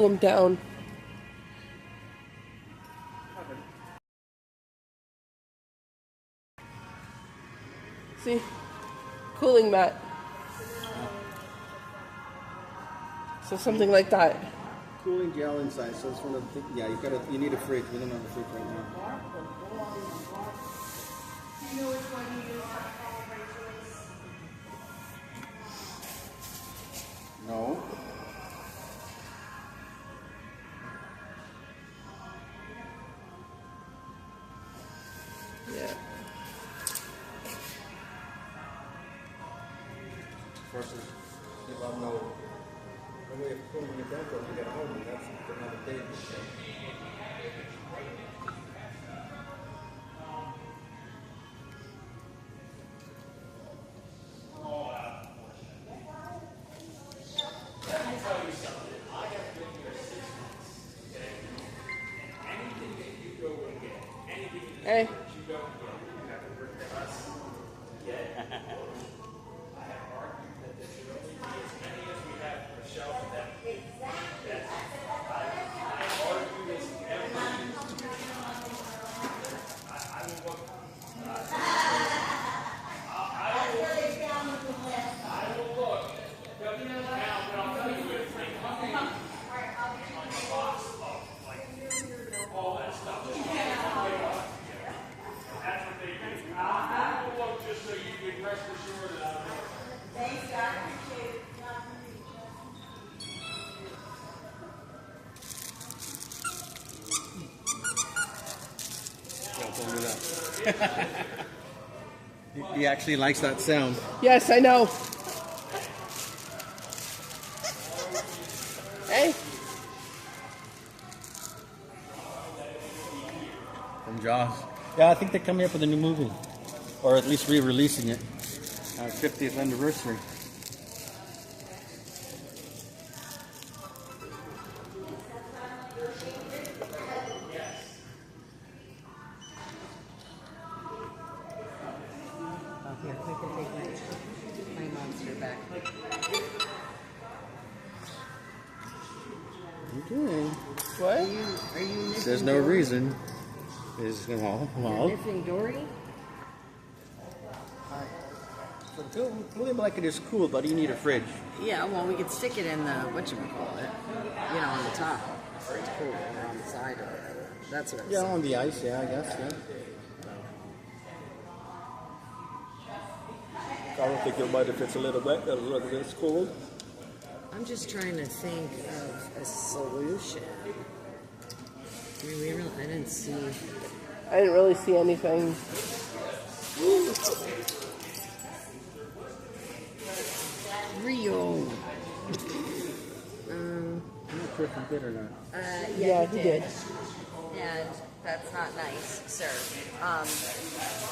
them down. See? Cooling mat. So something like that. Cooling gel inside. So it's one of the yeah. You need a fridge. We don't have a fridge right now. Do you know which one you use for calibration? No. Yeah. First, if I know the way of cooling it down, you get a hold of it. That's another day. Hey. He actually likes that sound. Yes, I know. Hey. From Jaws. Yeah, I think they're coming up with a new movie. Or at least re-releasing it. 50th anniversary. Here, we can take my monster back. Okay. What? Are you missing There's no Dory? reason. Is well. You're missing Dory? For cooling blanket is cool, but you need a fridge. Yeah, well, we could stick it in the, whatchamacallit, you know, on the top, for it's cool, or on the side or whatever. That's what I'm Yeah, saying. on the ice. Yeah, I guess. Yeah. I don't think you'll mind if it's a little wet, a little bit cold. I'm just trying to think of a solution. I mean, I didn't see. I didn't really see anything. Rio. I'm not sure if he did or not. Yeah, he did. And that's not nice, sir. I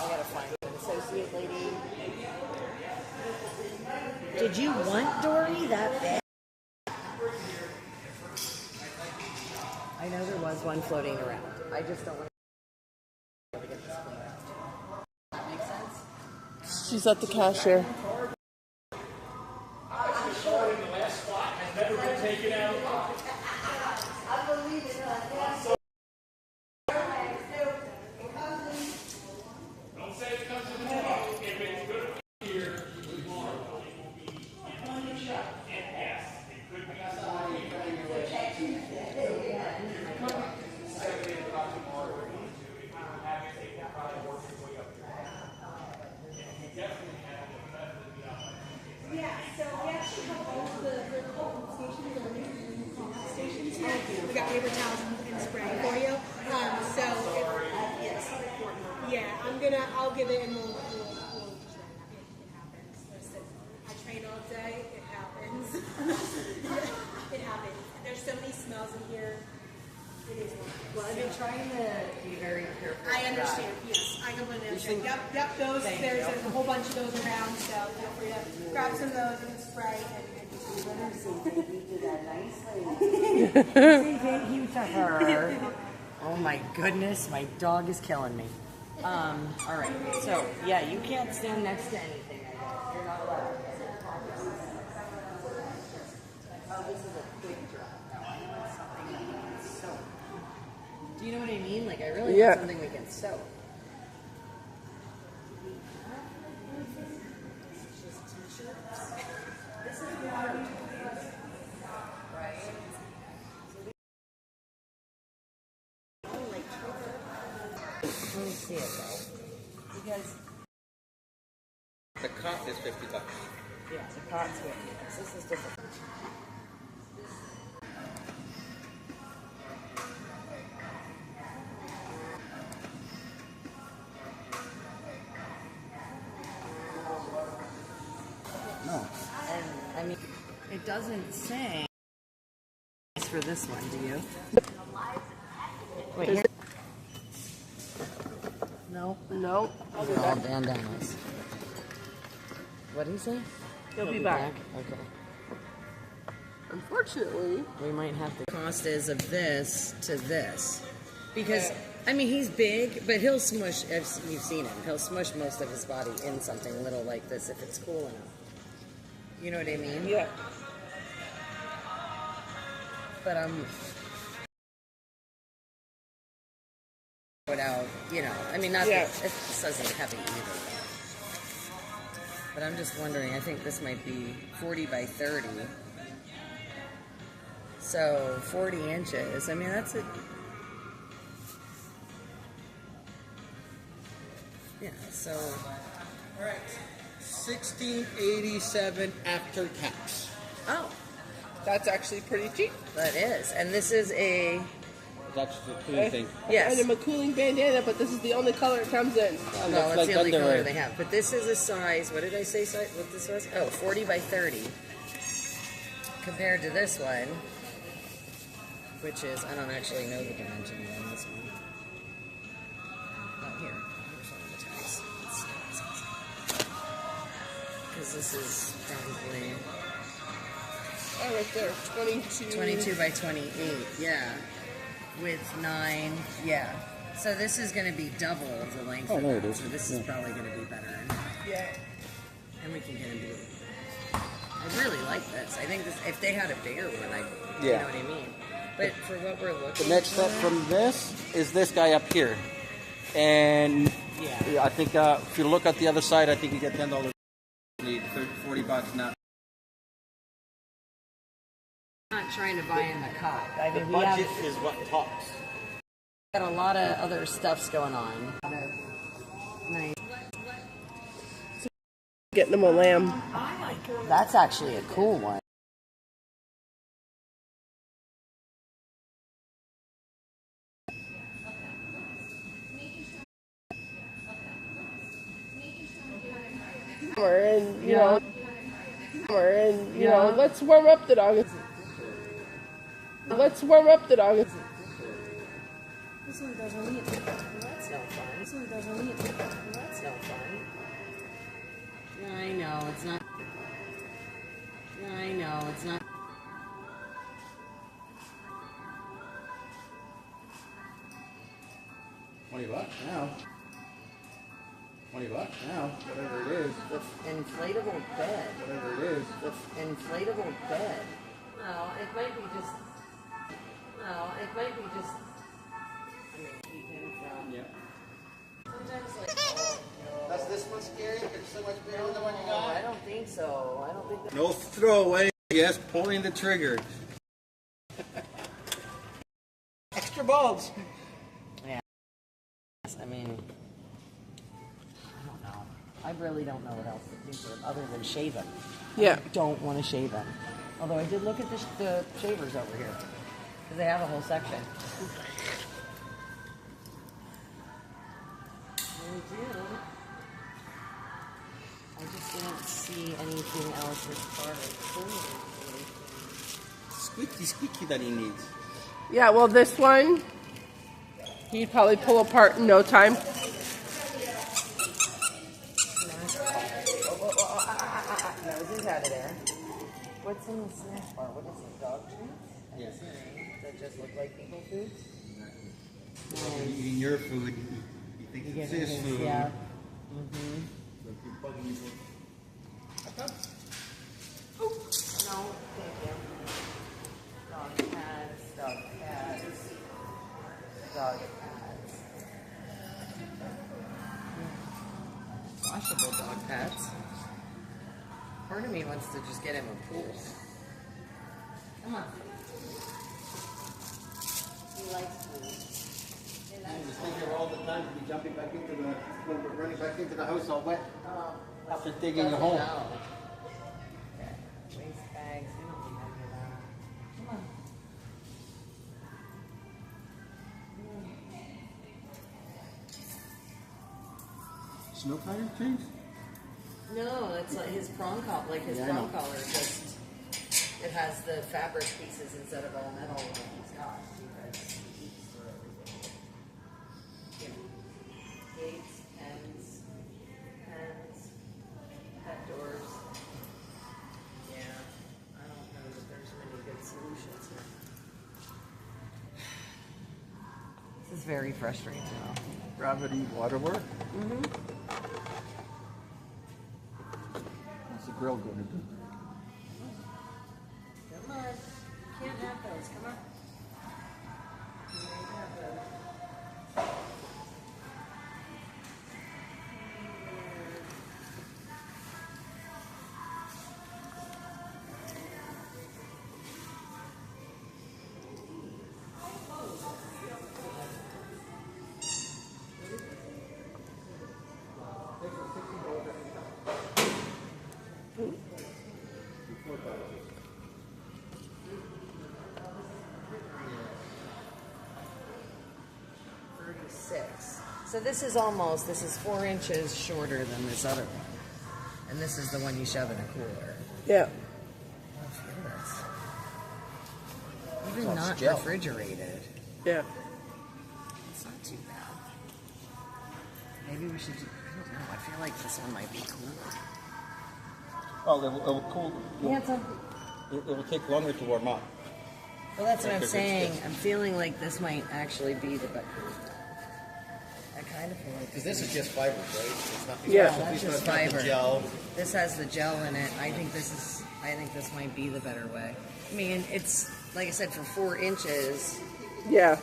gotta find an associate lady. Did you want Dory that bad? I know there was one floating around. I just don't want to get this cleaned up. That makes sense? She's at the cashier. We got paper towels and spray for you. I'll give it and we'll just run that. It happens. Listen, I train all day. It happens. It happens. There's so many smells in here. It is one. Well, I've been trying to be very careful. I understand. Yes, I completely understand. Yep. Those. There's a whole bunch of those around. So feel free to grab some of those and spray and just Let her say thank you to that nice lady. Say thank you to her. Oh my goodness, my dog is killing me. All right, so yeah, you can't stand next to anything. I guess you're not allowed. Oh, this is a quick drop. No, I know it's something. Do you know what I mean? Like, I really Yeah. want something we can sew. Let me see it though. Because, The cot is $50. yeah, the cot's $50. This is different. No. And, I mean, it doesn't say for this one, do you? Wait, here. No. No. I'll be They're all back. bandanas. What do you say? He'll be back. Okay. Unfortunately. We might have to. Cost is of this to this, because I mean he's big, but he'll smush. You've seen him. He'll smush most of his body in something little like this if it's cool enough. You know what I mean? Yeah. But without, you know, I mean, not Yeah. that this isn't heavy either. But I'm just wondering. I think this might be 40 by 30. So 40 inches. I mean, that's it. Yeah. So All right. 1687 after tax. oh, That's actually pretty cheap. that is, and this is a That's the cool thing. yes. And I'm a cooling bandana, but this is the only color it comes in. No, Looks that's like the only underwear. color they have. But this is a size. What did I say? Size? What this was? Oh, 40 by 30. Compared to this one, which is I don't actually know the dimensions on this one. Oh, here. Here's one of the tags. Because this is probably Oh, right there. 22. 22 by 28. Yeah. With 9. Yeah. So this is going to be double the length. Oh, of there that, it is. So this is Yeah. probably going to be better. Yeah. And we can get into it. I really like this. I think this, if they had a bigger one, you Yeah. know what I mean. But for what we're looking The next for, step from this is this guy up here. And yeah. I think if you look at the other side, I think you get $10. Need 40 bucks now. I'm not trying to buy in the cot. I The mean, we have budget is what talks. got a lot of other stuffs going on. Nice. Getting them a lamb. That's actually a cool one. And, you know, let's warm up the dog. Let's warm up the dog. This one doesn't need it. That's no fun. This one doesn't need it. That's no fun. Yeah, I know it's not. Yeah, I know it's not. $20 now. $20 now. Whatever it is. The inflatable bed. Whatever it is. The inflatable bed. No, it might be just. No, it might be just. I mean, keep him from. Yeah. Sometimes like. Does this one scare you? It's so much bigger than the one you Oh, got. I don't think so. I don't think that. No throwaway. Yes, pulling the trigger. Extra balls. Yeah. I mean, I don't know. I really don't know what else to do for him other than shave him. Yeah. I don't want to shave him. Although I did look at the shavers over here. Because they have a whole section. They do. I just didn't see anything else as far as cleaning. Squeaky that he needs. Yeah, well, this one, he'd probably pull apart in no time. No, this is out of there. What's in the snack bar? What is it? Dog treats? Yes. That just look like people foods? You're eating your food. You think You it's get his it, food. yeah. No, thank you. Dog pads, dog pads. dog pads. Washable dog pads. Part of me wants to just get him a pool. Come on. He likes pools. I just think here all the time to be jumping back into the, when we're running back into the house all wet after digging a hole. Okay. Waste bags. We don't need any of that. Come on. Snow tire change? No, it's like his prong collar. Like his Yeah, I prong know. collar, just it has the fabric pieces instead of all metal like he's got. Because he eats through everything. Yeah. Gates, pens, pet doors. Yeah, I don't know that there's many good solutions here. This is very frustrating though. Gravity waterwork? What's the grill going to do? Come on. You can't have those. Come on. You can't have those. So this is 4 inches shorter than this other one. And this is the one you shove in a cooler. Yeah. Oh, feel this. Even It's not gel. refrigerated. Yeah. It's not too bad. Maybe we should, I don't know, I feel like this one might be cooler. Oh, it will cool. Handsome. It will take longer to warm up. Well, that's what I'm Because saying. it's- I'm feeling like this might actually be the better. I kind of feel like Because this is just fibers, right? It's nothing Yeah. special. That's It's just not the fiber. gel. This has the gel in it. I think this might be the better way. I mean, it's like I said, for 4 inches, Yeah.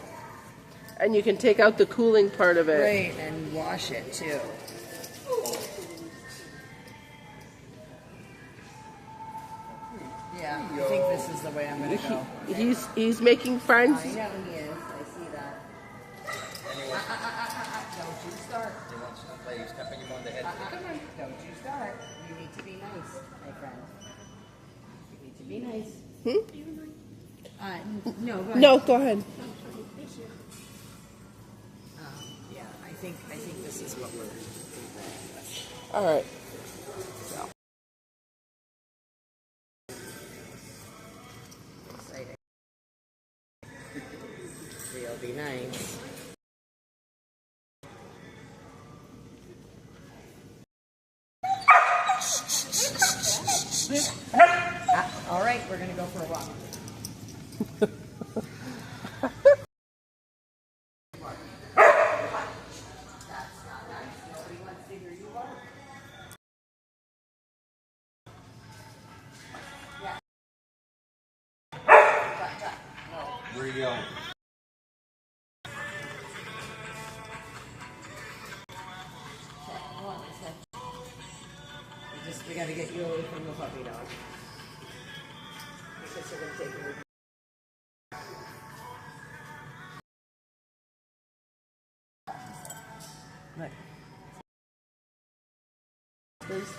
And you can take out the cooling part of it. right, and wash it too. Yeah, I think this is the way I'm gonna go. He's making friends. I know he is. I see that. Don't you start. He wants to play stepping him on the head. Come on. Don't you start. You need to be nice, my friend. You need to be nice. No, go ahead. No, go ahead. Yeah, I think this is what we're going with. All right. Exciting. They'll be nice. All right, we're gonna go for a walk. Where are you going? We gotta get you away from the puppy dog. Because they're gonna take you. Look. Please.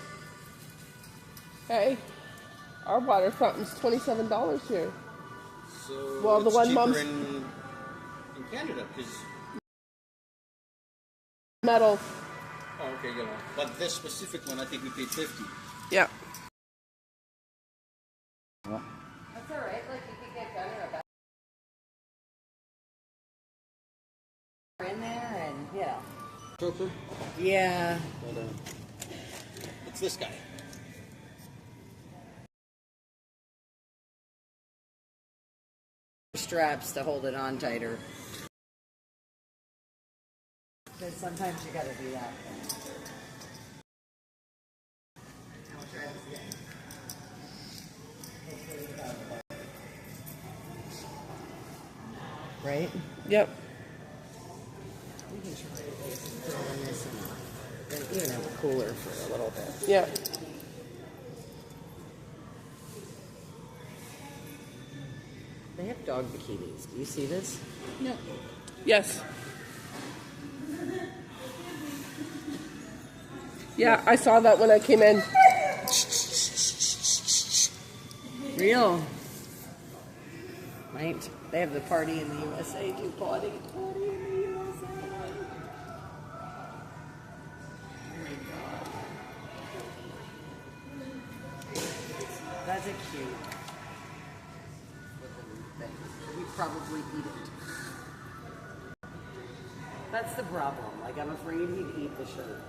Hey, our water fountain's $27 here. So Well, the it's one cheaper Mom's- in Canada because Metal. okay, you know. But this specific one, I think we paid 50. Yeah. Yeah. That's alright, like you could get better about in there and yeah. Choker. Yeah. But, it's this guy. Straps to hold it on tighter. Because sometimes you gotta do that. I'll try this again. Right? Yep. can try throwing this in a cooler for a little bit. Yeah. They have dog bikinis. Do you see this? No. Yes. Yeah, I saw that when I came in. Real. Right? They have the party in the USA too. Party in the USA. Oh my god. That's a cute. We'd probably eat it. That's the problem. Like, I'm afraid he'd eat the shirt.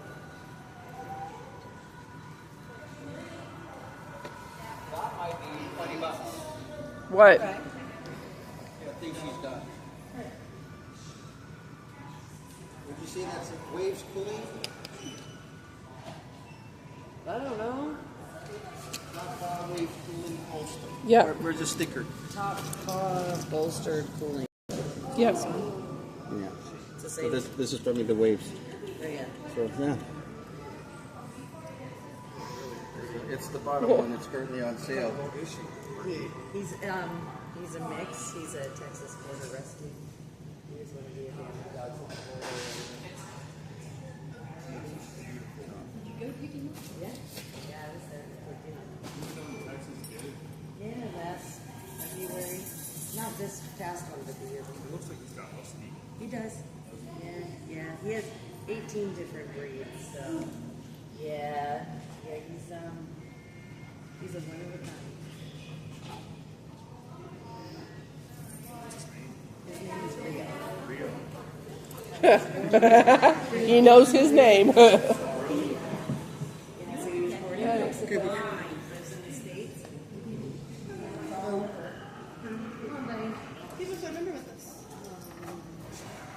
That might be $20. What? I think she's done. Would you say that's waves cooling? I don't know. Top bar waves cooling holster. Yeah. Where's the sticker? Top bolstered cooling. Yep. Yeah. It's the So same. this is probably the waves. Yeah. So yeah. It's the bottom one that's currently on sale. He's a mix. He's a Texas Border Rescue. He's one of the abandoned dogs on the border. Did you go picking him up? Yeah. Yeah, I was there. Yeah, last February. Not this past one, but the year before. It looks like he's got musty. He does. Yeah. He has 18 different breeds, so yeah, he's a one of a kind. His name is Rio. He knows his name. Yeah, so he was born in Mexico. Lives in the States.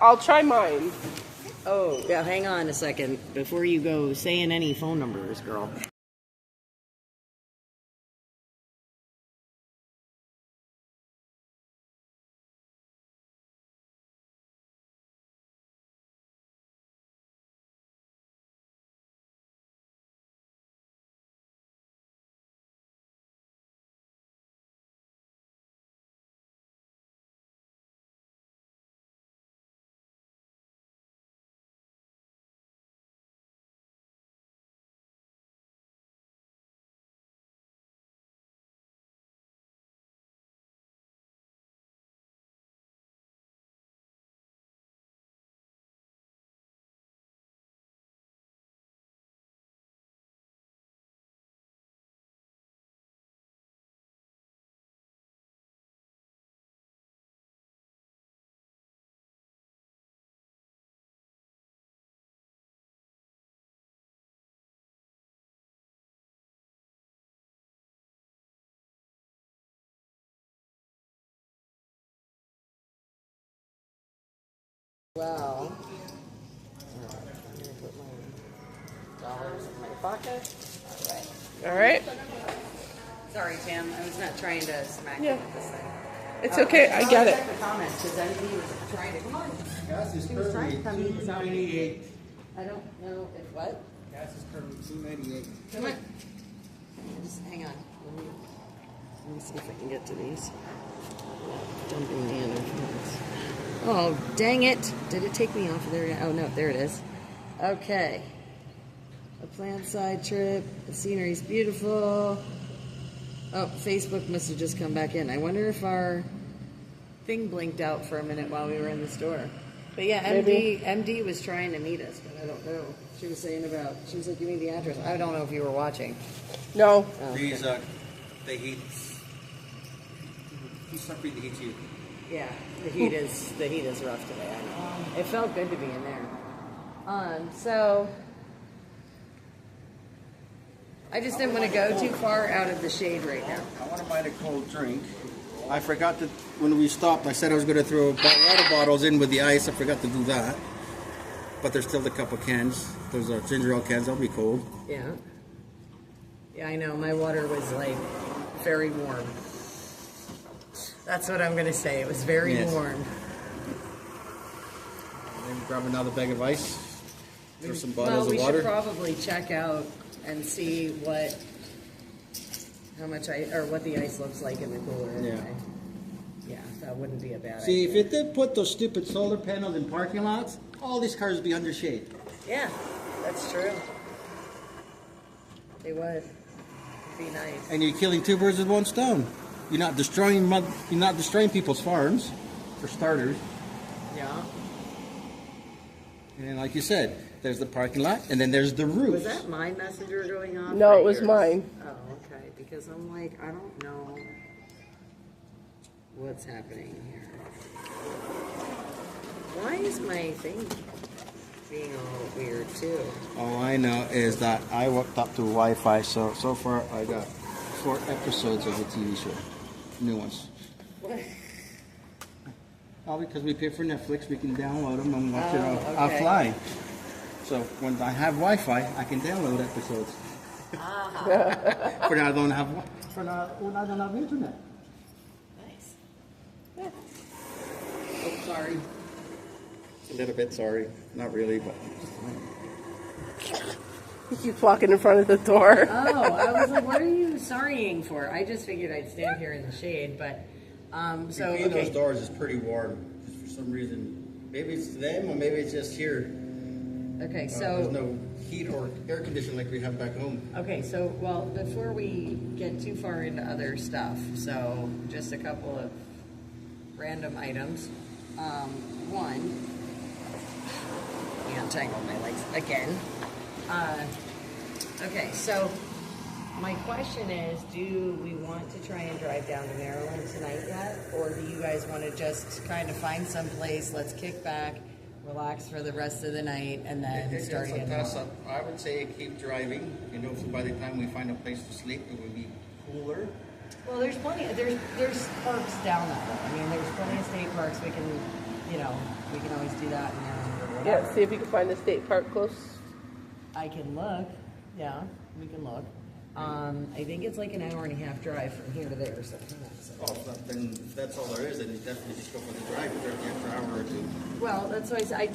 I'll try mine. Oh, yeah, hang on a second before you go saying any phone numbers, girl. Well, I'm gonna put my dollars in my pocket. All right. Sorry, Tam. I was not trying to smack Yeah. you with this thing. It's okay. I get it. Check the comments because MD was trying to come on. Gas is He was trying to currently come in. $2.98. I don't know if what. Gas is currently $2.98. Come on. Just hang on. Let me see if I can get to these. Dumping the other ones. Oh, dang it. Did it take me off of there? Oh, no, there it is. Okay. A planned side trip. The scenery's beautiful. Oh, Facebook must have just come back in. I wonder if our thing blinked out for a minute while we were in the store. But yeah, MD was trying to meet us, but I don't know. She was saying about, she was like, give me the address. I don't know if you were watching. No. Oh, These the heat. He's suffering the heat too. yeah, the heat is rough today. I know. It felt good to be in there. So I just didn't want to go too far out of the shade right now. I want to buy a cold drink. I forgot to, when we stopped, I said I was going to throw water bottles in with the ice. I forgot to do that. But there's still a couple cans. Those are ginger ale cans. They'll be cold. Yeah. Yeah, I know. My water was like very warm. That's what I'm going to say. It was very Yes. warm. Maybe grab another bag of ice. Or some Well, bottles we of water. should probably check out and see how much what the ice looks like in the cooler. Anyway. Yeah, that wouldn't be a bad See, idea. if it did put those stupid solar panels in parking lots, all these cars would be under shade. Yeah, that's true. They would. It'd be nice. And you're killing two birds with one stone. You're not destroying people's farms, for starters. Yeah. And like you said, there's the parking lot, and then there's the roof. Was that my messenger going off? No, or it was yours? mine. Oh, okay. Because I'm like, I don't know what's happening here. Why is my thing being all weird too? All I know is that I hooked up to Wi-Fi, so far I got 4 episodes of the TV show, new ones. What? All because we pay for Netflix, we can download them and watch it okay. offline. So when I have Wi-Fi, I can download episodes. For now, I don't have. For now, when I don't have internet. Nice. Oh, sorry. A little bit sorry, not really, but. He keeps walking in front of the door. Oh, I was like, what are you sorrying for? I just figured I'd stand here in the shade, but so Between those okay. doors is pretty warm. For some reason, maybe it's them or maybe it's just here. Okay, There's so no heat or air conditioning like we have back home. okay, so well, before we get too far into other stuff, so just a couple of random items. One, you untangled my legs again. Okay, so my question is, do we want to try and drive down to Maryland tonight yet? Or do you guys want to just kind of find some place, let's kick back, relax for the rest of the night, and then start It's a again toss-up. tomorrow? I would say keep driving. You know, so by the time we find a place to sleep, it will be cooler. Well, there's plenty, there's parks down that way. I mean, there's plenty of state parks, we can always do that in Maryland or whatever. Yeah, see if you can find a state park close. I can look, yeah, we can look. I think it's like an hour and a half drive from here to there, so. Oh, then that's all there is. Then you definitely just go for the drive for the extra hour or two. Well, that's why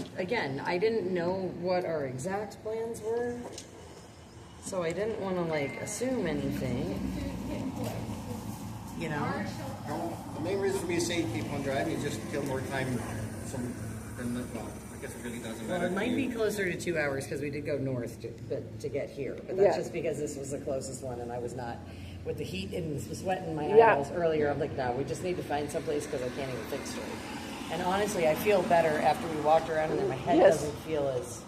I didn't know what our exact plans were, so I didn't want to like assume anything, you know? The main reason for me to say keep on driving is just kill more time. I guess it really doesn't matter. Well, it might to be you. closer to 2 hours because we did go north to get here, but that's Yeah. just because this was the closest one, and I was not with the heat and the sweat in my Yeah. eyeballs earlier. I'm like, no, we just need to find someplace because I can't even think straight. And honestly, I feel better after we walked around, and then my head Yes. doesn't feel as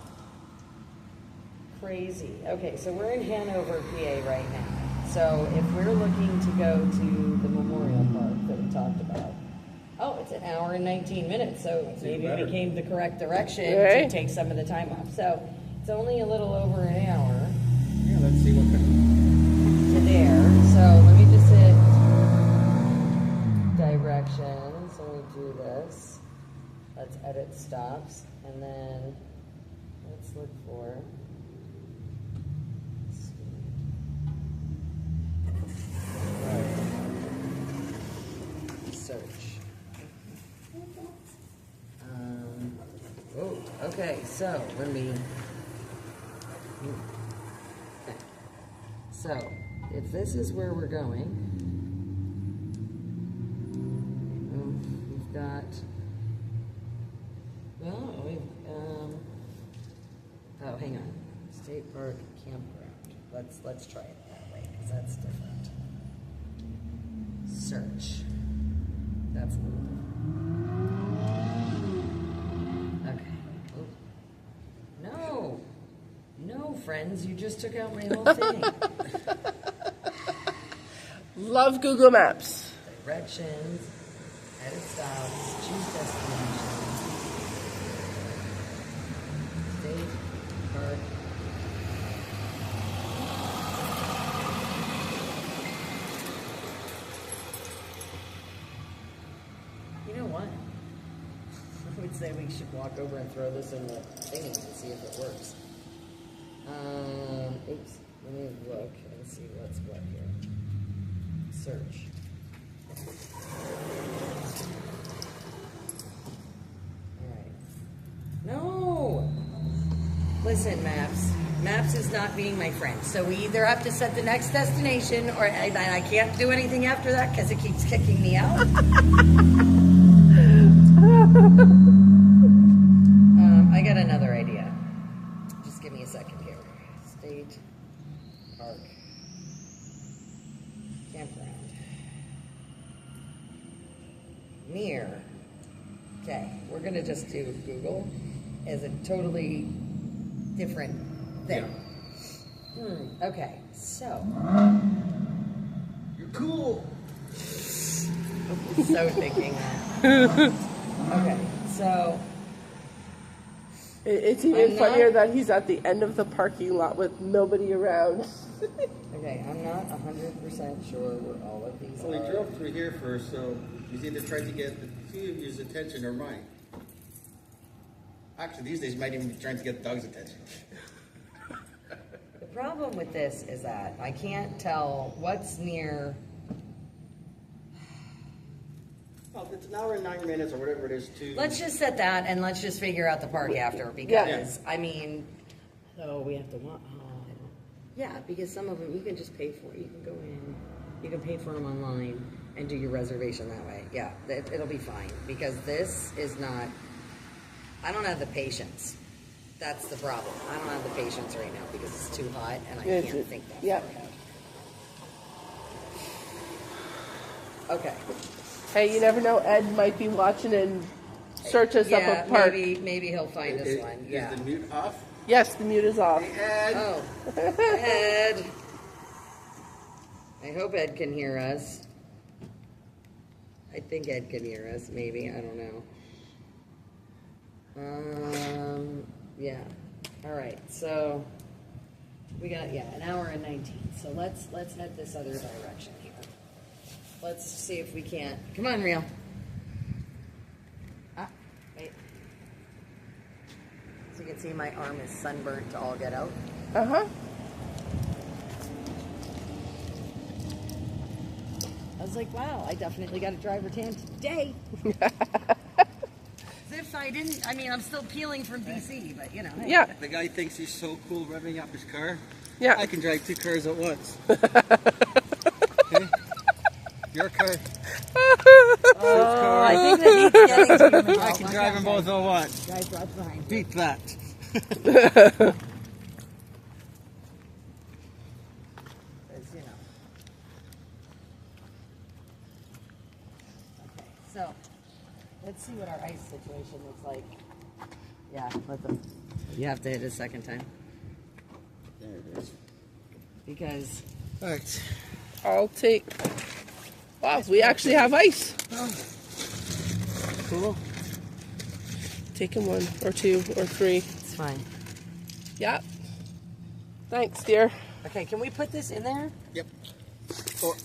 crazy. Okay, so we're in Hanover, PA right now. So if we're looking to go to the Memorial Park that we talked about, oh, it's an hour and 19 minutes, so maybe better. we came the correct direction Right. to take some of the time off. So it's only a little over an hour Yeah, let's see what. to there. So let me just hit directions. Let me do this. Let's edit stops, and then let's look for. Search. Oh, okay. So let me. Okay. So if this is where we're going, we've got. Well, oh, hang on. State Park Campground. Let's try it that way because that's different. Search. That's a little different. Okay. Oh. No, friends, you just took out my whole thing. Love Google Maps. Directions, edit stops, choose destination. State Park. You know what? I would say we should walk over and throw this in the thingy and see if it works. Oops. Let me look and see what's what here. Search. Alright. No, Listen, Maps. Maps is not being my friend. So we either have to set the next destination, or I can't do anything after that because it keeps kicking me out. I got another idea. Just give me a second here. State Park Campground. Near. Okay, we're gonna just do Google as a totally different thing. Okay, so. You're cool. So thinking that. Okay, so. It's even funnier that he's at the end of the parking lot with nobody around. Okay, I'm not 100% sure where all of these Well, he are. drove through here first, so he's either trying to get the two of you's attention or mine. Actually, these days, he might even be trying to get Doug's attention. The problem with this is that I can't tell what's near. Well, it's an hour and 9 minutes or whatever it is to... Let's just set that and let's just figure out the park after because, I mean, so we have to want. Yeah, because some of them you can just pay for. You can go in, you can pay for them online and do your reservation that way. Yeah, it'll be fine because this is not. I don't have the patience. That's the problem. I don't have the patience right now because it's too hot and I can't think that far ahead. Okay. Hey, you never know. Ed might be watching and search us up a park. Maybe he'll find this one. Yeah. Is the mute off? Yes, the mute is off. Hey, Ed. Oh, Ed. I hope Ed can hear us. I think Ed can hear us. Maybe I don't know. Yeah. All right. So we got an hour and 19. So let's head this other direction here. Let's see if we can't. Come on, Real. Wait. So you can see my arm is sunburnt to all get out. Uh-huh. I was like, wow, I definitely got a driver tan today. As if I didn't. I mean, I'm still peeling from DC, but you know. Hey. Yeah. The guy thinks he's so cool revving up his car. Yeah. I can drive 2 cars at once. Okay? Your car. I think that he's getting to you. I can drive them both at once. Guys, watch behind you. Beat that. Because, you know. Okay, so let's see what our ice situation looks like. Yeah, let them. You have to hit it a second time. There it is. Because. All right. I'll take... Wow, we actually have ice. Cool. Taking 1 or 2 or 3. It's fine. Yeah. Thanks, dear. Okay, can we put this in there? Yep.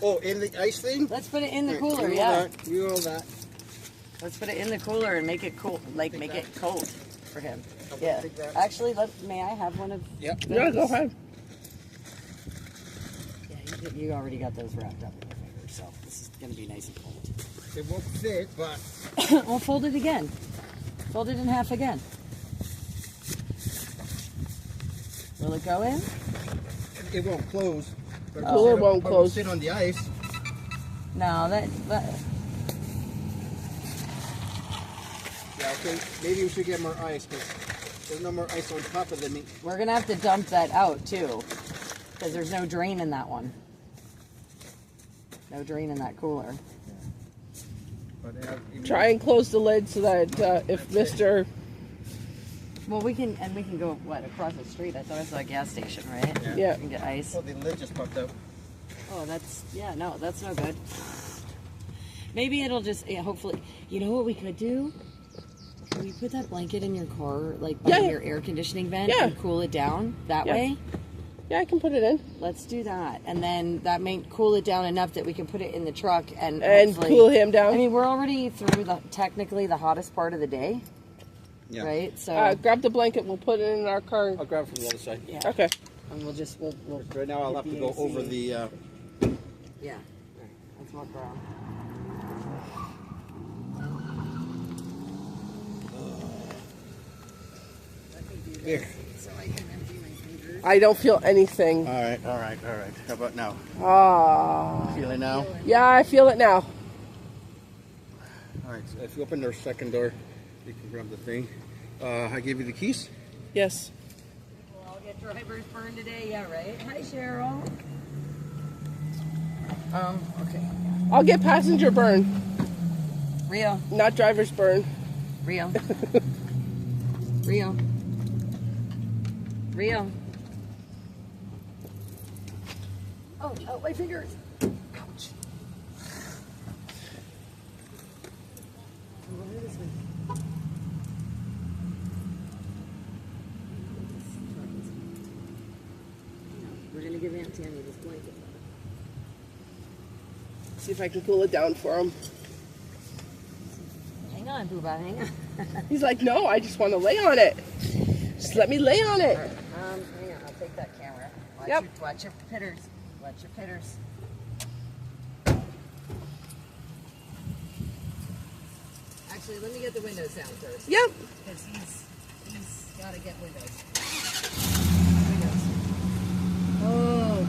Oh, in the ice thing? Let's put it in the cooler, We yeah. roll that. Let's put it in the cooler and make it cool, like make it cold for him. I'll Yeah. take that. Actually, may I have one of? Yep. Yeah, go ahead. Yeah, you already got those wrapped up in your fingers, so this is gonna be nice and cold. It won't fit, but... Well, fold it again. Fold it in half again. Will it go in? It won't close. But The cooler won't but close. Sit on the ice. No, that Yeah, okay. Maybe we should get more ice because there's no more ice on top of the meat. we're gonna have to dump that out too, because there's no drain in that one. No drain in that cooler. But, Try and close the lid so that if Mr. Well, we can go across the street. I thought I saw a gas station, right? Yeah. We can get ice. Oh, the lid just popped out. Oh, that's no good. Maybe it'll just hopefully. You know what we could do? Can we put that blanket in your car, like by your air conditioning vent, and cool it down that way? Yeah, I can put it in. Let's do that, and then that may cool it down enough that we can put it in the truck and cool him down. I mean, we're already through technically the hottest part of the day, right? So grab the blanket. We'll put it in our car. I'll grab it from the other side. yeah, Okay. and we'll Right now I'll have to go over the... yeah. Let's walk around. Here. so I can empty my fingers. I don't feel anything. All right. How about now? Ah. Feel it now? Yeah, I feel it now. All right. So if you open their second door, you can grab the thing. I gave you the keys. Yes. We'll all get driver's burn today. Yeah, right. Hi, Cheryl. Okay. I'll get passenger burn, Rio. not driver's burn. Rio. Rio. Rio. Oh, my fingers. Ouch. We're going to give Aunt Tammy this blanket. See if I can cool it down for him. Hang on, Booba, hang on. He's like, no, I just want to lay on it. Just let me lay on it. Hang on, I'll take that camera. Watch your pitters. Watch your pitters. Actually, let me get the windows down first. Yep. Because he's got to get windows.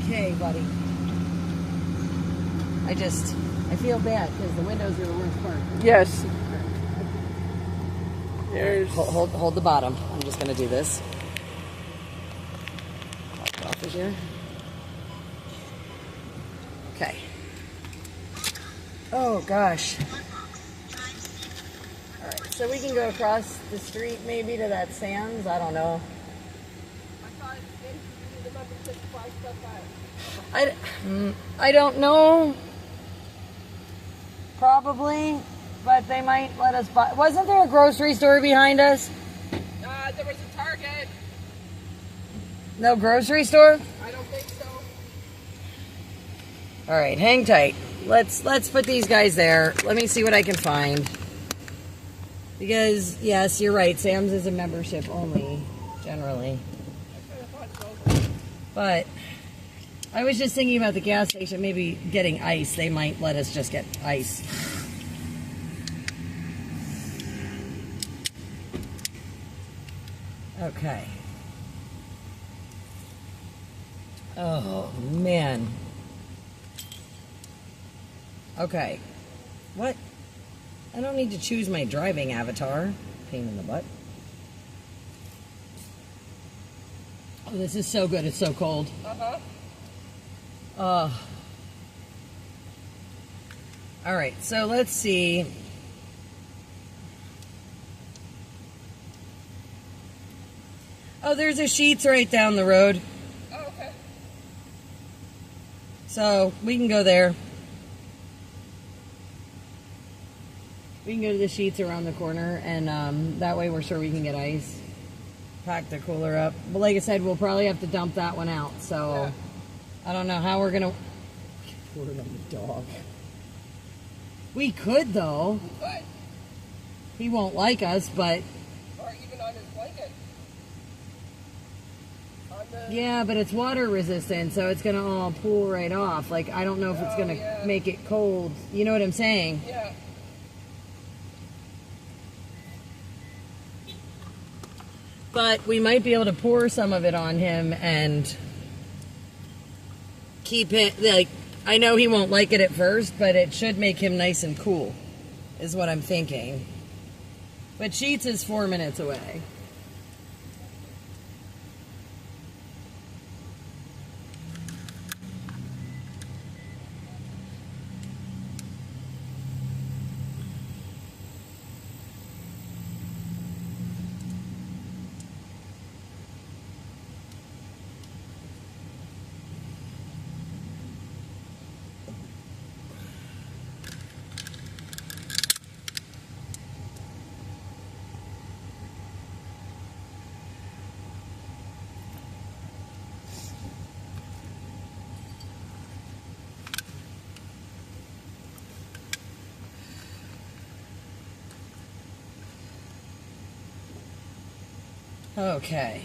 Okay, buddy. I feel bad because the windows are the worst part. Yes. There's. Hold the bottom. I'm just going to do this. Off of here. Okay. Oh gosh. All right, so we can go across the street maybe to that Sam's. I don't know. I don't know. Probably, but they might let us buy. Wasn't there a grocery store behind us? There was a Target. No grocery store? I don't think so. All right, hang tight. Let's put these guys there. Let me see what I can find. Because yes, you're right. Sam's is a membership only, generally. But I was just thinking about the gas station, maybe getting ice. They might let us just get ice. Okay. Oh, man. Okay. What? I don't need to choose my driving avatar. Pain in the butt. Oh, this is so good. It's so cold. All right, so let's see. Oh, there's a Sheets right down the road. Oh, okay. So we can go there. We can go to the Sheets around the corner, and that way we're sure we can get ice. Pack the cooler up. But like I said, we'll probably have to dump that one out. So yeah. I don't know how we're going to... Pour it on the dog. We could, though. But, He won't like us, but... or even on his blanket. Yeah, but it's water resistant, so it's going to all pool right off. Like, I don't know if it's going to make it cold. You know what I'm saying? Yeah. But we might be able to pour some of it on him and keep it, like, I know he won't like it at first, but it should make him nice and cool, is what I'm thinking. But Sheets is 4 minutes away. Okay.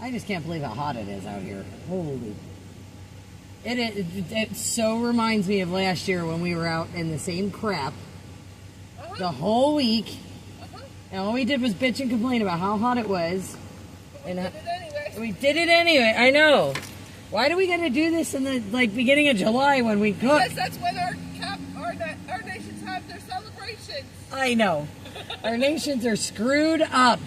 I just can't believe how hot it is out here. Holy. It so reminds me of last year when we were out in the same crap the whole week. And all we did was bitch and complain about how hot it was. We did it anyway. We did it anyway. I know. Why do we got to do this in the beginning of July when we cook? Because that's when our nations have their celebrations. I know. Our nations are screwed up.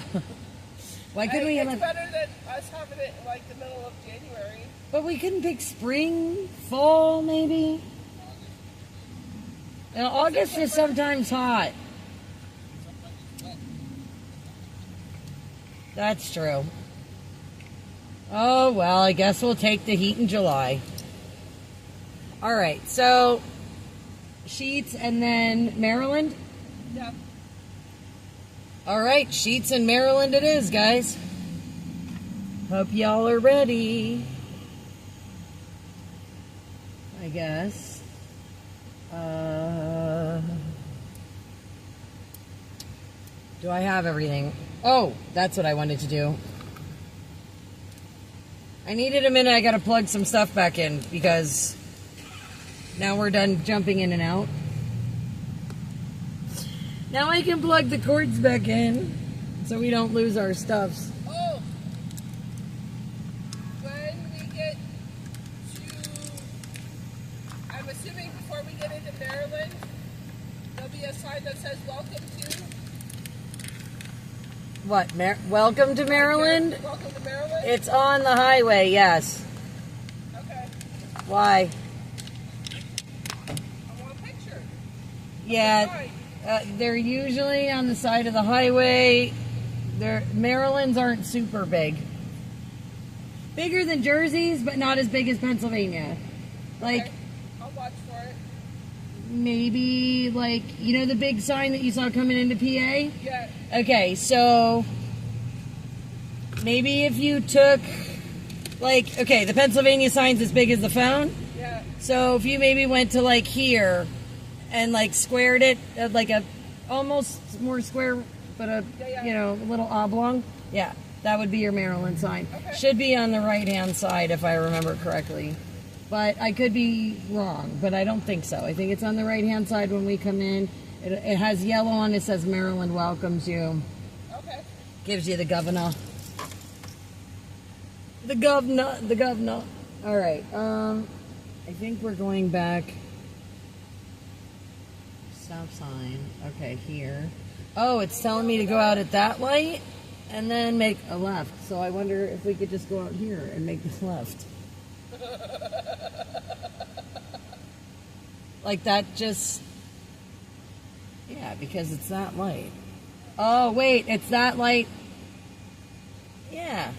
Why couldn't we have It's better than us having it in like the middle of January. But we couldn't pick spring, fall, maybe. Now, August is sometimes hot. That's true. Oh, well, I guess we'll take the heat in July. All right, so Sheets and then Maryland? Yeah. All right, Sheets and Maryland it is, guys. Hope y'all are ready. I guess. Do I have everything? Oh, that's what I wanted to do. I needed a minute. I got to plug some stuff back in because now we're done jumping in and out. Now I can plug the cords back in so we don't lose our stuffs. Oh. When we get to, I'm assuming before we get into Maryland, there'll be a sign that says welcome to. What? Welcome to Maryland? Welcome to Maryland? It's on the highway, yes. Okay. Why? I want a picture. Yeah, they're usually on the side of the highway. Maryland's aren't super big. Bigger than Jersey's, but not as big as Pennsylvania. Like, Okay. I'll watch for it. maybe, you know the big sign that you saw coming into PA? Yeah. Okay, so maybe if you took, the Pennsylvania sign's as big as the phone. Yeah. So if you maybe went to here and squared it a almost more square, but a little oblong. Yeah, that would be your Maryland sign. Okay. Should be on the right hand side if I remember correctly. But I could be wrong, but I don't think so. I think it's on the right hand side when we come in. It has yellow on it, says Maryland welcomes you. Okay. Gives you the governor. The governor. All right. I think we're going back. Stop sign. Okay, here. Oh, it's telling me to go out at that light and then make a left. So I wonder if we could just go out here and make this left. That just... Yeah, because it's that light. Oh, wait, it's that light. Yeah.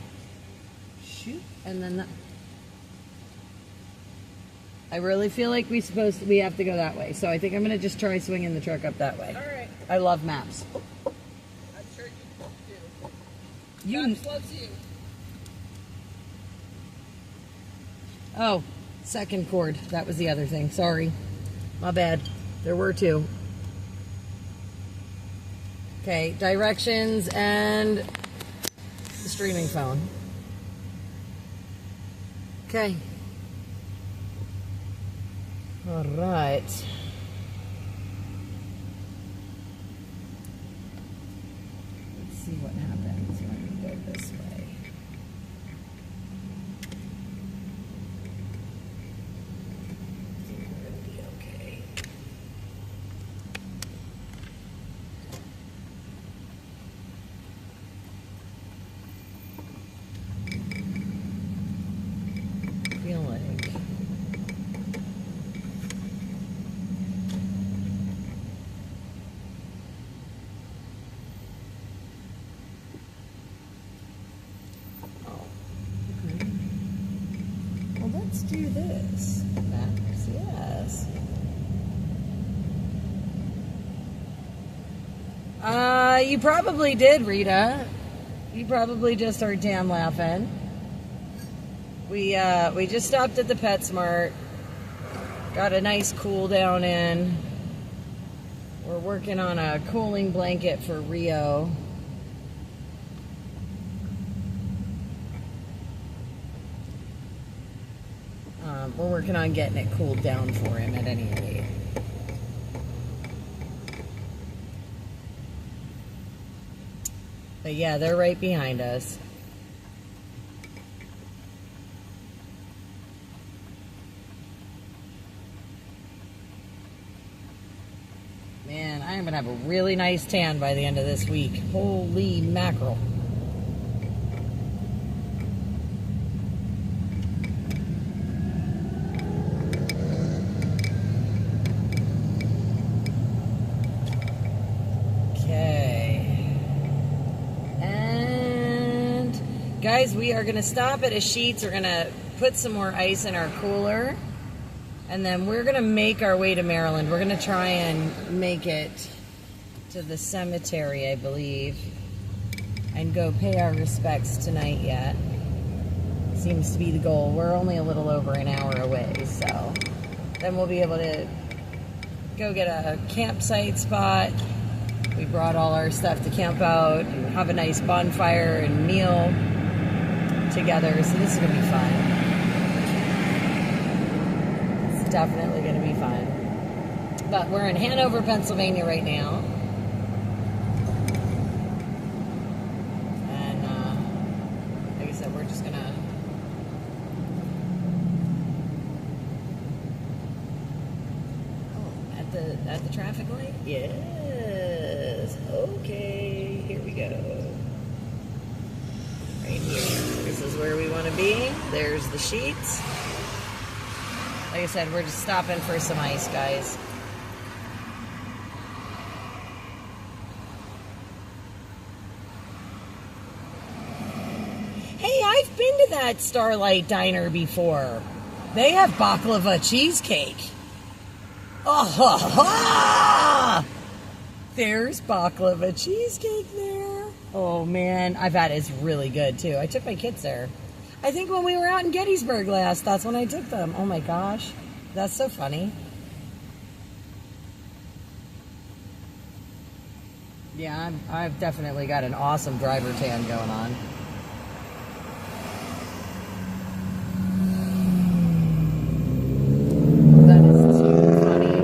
Shoot. And then that. I really feel like we have to go that way. So I think I'm going to just try swinging the truck up that way. All right. I love maps. I'm sure you do. Maps loves you. Oh, second cord. That was the other thing. Sorry. My bad. There were two. Okay, directions and the streaming phone. Okay. All right. Let's see what happens when we go this way. We're gonna be okay. Feel like let's do this. Maps, yes. You probably did, Rita. You probably just are damn laughing. We just stopped at the PetSmart. Got a nice cool down in. We're working on a cooling blanket for Rio. We're working on getting it cooled down for him at any rate. But yeah, they're right behind us. Man, I am going to have a really nice tan by the end of this week. Holy mackerel. Guys, we are going to stop at a Sheetz. We're going to put some more ice in our cooler. And then we're going to make our way to Maryland. We're going to try and make it to the cemetery, I believe. And go pay our respects tonight yet. Seems to be the goal. We're only a little over an hour away. So then we'll be able to go get a campsite spot. We brought all our stuff to camp out and have a nice bonfire and meal together, so this is going to be fun. It's definitely going to be fun. But we're in Hanover, Pennsylvania right now. And like I said, we're just going to at the traffic light? Yes. Okay, here we go. Right here. This is where we want to be. There's the Sheetz. Like I said, we're just stopping for some ice, guys. Hey, I've been to that Starlight Diner before. They have baklava cheesecake. Oh, ha, ha! There's baklava cheesecake there. Oh man, I've had it. It's really good too. I took my kids there. I think when we were out in Gettysburg last, that's when I took them. Oh my gosh, that's so funny. Yeah, I've definitely got an awesome driver tan going on. That is too funny.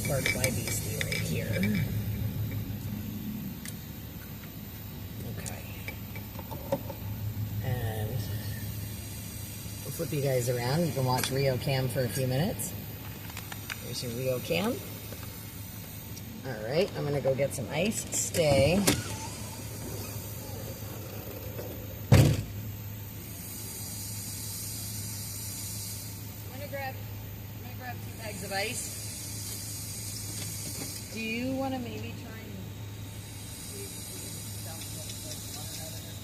Park my beastie right here. Okay. And we'll flip you guys around. You can watch Rio Cam for a few minutes. Here's your Rio Cam. Alright, I'm gonna go get some ice. Stay. I'm gonna grab 2 bags of ice. Do you want to maybe try and see if we can water out of this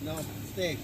one? No, stay.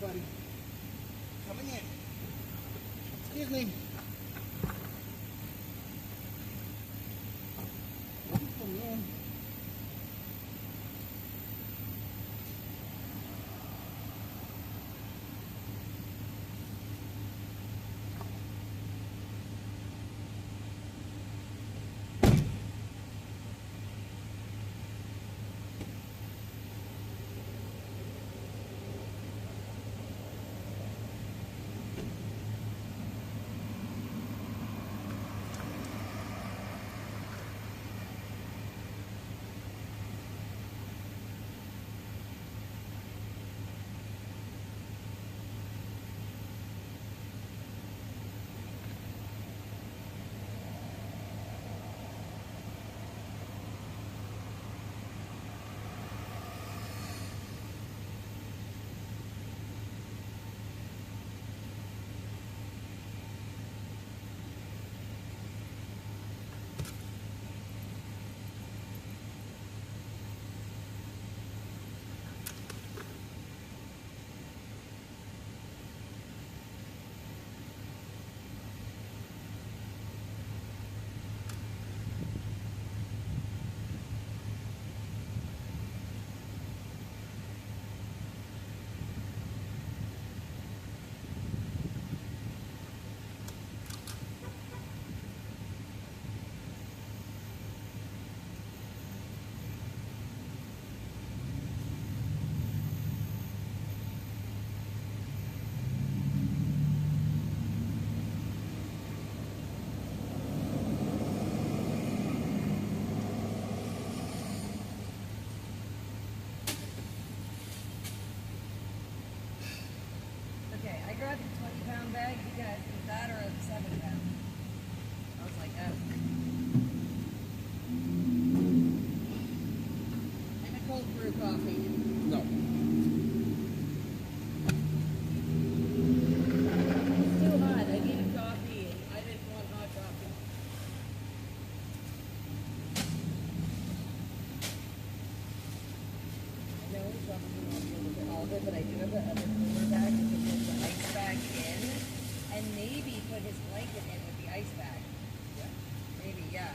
buddy. Coming in. Excuse me. Coming in. Okay, I grabbed a 20-pound bag. You guys, is that or a 7-pound? I was like, oh. And a cold brew coffee. No. It's too hot. I needed coffee, and I didn't want hot coffee. I know we probably won't be able to get all of it, but I do have the other cooler bag that can put the ice bag in, and maybe put his blanket in with the ice bag. Yeah. Maybe, yeah.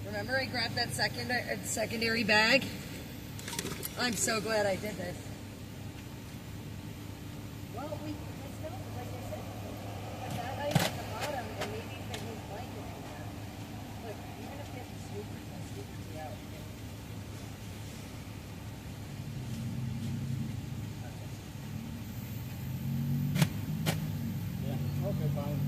Remember I grabbed that secondary bag? I'm so glad I did this. Well, I still, like I said, put that ice at the bottom and maybe put his blanket in there. Look, even if it's super out. Yeah. Okay, fine.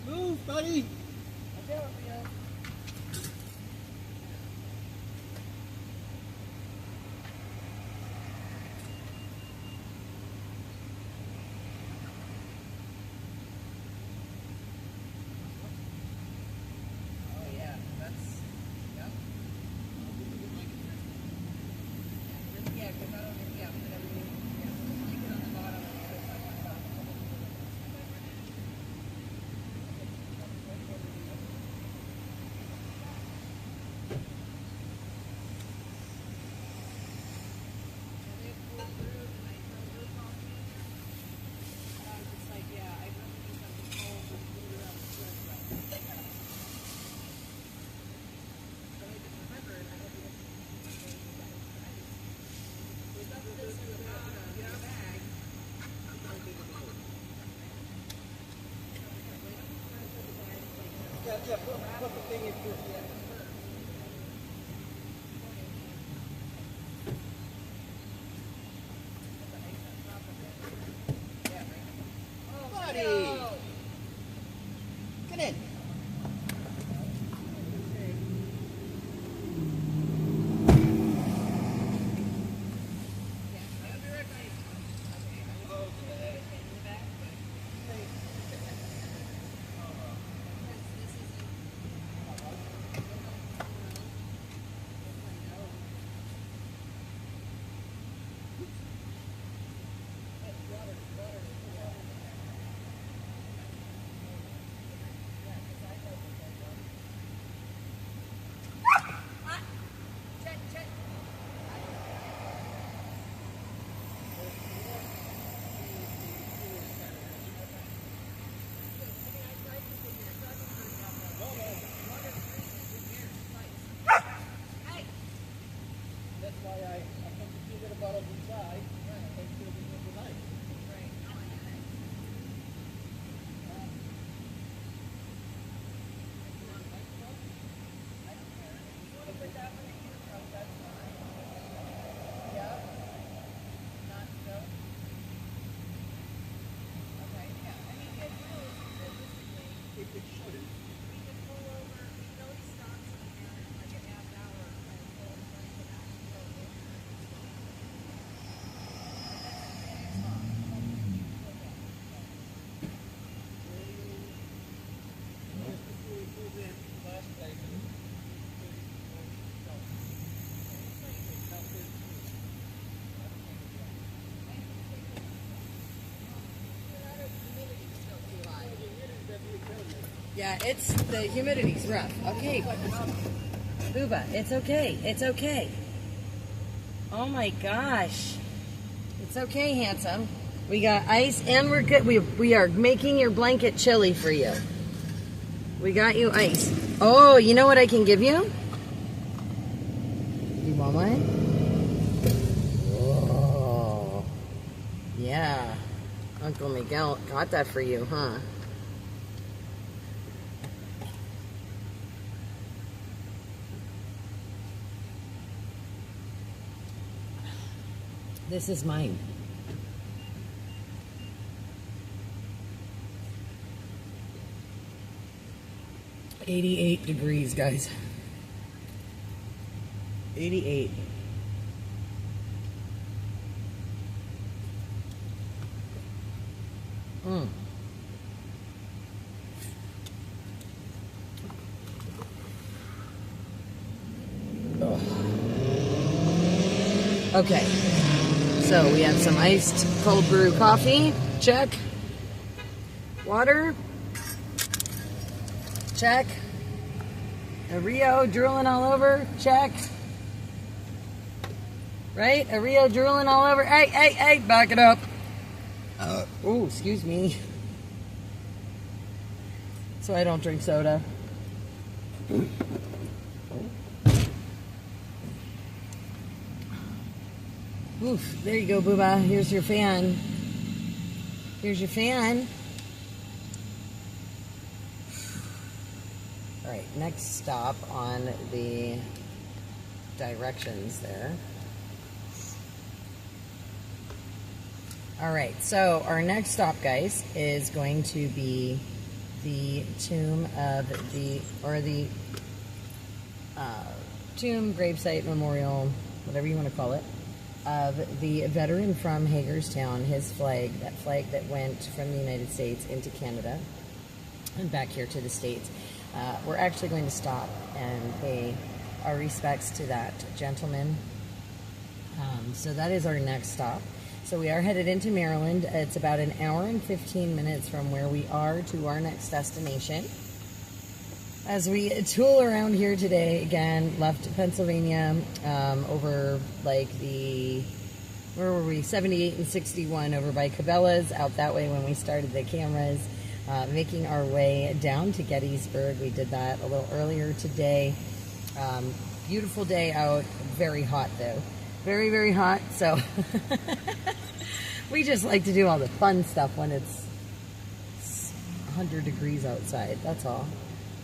Move, buddy. Oh yeah, that's, yep. Yeah, because I don't, yeah, put everything, yeah, put the blanket on the bottom and the other side on top. Yeah, put the thing in first. Yeah. Buddy! Get in. Yeah, it's the humidity's rough. Okay, Booba, it's okay. It's okay. Oh my gosh, it's okay, handsome. We got ice and we're good. We are making your blanket chilly for you. We got you ice. Oh, you know what I can give you? You want one? Oh, yeah. Uncle Miguel got that for you, huh? This is mine. $88, guys. 88. Okay, so we have some iced cold brew coffee, check. Water, check. A Rio drooling all over, check. Right? A Rio drooling all over. Hey, hey, hey, back it up. Oh, excuse me. So I don't drink soda. Oof, there you go, Booba. Here's your fan. Here's your fan. All right, next stop on the directions there. All right, so our next stop, guys, is going to be the tomb of the, or the tomb, gravesite, memorial, whatever you want to call it, of the veteran from Hagerstown, his flag, that flag that went from the United States into Canada and back here to the States. We're actually going to stop and pay our respects to that gentleman. So that is our next stop. So we are headed into Maryland. It's about an hour and 15 minutes from where we are to our next destination. As we tool around here today, again, left Pennsylvania, over like the, where were we, 78 and 61 over by Cabela's, out that way when we started the cameras, making our way down to Gettysburg. We did that a little earlier today. Beautiful day out, very hot though. Very, very hot, so we just like to do all the fun stuff when it's 100 degrees outside, that's all.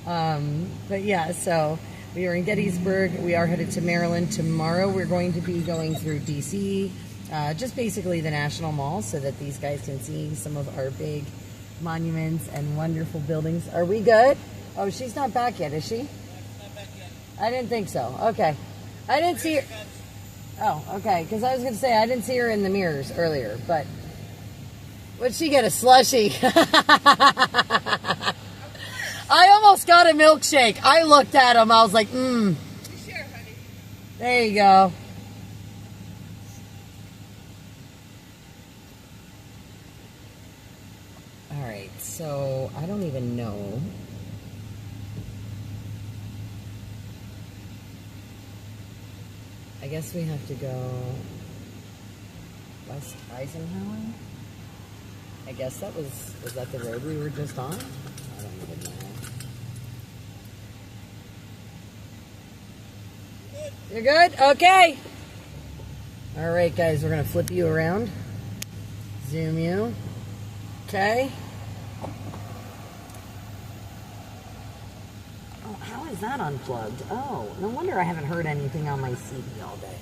But yeah, so we are in Gettysburg. We are headed to Maryland. Tomorrow we're going to be going through D.C., just basically the National Mall, so that these guys can see some of our big monuments and wonderful buildings. Are we good? Oh, she's not back yet, is she? Not back yet. I didn't think so. Okay. I didn't see her. Oh, okay, because I was going to say I didn't see her in the mirrors earlier, but what'd she get, a slushie? I almost got a milkshake. I looked at him. I was like, You share, honey. There you go. All right, so I don't even know. I guess we have to go West Eisenhower. I guess that was that the road we were just on? I don't even know. You're good? Okay. All right, guys, we're going to flip you around. Zoom you. Okay. Oh, how is that unplugged? Oh, no wonder I haven't heard anything on my CD all day.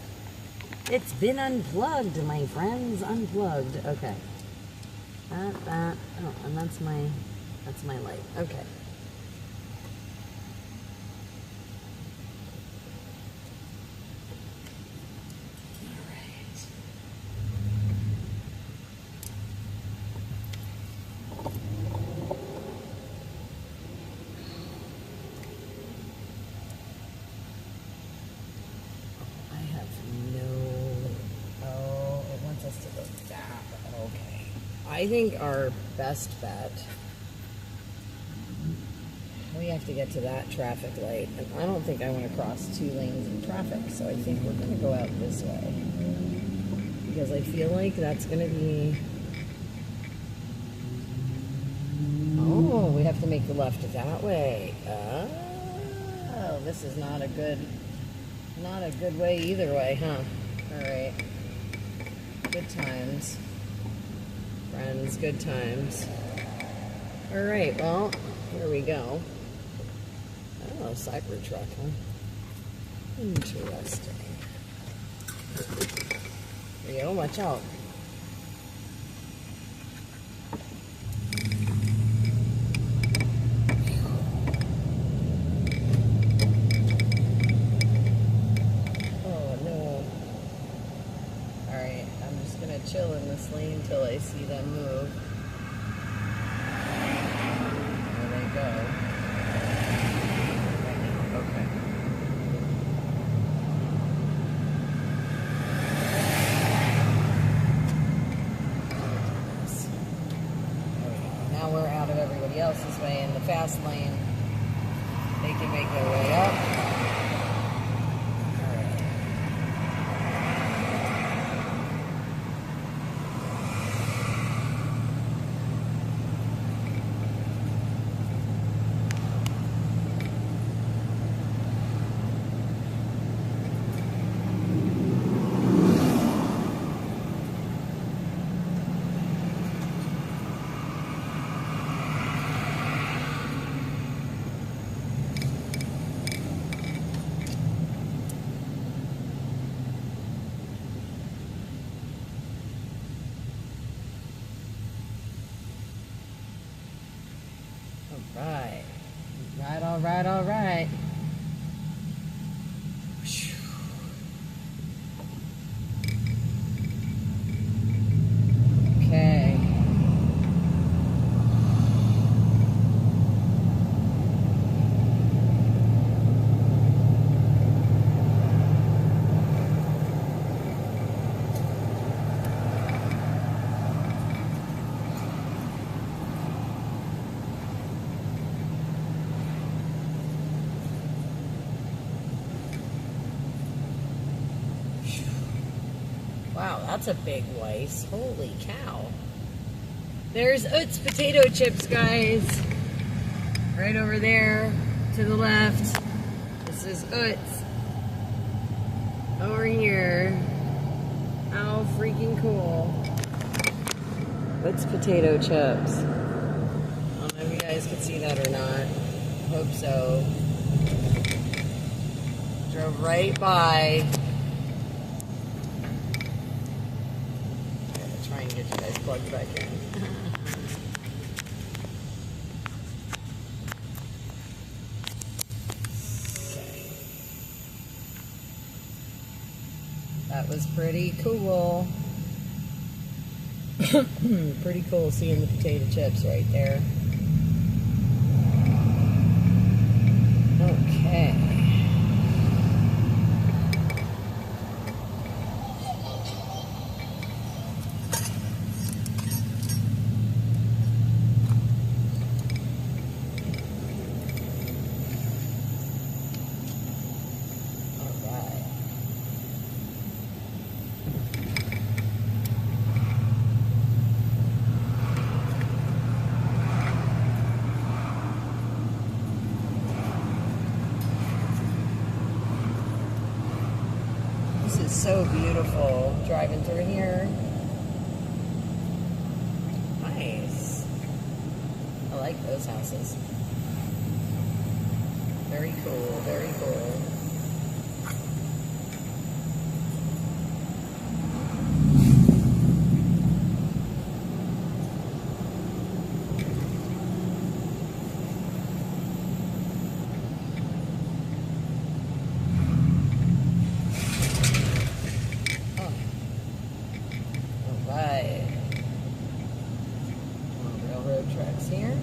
It's been unplugged, my friends. Unplugged. Okay. That. Oh, and that's my light. Okay. I think our best bet We have to get to that traffic light, and I don't think I want to cross 2 lanes of traffic, so I think we're going to go out this way. Because I feel like that's going to be... Oh, we have to make the left that way. Oh, this is not a good way either way, huh? All right. Good times. Friends, good times. All right, well, here we go. Oh, Cybertruck, huh? Interesting. There you go, watch out. Oh, no. Alright, I'm just gonna chill in this lane until I see them move. There they go. Okay. Now we're out of everybody else's way in the fast lane. They can make their way up. Alright. All right. Okay. Wow, that's a big waste. Holy cow. There's Utz potato chips, guys. Right over there to the left. This is Utz. Over here. How freaking cool. Utz potato chips. I don't know if you guys can see that or not. Hope so. Drove right by. Try and get you guys plugged back in. Okay. That was pretty cool. Pretty cool seeing the potato chips right there. Okay. So beautiful driving through here. Nice. I like those houses. Very cool, very cool. Here.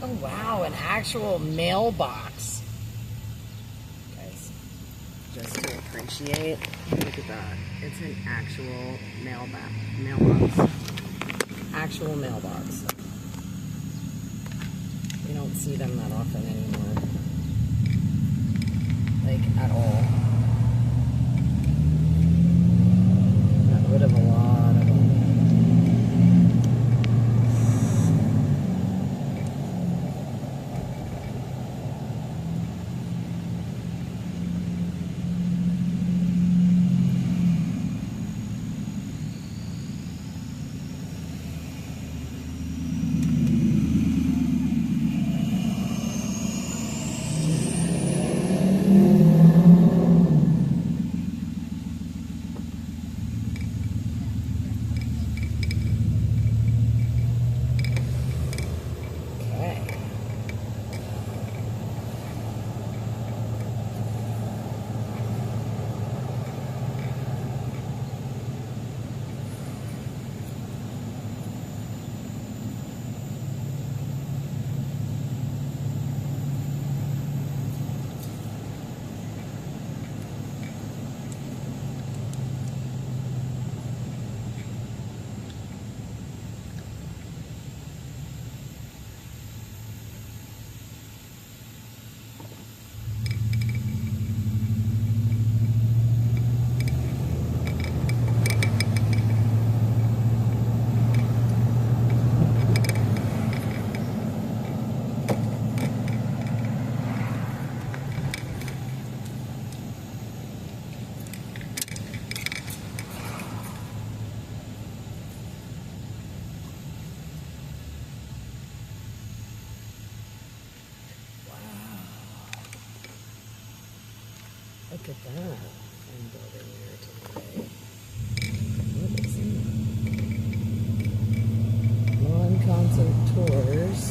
Oh wow, an actual mailbox. Guys, just to appreciate, look at that. It's an actual mailbox. Actual mailbox. You don't see them that often anymore. Like, at all. Got rid of a lot of them. Look at that. I'm building here today. What is it? Lawn concert tours.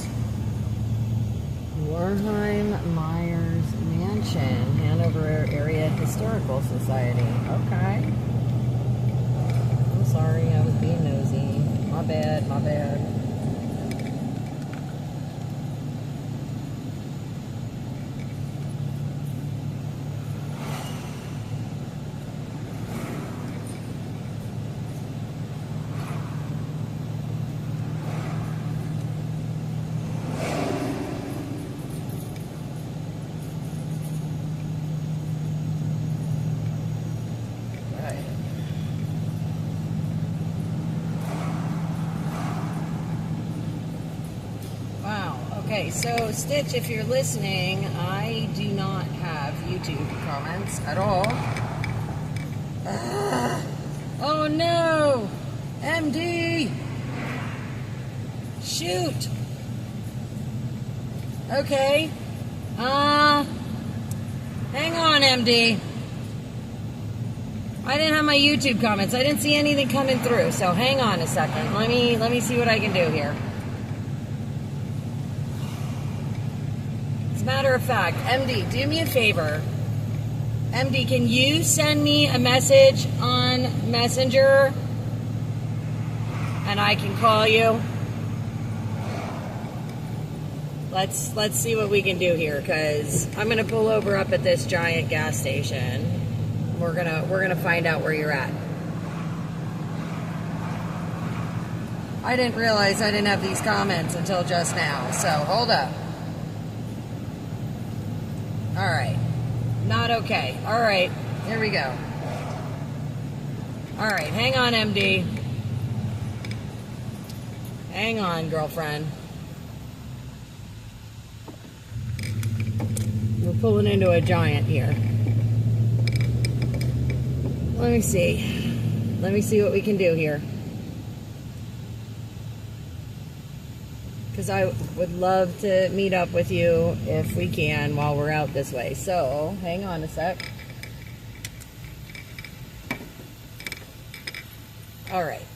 Warheim Myers Mansion, Hanover Area Historical Society. Okay. I'm sorry, I was being nosy. My bad, my bad. Okay, so Stitch, if you're listening, I do not have YouTube comments at all. Oh no! MD! Shoot! Okay. Hang on, MD. I didn't have my YouTube comments. I didn't see anything coming through, so hang on a second. Let me see what I can do here. Matter of fact, MD, do me a favor. MD, can you send me a message on Messenger and I can call you? Let's see what we can do here, because I'm gonna pull over up at this giant gas station. We're gonna find out where you're at. I didn't realize I didn't have these comments until just now, so hold up. All right, not okay. All right, here we go. All right, hang on, MD. Hang on, girlfriend. We're pulling into a giant here. Let me see. Let me see what we can do here. Because I would love to meet up with you if we can while we're out this way. So, hang on a sec. All right.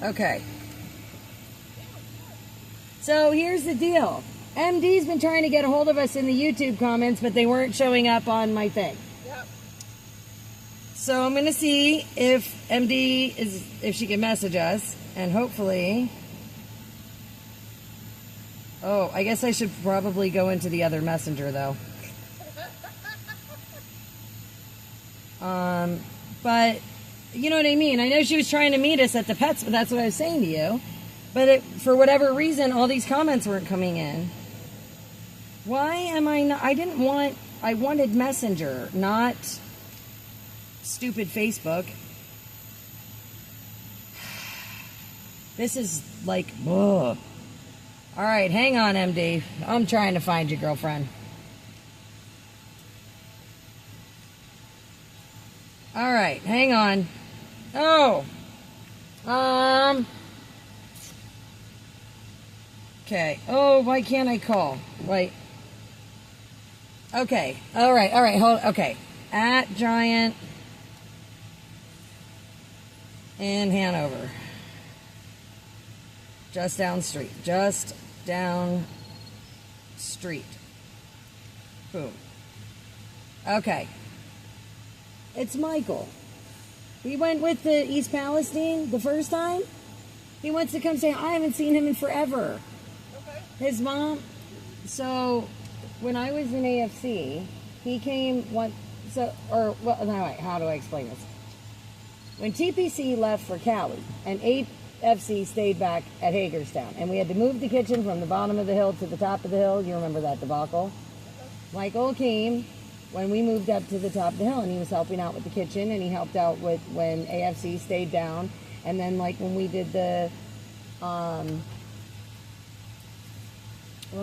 Okay. So, here's the deal. MD's been trying to get a hold of us in the YouTube comments, but they weren't showing up on my thing. Yep. So I'm going to see if MD if she can message us, and hopefully Oh, I guess I should probably go into the other messenger, though. But, you know what I mean? I know she was trying to meet us at the Pets, but that's what I was saying to you. But for whatever reason, all these comments weren't coming in. Why am I not? I wanted Messenger, not stupid Facebook. This is like, ugh. All right, hang on, MD. I'm trying to find you, girlfriend. All right, hang on. Oh. Okay. Oh, why can't I call? Wait. Okay. All right. Hold. Okay. At Giant in Hanover. Just down street. Just down street. Boom. Okay. It's Michael. We went with the East Palestine the first time. He wants to come say, I haven't seen him in forever. Okay. His mom. So when I was in AFC, he came once. So, or, well, no, wait, how do I explain this? When TPC left for Cali and AFC stayed back at Hagerstown, and we had to move the kitchen from the bottom of the hill to the top of the hill. You remember that debacle? Michael came when we moved up to the top of the hill, and he was helping out with the kitchen, and he helped out with when AFC stayed down, and then like when we did the when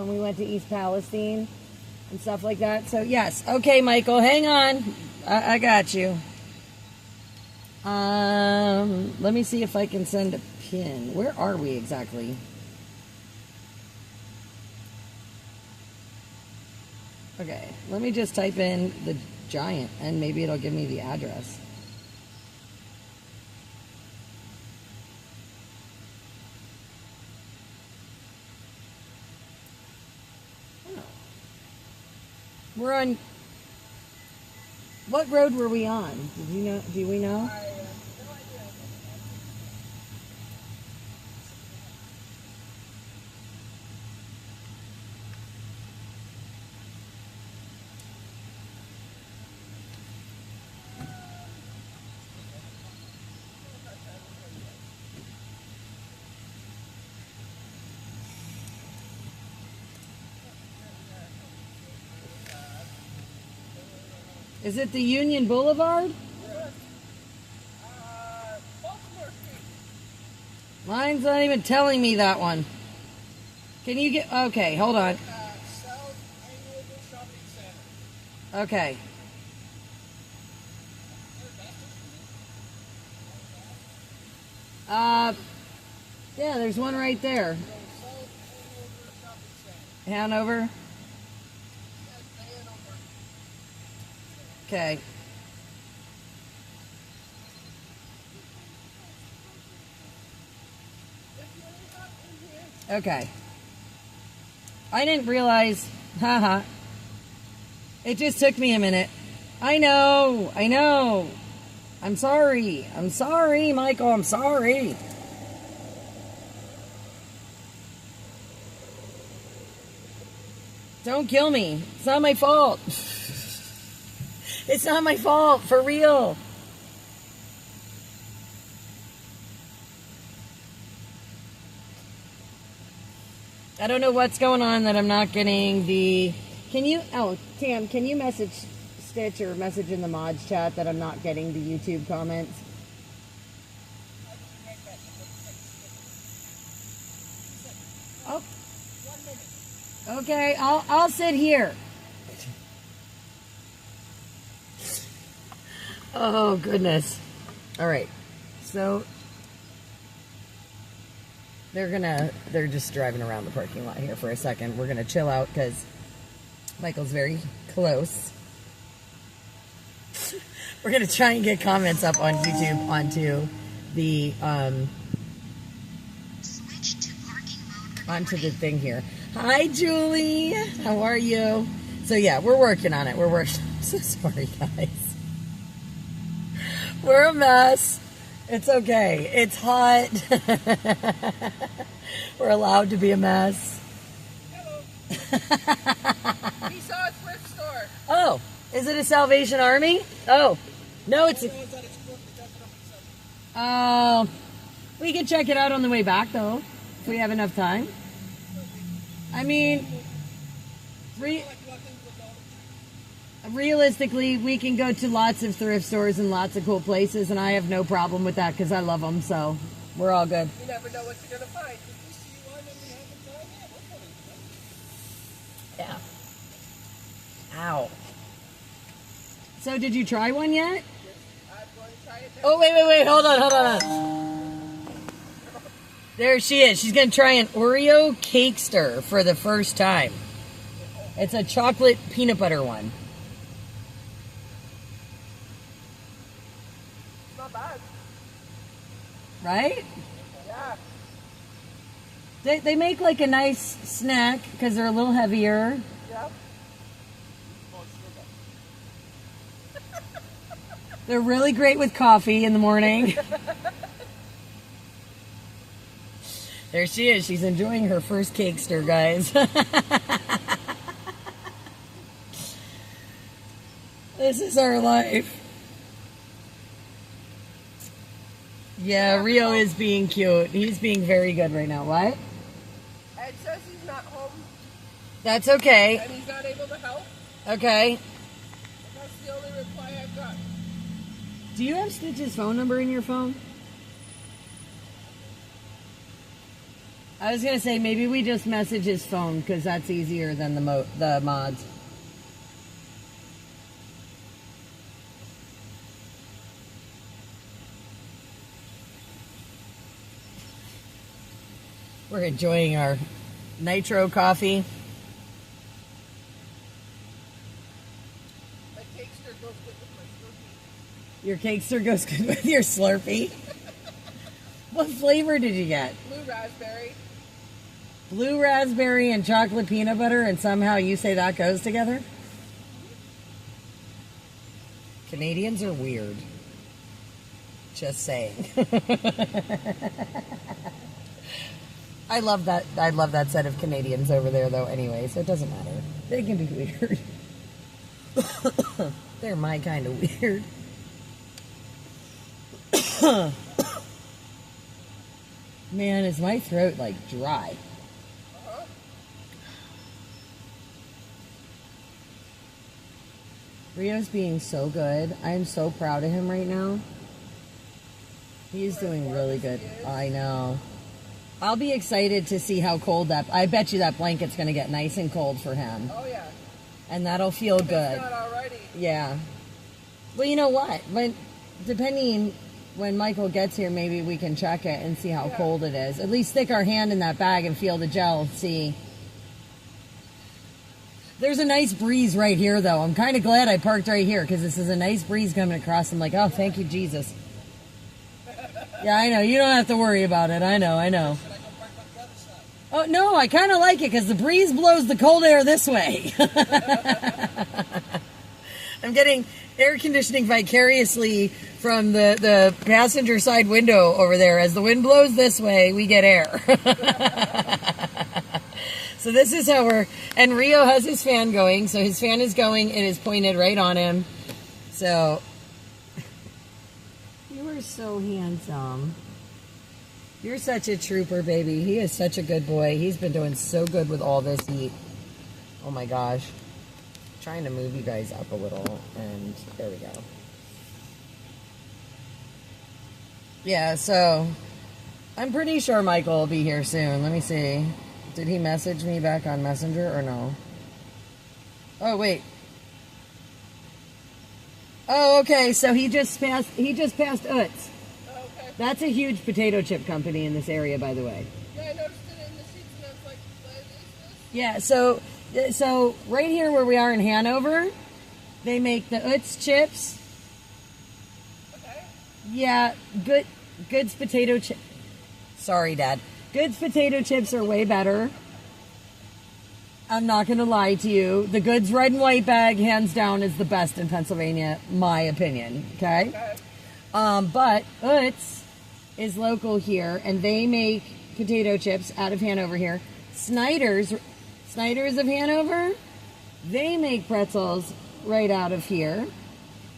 we went to East Palestine and stuff like that. So yes, okay, Michael, hang on, I got you. Let me see if I can send a pin. Where are we exactly? Okay, let me just type in the Giant and maybe it'll give me the address. Oh. We're on. What road were we on? Did you know? Do we know? No idea. Is it the Union Boulevard? Baltimore Street. Mine's not even telling me that one. Can you get... Okay, hold on. South Andover Shopping Center. Okay. Yeah, there's one right there. South Andover Shopping Center. Hanover. Yes, Hanover. Okay. Okay. I didn't realize, haha. It just took me a minute. I know. I'm sorry, Michael, I'm sorry. Don't kill me. It's not my fault. It's not my fault, for real. I don't know what's going on that I'm not getting the... Can you... Oh, Tam, can you message Stitch or message in the mods chat that I'm not getting the YouTube comments? Oh. 1 minute. Okay, I'll sit here. Oh, goodness. All right. So they're just driving around the parking lot here for a second. We're going to chill out because Michael's very close. We're going to try and get comments up on YouTube onto the onto the thing here. Hi, Julie. How are you? So yeah, we're working on it. I'm so sorry, guys. We're a mess. It's okay. It's hot. We're allowed to be a mess. He saw a thrift store. Oh, is it a Salvation Army? Oh, no, it's. Oh, we can check it out on the way back though, if we have enough time. I mean, realistically, we can go to lots of thrift stores and lots of cool places, and I have no problem with that because I love them. So we're all good. You never know what you're gonna find. Yeah. Ow. So did you try one yet? I'm going to try it now. Oh, wait. Hold on. There she is. She's going to try an Oreo Cakester for the first time. It's a chocolate peanut butter one. Not bad. Right? Yeah. They make like a nice snack because they're a little heavier. Yep. They're really great with coffee in the morning. There she is. She's enjoying her first Cakester, guys. This is our life. Yeah, Rio is being cute. He's being very good right now. What? Ed says he's not home That's okay. and he's not able to help. Okay. That's the only reply I've got. Do you have Stitch's phone number in your phone? I was going to say maybe we just message his phone because that's easier than the mods. We're enjoying our nitro coffee. My Cakester goes good with my Slurpee. Your Cakester goes good with your Slurpee. What flavor did you get? Blue raspberry. Blue raspberry and chocolate peanut butter, and somehow you say that goes together? Canadians are weird. Just saying. I love that set of Canadians over there though anyway, so it doesn't matter. They can be weird. They're my kind of weird. Man, is my throat like dry? Rio's being so good. I am so proud of him right now. He's doing really good. I know. I'll be excited to see how cold that... I bet you that blanket's going to get nice and cold for him. Oh yeah. And that'll feel good. It's not already. Yeah. Well, you know what? Depending when Michael gets here, maybe we can check it and see how cold it is. At least stick our hand in that bag and feel the gel. See. There's a nice breeze right here, though. I'm kind of glad I parked right here because this is a nice breeze coming across. I'm like, oh, thank you, Jesus. Yeah, I know. You don't have to worry about it. I know. Oh, no, I kind of like it because the breeze blows the cold air this way. I'm getting air conditioning vicariously from the passenger side window over there. As the wind blows this way, we get air. So this is how we're... And Rio has his fan going. So his fan is going. It is pointed right on him. So... You are so handsome. You're such a trooper, baby. He is such a good boy. He's been doing so good with all this heat. Oh my gosh. Trying to move you guys up a little. And there we go. Yeah, so... I'm pretty sure Michael will be here soon. Let me see. Did he message me back on Messenger or no? Oh, wait. Oh, okay. So he just passed Utz. Oh, okay. That's a huge potato chip company in this area, by the way. Yeah, I noticed it in the sheets and I was like, what is this? Yeah, so right here where we are in Hanover, they make the Utz chips. Okay. Yeah, Good's potato chip. Sorry, Dad. Good's potato chips are way better. I'm not going to lie to you. The Good's red and white bag, hands down, is the best in Pennsylvania, my opinion. Okay? But Utz is local here, and they make potato chips out of Hanover here. Snyder's Snyder's of Hanover, they make pretzels right out of here.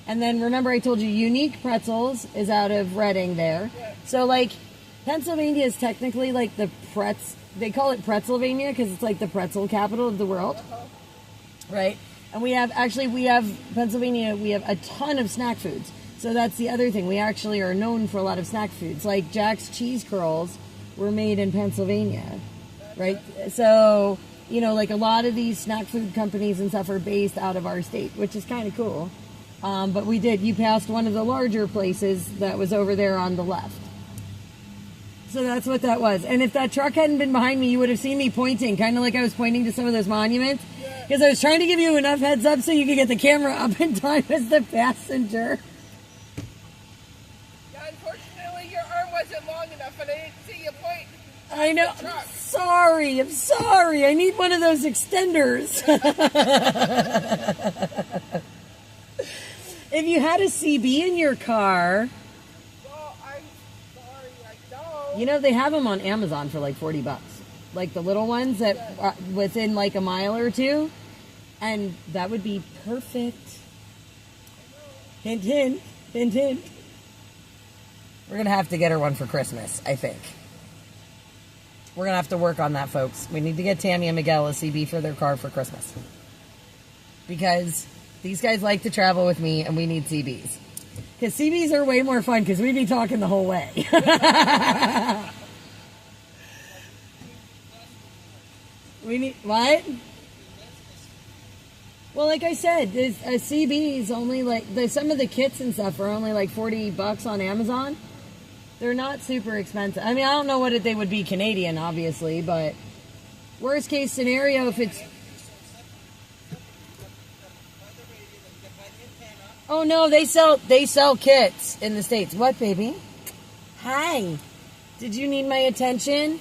And then remember I told you Unique Pretzels is out of Reading there. Yeah. So like Pennsylvania is technically like the they call it Pretzelvania because it's like the pretzel capital of the world. Right? And we have Pennsylvania, we have a ton of snack foods. So that's the other thing. We actually are known for a lot of snack foods. Like Jack's cheese curls were made in Pennsylvania. Right? So, you know, like a lot of these snack food companies and stuff are based out of our state, which is kind of cool. But you passed one of the larger places that was over there on the left. So that's what that was. And if that truck hadn't been behind me, you would have seen me pointing, kind of like I was pointing to some of those monuments. Because I was trying to give you enough heads up so you could get the camera up in time as the passenger. Yeah, unfortunately, your arm wasn't long enough, and I didn't see you point. I know. I'm sorry. I need one of those extenders. If you had a CB in your car, Well, I'm sorry, I don't. you know, they have them on Amazon for like $40. Like the little ones that are within like a mile or two. And that would be perfect. Hint, hint, hint, hint. We're going to have to get her one for Christmas, I think. We're going to have to work on that, folks. We need to get Tammy and Miguel a CB for their car for Christmas. Because these guys like to travel with me and we need CBs. Because CBs are way more fun because we'd be talking the whole way. We need, what? Well, like I said, a CB is only like, some of the kits and stuff are only like $40 on Amazon. They're not super expensive. I mean, I don't know what they would be Canadian, obviously, but worst case scenario, if it's... Oh no, they sell kits in the States. What, baby? Hi. Did you need my attention?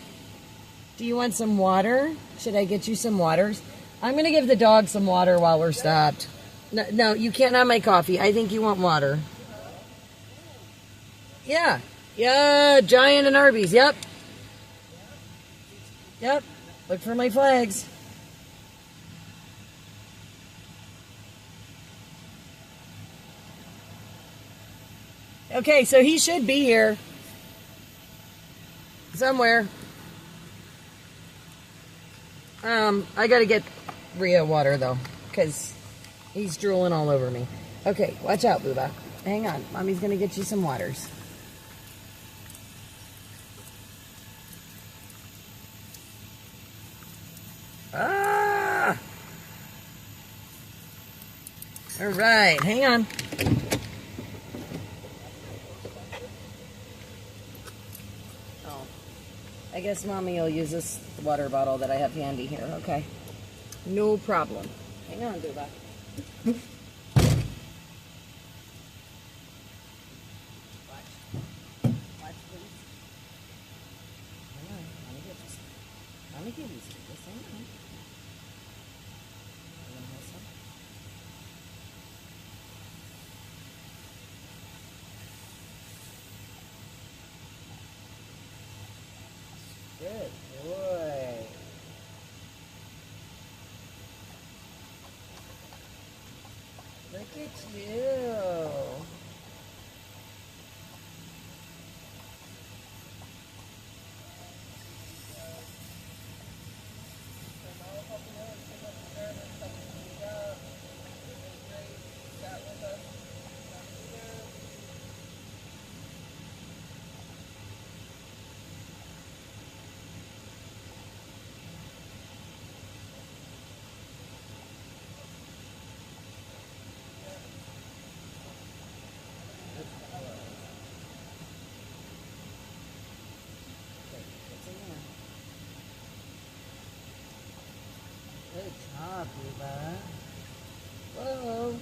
Do you want some water? Should I get you some waters? I'm going to give the dog some water while we're stopped. No, you can't have my coffee. I think you want water. Yeah. Yeah, Giant and Arby's. Yep. Yep. Look for my flags. Okay, so he should be here somewhere. I gotta get Rio water though, because he's drooling all over me. Okay, watch out, Booba. Hang on, Mommy's gonna get you some waters. Ah! All right, hang on. I guess Mommy will use this water bottle that I have handy here. Okay. No problem. Hang on, Booba. Watch, please. Hang on. Let me give you some. Just hang on. You want to have some? Good boy. Look at you. Good job, Booba. Whoa,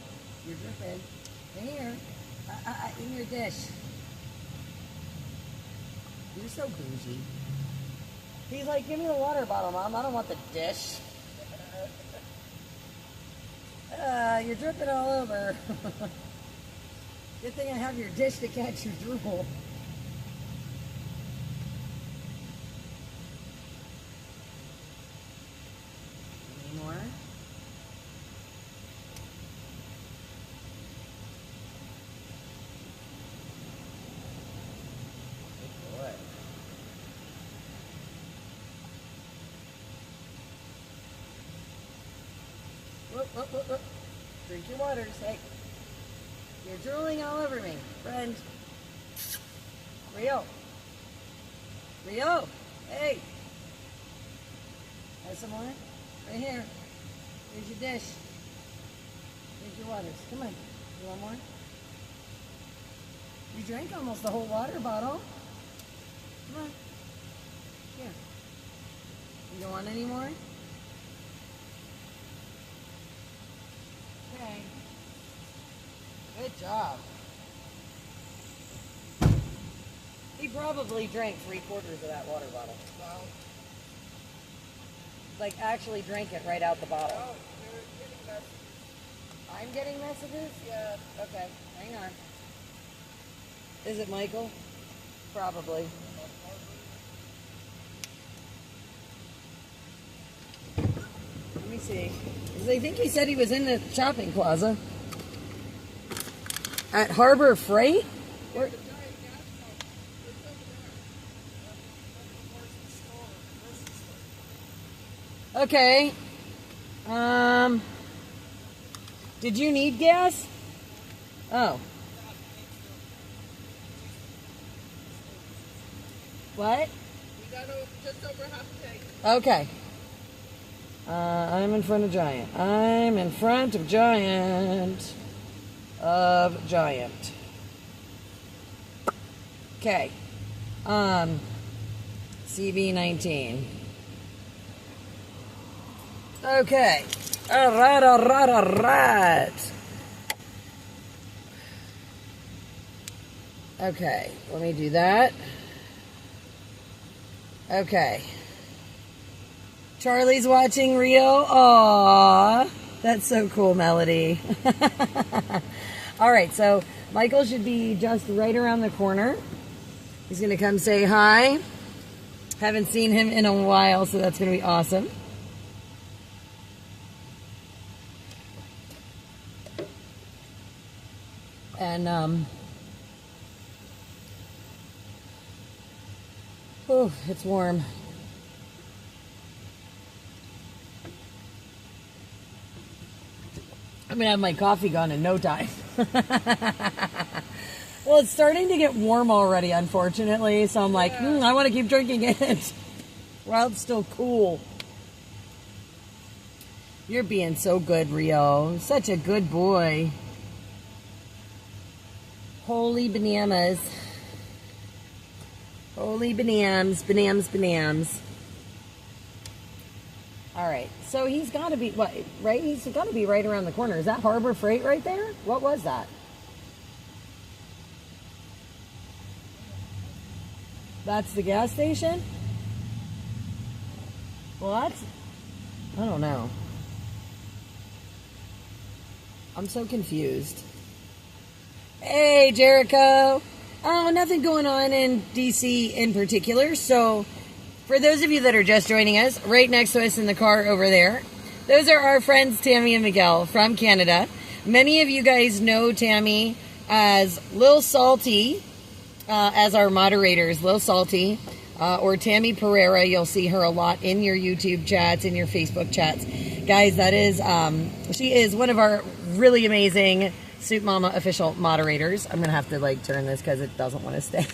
you're dripping. Here, in your dish. You're so bougie. He's like, give me the water bottle, Mom. I don't want the dish. You're dripping all over. Good thing I have your dish to catch your drool. oh. Drink your waters. Hey, you're drooling all over me, friend. Rio. Hey. Have some more? Right here. Here's your dish. Here's your waters. Come on. You want more? You drank almost the whole water bottle. Come on. Here. You don't want any more? Okay. Good job. He probably drank 3/4 of that water bottle. Wow. Like actually drank it right out the bottle. Oh, you're getting messages. I'm getting messages? Yeah. Okay, hang on. Is it Michael? Probably. Let me see. 'Cause I think he said he was in the shopping plaza. At Harbor Freight? Where? Okay. Did you need gas? Oh. What? We got just over half a tank. Okay. I'm in front of Giant. I'm in front of Giant. Giant. Okay. CB19. Okay. Alright. Okay, let me do that. Okay. Charlie's watching Rio. Aww. That's so cool, Melody. Alright, so Michael should be just right around the corner. He's going to come say hi. Haven't seen him in a while, so that's going to be awesome. And, oh, it's warm. I'm going to have my coffee gone in no time. Well, it's starting to get warm already, unfortunately, so I'm like, I want to keep drinking it while it's still cool. You're being so good, Rio. Such a good boy. Holy bananas. Holy bananas. All right, so he's got to be, what, right? He's got to be right around the corner. Is that Harbor Freight right there? What was that? That's the gas station? What? I don't know. I'm so confused. Hey, Jericho. Oh, nothing going on in D.C. in particular. So, for those of you that are just joining us, right next to us in the car over there, those are our friends Tammy and Miguel from Canada. Many of you guys know Tammy as Lil Salty, as our moderators, Lil Salty, or Tammy Pereira. You'll see her a lot in your YouTube chats, in your Facebook chats. Guys, that is, she is one of our really amazing Soup Mama official moderators. I'm going to have to like turn this because it doesn't want to stay.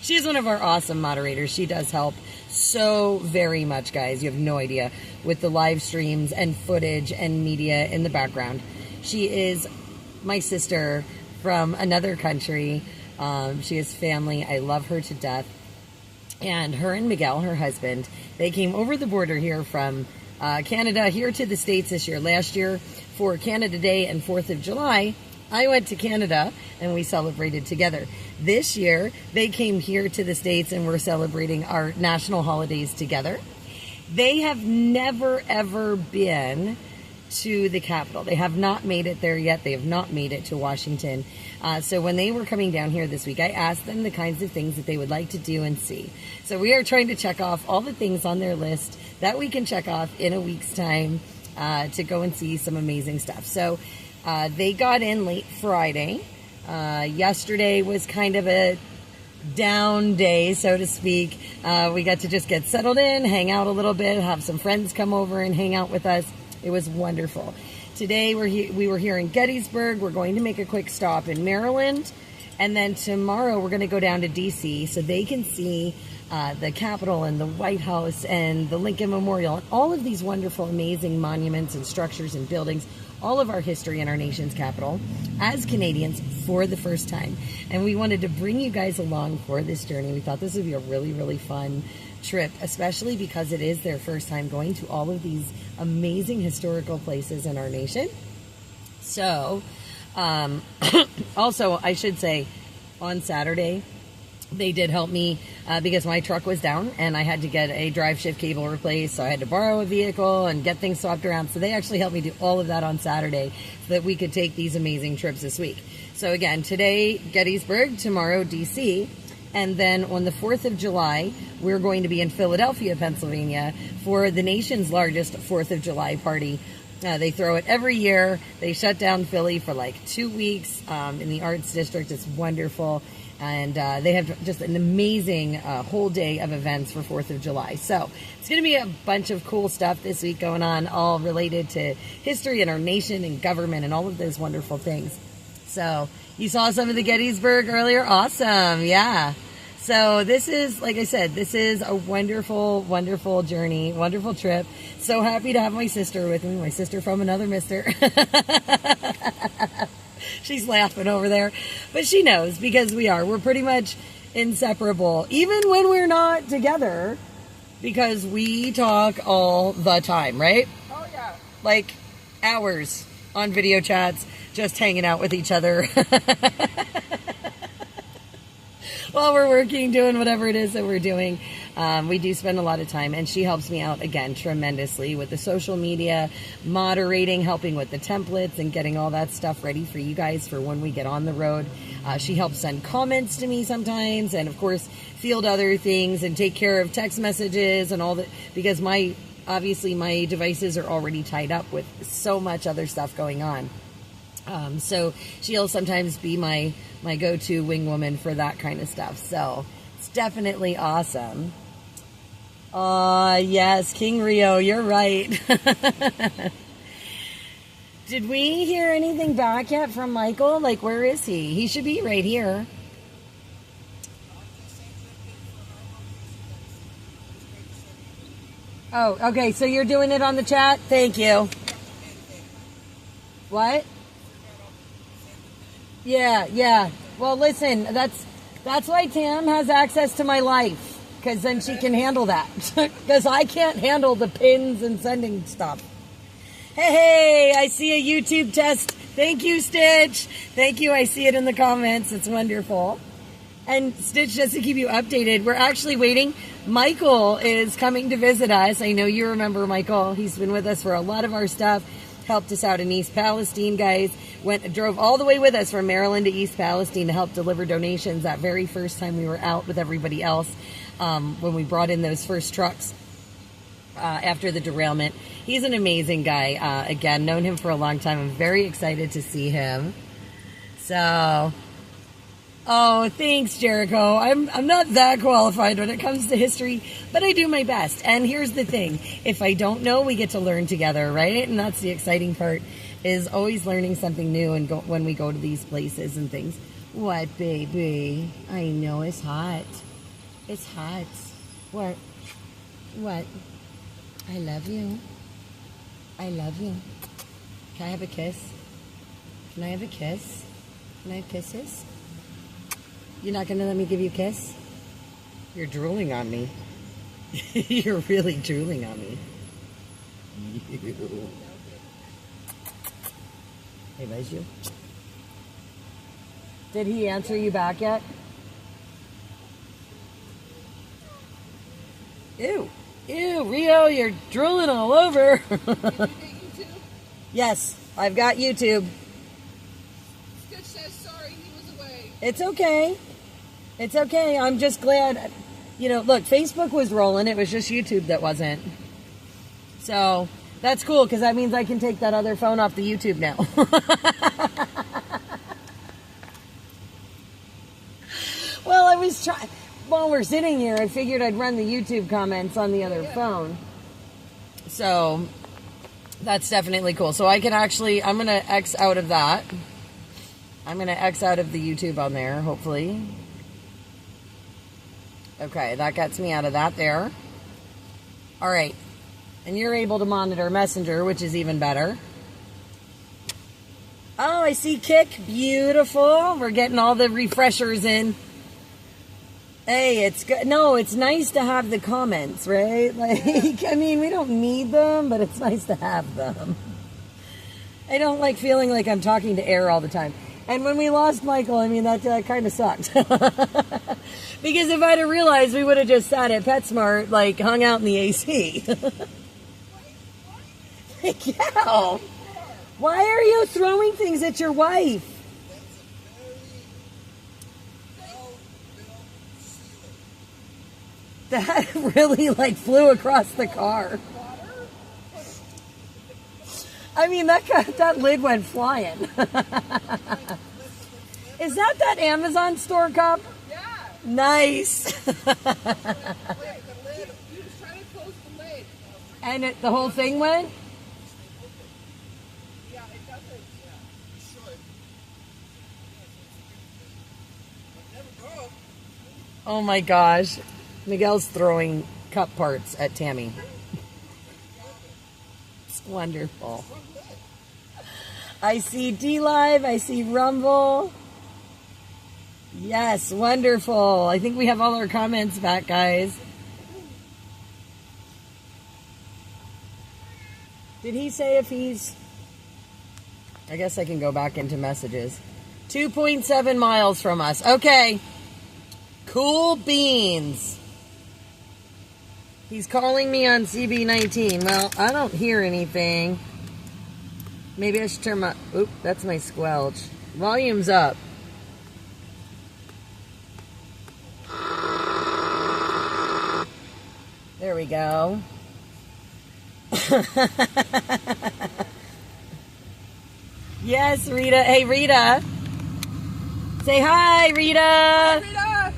She's one of our awesome moderators. She does help so very much, guys. You have no idea, with the live streams and footage and media in the background. She is my sister from another country. She is family. I love her to death. And her and Miguel, her husband, they came over the border here from Canada here to the States this year. Last year for Canada Day and 4th of July, I went to Canada and we celebrated together. This year, they came here to the States and we're celebrating our national holidays together. They have never, ever been to the Capitol. They have not made it there yet. They have not made it to Washington. So when they were coming down here this week, I asked them the kinds of things that they would like to do and see. So we are trying to check off all the things on their list that we can check off in a week's time to go and see some amazing stuff. So they got in late Friday. Yesterday was kind of a down day, so to speak. We got to just get settled in, hang out a little bit, have some friends come over and hang out with us. It was wonderful. Today we were here in Gettysburg. We're going to make a quick stop in Maryland. And then tomorrow we're going to go down to D.C. so they can see the Capitol and the White House and the Lincoln Memorial and all of these wonderful, amazing monuments and structures and buildings, all of our history in our nation's capital as Canadians for the first time. And we wanted to bring you guys along for this journey. We thought this would be a really, really fun trip, especially because it is their first time going to all of these amazing historical places in our nation. So, also, I should say, on Saturday, they did help me because my truck was down and I had to get a drive shift cable replaced. So I had to borrow a vehicle and get things swapped around. So they actually helped me do all of that on Saturday so that we could take these amazing trips this week. So again, today, Gettysburg, tomorrow, D.C., and then on the 4th of July, we're going to be in Philadelphia, Pennsylvania for the nation's largest 4th of July party. They throw it every year. They shut down Philly for like 2 weeks in the Arts District. It's wonderful. And they have just an amazing whole day of events for 4th of July. So it's going to be a bunch of cool stuff this week going on, all related to history and our nation and government and all of those wonderful things. So you saw some of the Gettysburg earlier. Awesome. Yeah. So this is, like I said, this is a wonderful, wonderful journey, wonderful trip. So happy to have my sister with me, my sister from another mister. She's laughing over there, but she knows because we're pretty much inseparable, even when we're not together, because we talk all the time, right? Oh, yeah. Like hours on video chats, just hanging out with each other while we're working, doing whatever it is that we're doing. We do spend a lot of time, and she helps me out, again, tremendously with the social media, moderating, helping with the templates, and getting all that stuff ready for you guys for when we get on the road. She helps send comments to me sometimes, and, of course, field other things and take care of text messages and all that, because obviously my devices are already tied up with so much other stuff going on. So she'll sometimes be my go-to wing woman for that kind of stuff. So it's definitely awesome. Yes, King Rio, you're right. Did we hear anything back yet from Michael? Like, where is he? He should be right here. Oh, okay, so you're doing it on the chat? Thank you. What? Yeah. Well, listen, that's why Tam has access to my life, because then she can handle that. Because I can't handle the pins and sending stuff. Hey, I see a YouTube test. Thank you, Stitch. Thank you. I see it in the comments. It's wonderful. And Stitch, just to keep you updated, we're actually waiting. Michael is coming to visit us. I know you remember Michael. He's been with us for a lot of our stuff. Helped us out in East Palestine, guys. Drove all the way with us from Maryland to East Palestine to help deliver donations that very first time we were out with everybody else, when we brought in those first trucks after the derailment. He's an amazing guy. Again, known him for a long time. I'm very excited to see him. So, oh, thanks, Jericho. I'm not that qualified when it comes to history, but I do my best. And here's the thing. If I don't know, we get to learn together, right? And that's the exciting part, is always learning something new and when we go to these places and things. What, baby? I know it's hot. It's hot. What? What? I love you. I love you. Can I have a kiss? Can I have a kiss? Can I have kisses? You're not going to let me give you a kiss? You're drooling on me. You're really drooling on me. Hey, loves you. Did he answer you back yet? Ew. Ew, Rio, you're drooling all over. Did you get YouTube? Yes, I've got YouTube. Stitch says sorry, he was away. It's okay. It's okay. I'm just glad. Look, Facebook was rolling. It was just YouTube that wasn't. So that's cool, because that means I can take that other phone off the YouTube now. Well, I was trying. While we're sitting here, I figured I'd run the YouTube comments on the other phone. So, That's definitely cool. So I can actually, I'm going to X out of that. I'm going to X out of the YouTube on there, hopefully. Okay, that gets me out of that there. All right. And you're able to monitor Messenger, which is even better. Oh, I see Kick. Beautiful. We're getting all the refreshers in. Hey, it's good. No, it's nice to have the comments, right? Like, I mean, we don't need them, but it's nice to have them. I don't like feeling like I'm talking to air all the time. And when we lost Michael, I mean, that kind of sucked. Because if I'd have realized, we would have just sat at PetSmart, like, hung out in the AC. Yeah. Why are you throwing things at your wife? That really, like, flew across the car. I mean, that lid went flying. Is that Amazon store cup? Yeah. Nice. Wait, the lid. He was trying to close the lid. And the whole thing went? Yeah, it doesn't. Yeah. It should. Never go. Oh my gosh. Miguel's throwing cup parts at Tammy. It's wonderful. I see D-Live. I see Rumble. Yes, wonderful. I think we have all our comments back, guys. Did he say if he's... I guess I can go back into messages. 2.7 miles from us. Okay. Cool beans. He's calling me on CB19. Well, I don't hear anything. Maybe I should turn my... Oop, that's my squelch. Volume's up. There we go. Yes, Rita. Hey, Rita. Say hi, Rita. Hi, Rita.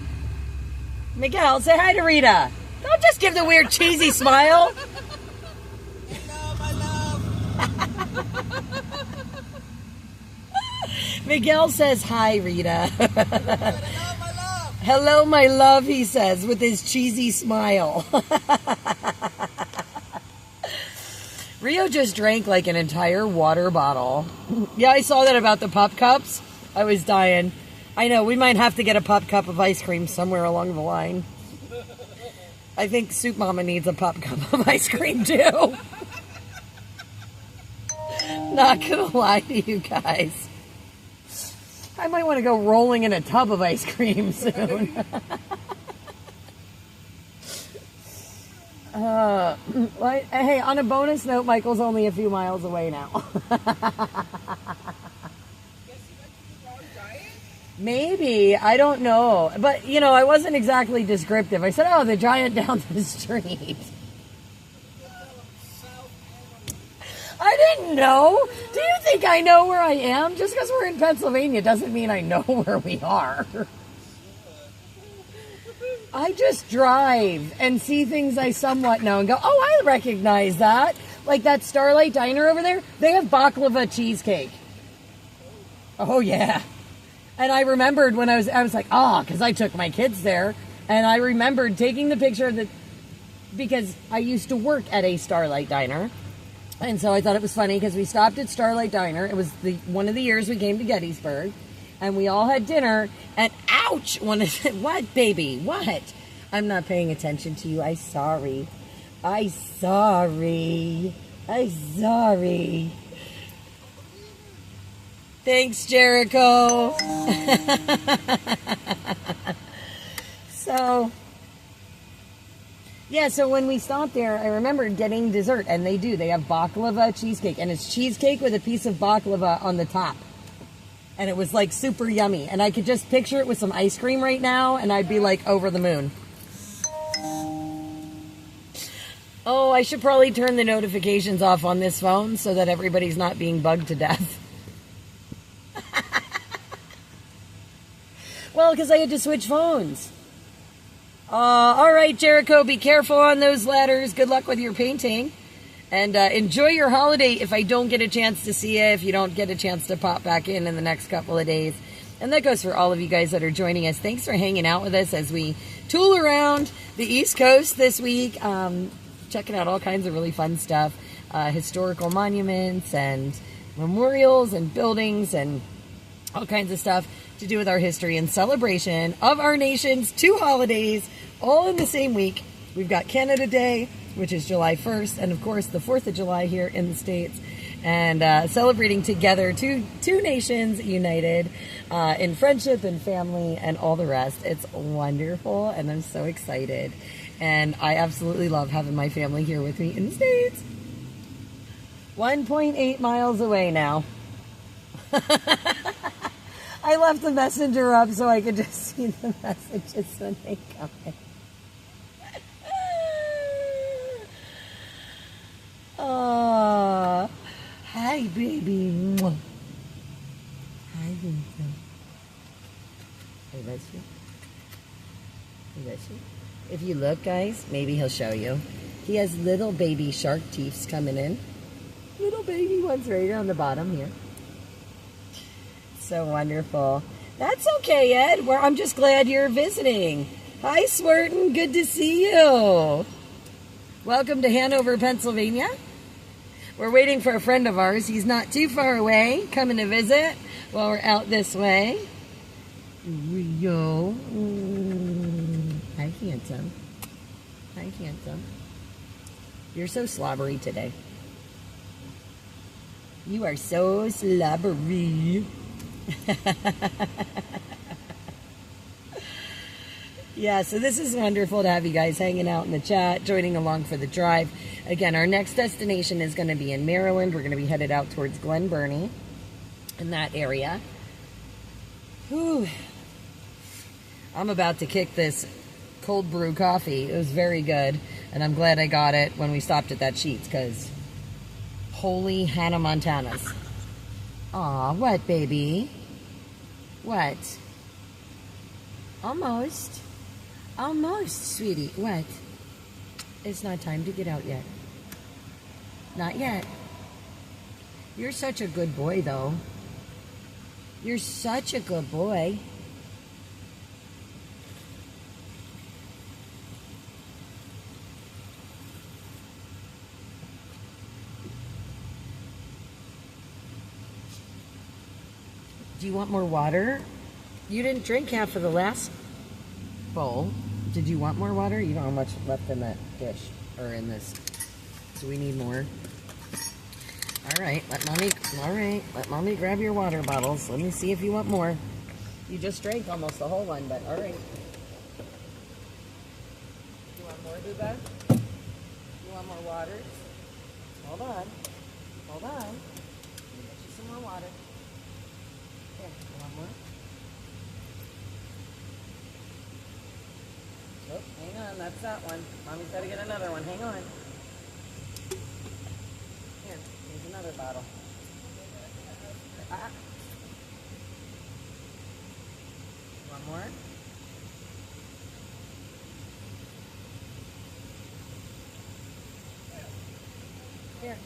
Miguel, say hi to Rita. Don't just give the weird cheesy smile. Hello, my love. Miguel says hi, Rita. Hello, my love. Hello, my love, he says, with his cheesy smile. Rio just drank like an entire water bottle. Yeah, I saw that about the pup cups. I was dying. I know, we might have to get a pup cup of ice cream somewhere along the line. I think Soup Mama needs a pup cup of ice cream too. Not gonna lie to you guys. I might want to go rolling in a tub of ice cream soon. Hey, on a bonus note, Michael's only a few miles away now. Maybe. I don't know. But, you know, I wasn't exactly descriptive. I said, oh, the giant down the street. I didn't know. Do you think I know where I am? Just because we're in Pennsylvania doesn't mean I know where we are. I just drive and see things I somewhat know and go, oh, I recognize that. Like that Starlight Diner over there, they have baklava cheesecake. Oh, yeah. And I remembered when I was like, because I took my kids there. And I remembered taking the picture of because I used to work at a Starlight Diner. And so I thought it was funny because we stopped at Starlight Diner. It was one of the years we came to Gettysburg. And we all had dinner. And ouch! What, baby? What? I'm not paying attention to you. I'm sorry. I'm sorry. I'm sorry. Thanks, Jericho. So when we stopped there, I remember getting dessert, and they have baklava cheesecake, and it's cheesecake with a piece of baklava on the top. And it was like super yummy, and I could just picture it with some ice cream right now, and I'd be like over the moon. Oh, I should probably turn the notifications off on this phone so that everybody's not being bugged to death. Well, because I had to switch phones. All right, Jericho, be careful on those ladders. Good luck with your painting. And enjoy your holiday if I don't get a chance to see you, if you don't get a chance to pop back in the next couple of days. And that goes for all of you guys that are joining us. Thanks for hanging out with us as we tool around the East Coast this week, checking out all kinds of really fun stuff, historical monuments and memorials and buildings and all kinds of stuff to do with our history and celebration of our nation's 2 holidays all in the same week. We've got Canada Day, which is July 1st, and of course the 4th of July here in the States, and celebrating together two nations united in friendship and family and all the rest. It's wonderful, and I'm so excited, and I absolutely love having my family here with me in the States. 1.8 miles away now. I left the messenger up so I could just see the messages when they come in. Oh, hi, baby. Mwah. Hi, Vincent. Hey, that's you. Hey, that's you. If you look, guys, maybe he'll show you. He has little baby shark teeth coming in. Little baby ones right on the bottom here. So wonderful. That's okay, Ed. I'm just glad you're visiting. Hi, Swerton. Good to see you. Welcome to Hanover, Pennsylvania. We're waiting for a friend of ours. He's not too far away, coming to visit while we're out this way. Rio. Hi, handsome. Hi, handsome. You're so slobbery today. You are so slobbery. Yeah, so this is wonderful to have you guys hanging out in the chat, joining along for the drive. Again, our next destination is going to be in Maryland. We're going to be headed out towards Glen Burnie in that area. Whew. I'm about to kick this cold brew coffee. It was very good, and I'm glad I got it when we stopped at that Sheetz, because holy Hannah Montanas. Aw, what, baby? What? Almost. Almost, sweetie. What? It's not time to get out yet. Not yet. You're such a good boy, though. You're such a good boy. Do you want more water? You didn't drink half of the last bowl. Did you want more water? You don't have much left in that dish, or in this. Do we need more? All right, let mommy grab your water bottles. Let me see if you want more. You just drank almost the whole one, but all right. You want more, Booba? You want more water? Hold on. Hold on. Let me get you some more water. Here, you want more? Oh, hang on, that's that one. Mommy's got to get another one. Hang on. Here, here's another bottle. One more? Here.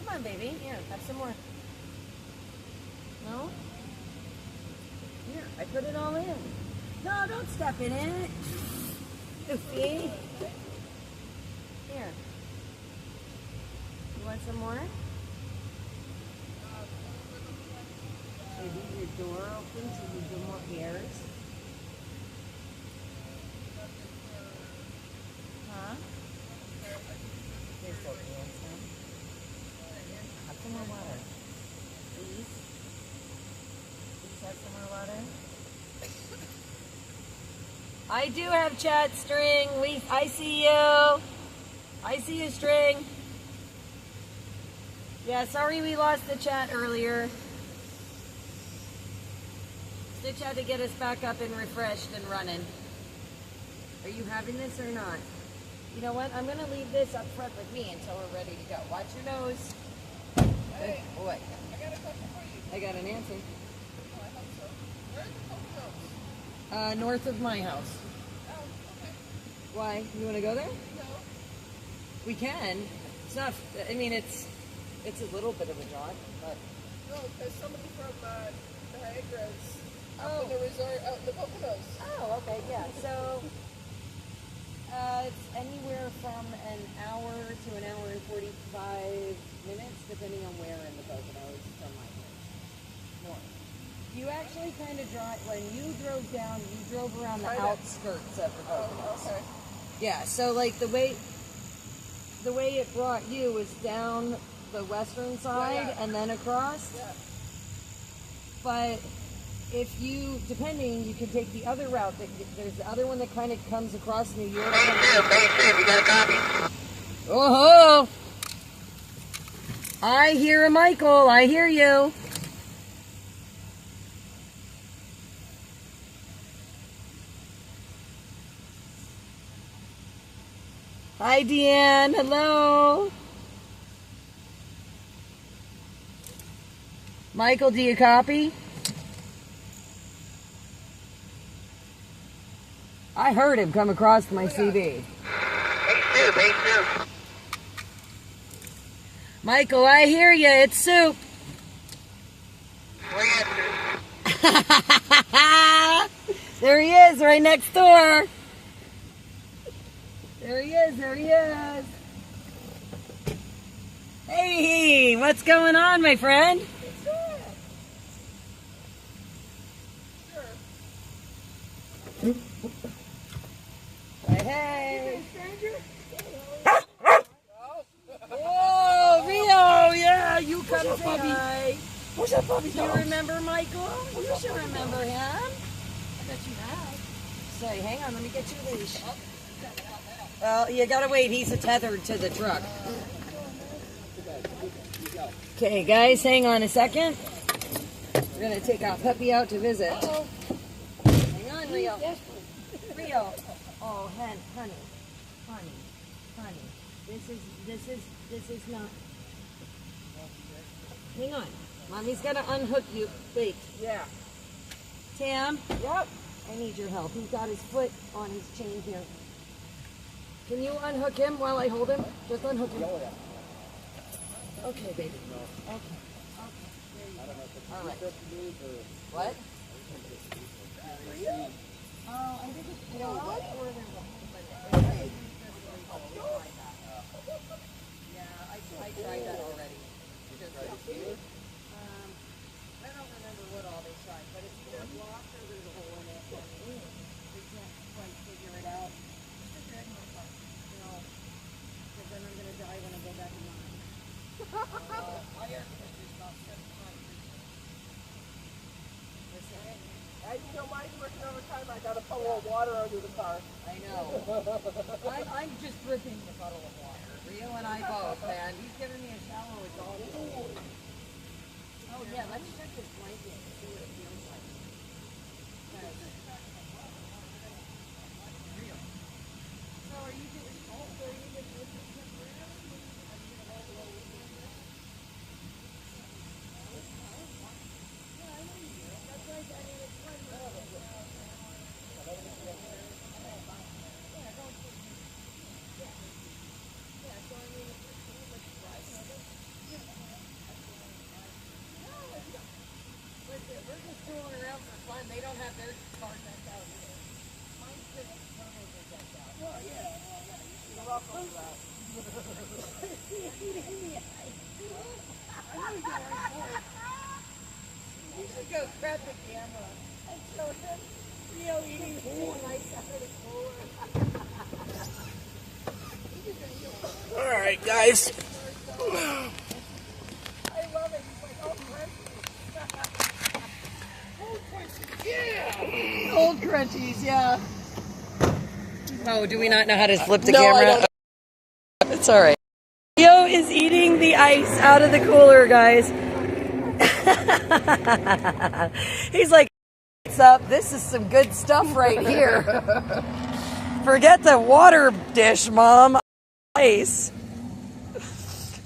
Come on, baby. Here, have some more. No? Here, I put it all in. No, don't step in it. Goofy. Here. You want some more? Should I leave your door open so you get more airs? Huh? Here's so handsome. Have some more water. Please? Please have some more water? I do have chat, String. I see you. I see you, String. Yeah, sorry we lost the chat earlier. Stitch had to get us back up and refreshed and running. Are you having this or not? You know what? I'm going to leave this up front with me until we're ready to go. Watch your nose. Good boy. I got a question for you. I got an answer. Oh, I hope so. Where's the Pope House? North of my house. Oh, okay. Why? You want to go there? No. We can. It's not. I mean, it's a little bit of a jaunt, but. No, because somebody from Niagara's up in the resort, out in the Poconos. Oh, okay, yeah. So it's anywhere from an hour to an hour and 45 minutes, depending on where in the Poconos from my place. North. You actually kind of drive, when you drove down, you drove around the outskirts of the Poconos. Oh, okay. Yeah, so like the way it brought you was down the western side and then across. Yeah. But if you, depending, you can take the other route. There's the other one that kind of comes across New York. You got a copy? Oh, I hear a Michael. I hear you. Hi, Deanne. Hello. Michael, do you copy? I heard him come across my CV. Hey, Soup. Michael, I hear you. It's Soup. Where you at, There he is, right next door. There he is. There he is. Hey, what's going on, my friend? Hey. Oh, Rio, yeah, you come say hi. What's up, puppy? Do you remember Michael? You should remember him. I bet you have. Say, hang on, let me get you a leash. Well, you gotta wait, he's tethered to the truck. Okay, guys, hang on a second. We're gonna take our puppy out to visit. Hang on, Rio. Rio. Oh, honey. This is not. Hang on. Mommy's gotta unhook you. Wait. Yeah. Tam, Yep. I need your help. He's got his foot on his chain here. Can you unhook him while I hold him? Just unhook him. Okay, baby. Okay. There you go. All right. What? Oh, I think it's blood or yeah, I tried that already. I don't remember what all they tried, but it's either blocked or there's a hole in it. We can't quite figure it out. No, because then I'm gonna die when I go back to mine. My air conditioner's about 7 times. As you know, mine's working overtime. I got a puddle of water under the car. I know. I'm just dripping the puddle of water. Rio and I both, man. He's giving me a shower with all this. Oh yeah, let's check this blanket and see what it feels like. Rio. So are you just we're just fooling around for fun. They don't have their car decked out either. Mine's just permanently decked out. Well, yeah. You're welcome to that. You should go grab the camera and show him Rio eating food nice out of the cooler. All right, guys. I love it. He's like, oh, crunchy. Old crunchies, yeah. Oh, do we not know how to flip the No, I camera? It's all right. Rio is eating the ice out of the cooler, guys. He's like, what's up? This is some good stuff right here. Forget the water dish, Mom. Ice.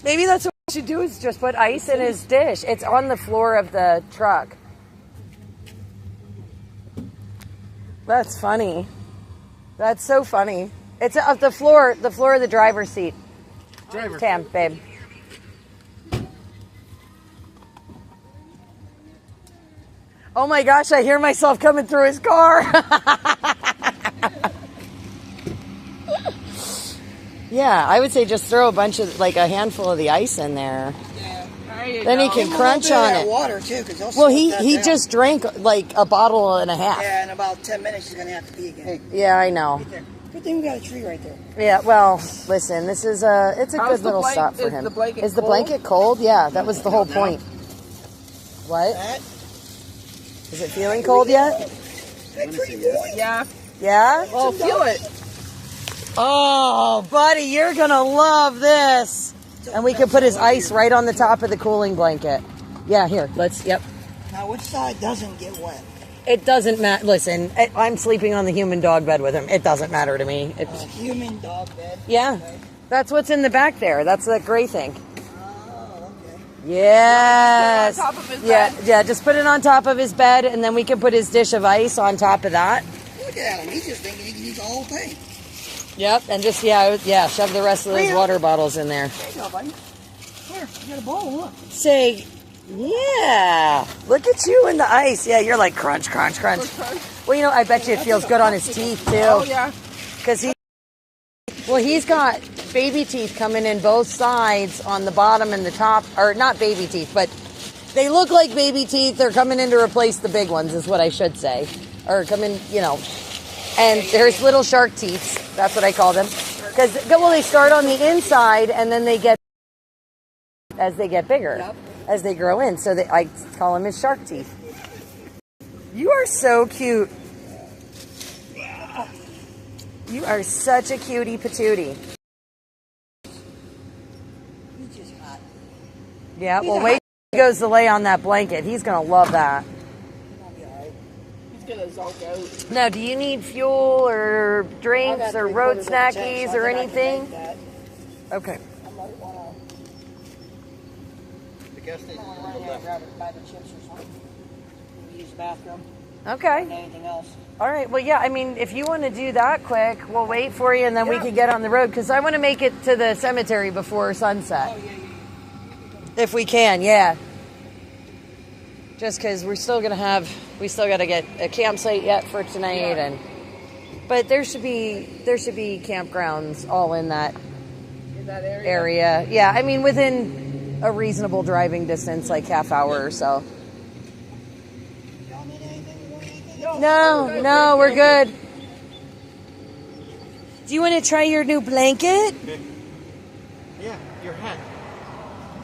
Maybe that's what we should do, is just put ice in his dish. It's on the floor of the truck. That's funny. That's so funny. It's up the floor of the driver's seat. Driver. Tam, babe. Oh my gosh, I hear myself coming through his car. Yeah, I would say just throw a bunch of, like a handful of the ice in there. Yeah. There you Then go. he can Give him a crunch little bit on of that it. water too, because they'll Well, slow that he down. just drank like a bottle and a half. Yeah, in about 10 minutes he's gonna have to pee again. Yeah, I know. Right there. Good thing we got a tree right there. Yeah, well, listen, this is it's a How's good the little stop for is him. the blanket Is the cold? blanket cold? Yeah, that was the whole point. What? That, Is it feeling cold yet? hey, pretty boy. Yeah. Yeah? Oh, feel it. Oh, buddy, you're gonna love this. And we can put his ice right on the top of the cooling blanket. Yeah, here, yep. Now, which side doesn't get wet? It doesn't matter. Listen, I'm sleeping on the human dog bed with him. It doesn't matter to me. It's, Human dog bed. yeah, that's what's in the back there. That's that gray thing. Oh, okay. Yes. Put it on top of his yeah, bed? yeah. Just put it on top of his bed, and then we can put his dish of ice on top of that. Look at him. He's just thinking he can use the whole thing. Yep. And just shove the rest of those water bottles in there. There you go, buddy. Here, you got a bowl. Look. Say, yeah. Look at you in the ice. Yeah, you're like crunch, crunch, crunch. Well, I bet you it feels good on his teeth too. Oh, yeah. Because he's got baby teeth coming in both sides on the bottom and the top, or not baby teeth, but they look like baby teeth. They're coming in to replace the big ones, is what I should say, or come in, And there's little shark teeth. That's what I call them. Because they start on the inside and then they get as they get bigger, as they grow in. So I call them as shark teeth. You are so cute. You are such a cutie patootie. He's just hot. Yeah, well, wait till he goes to lay on that blanket. He's going to love that. He'll be all right. He's going to zonk out. Now, do you need fuel or I drinks got or 3/4 road of a tank, snackies so I or think I can anything? make that. Okay. I might want The gas station. to run in there and grab a bag of chips or something. Maybe use the bathroom. Okay. And anything else. All right. Well, yeah, I mean, if you want to do that quick, we'll wait for you and then we can get on the road because I want to make it to the cemetery before sunset. If we can, yeah. Just because we still got to get a campsite yet for tonight, but there should be campgrounds all in that area. Yeah, I mean within a reasonable driving distance, like half hour or so. Y'all need anything? You want anything? No, we're good. Do you want to try your new blanket? Yeah, your hat.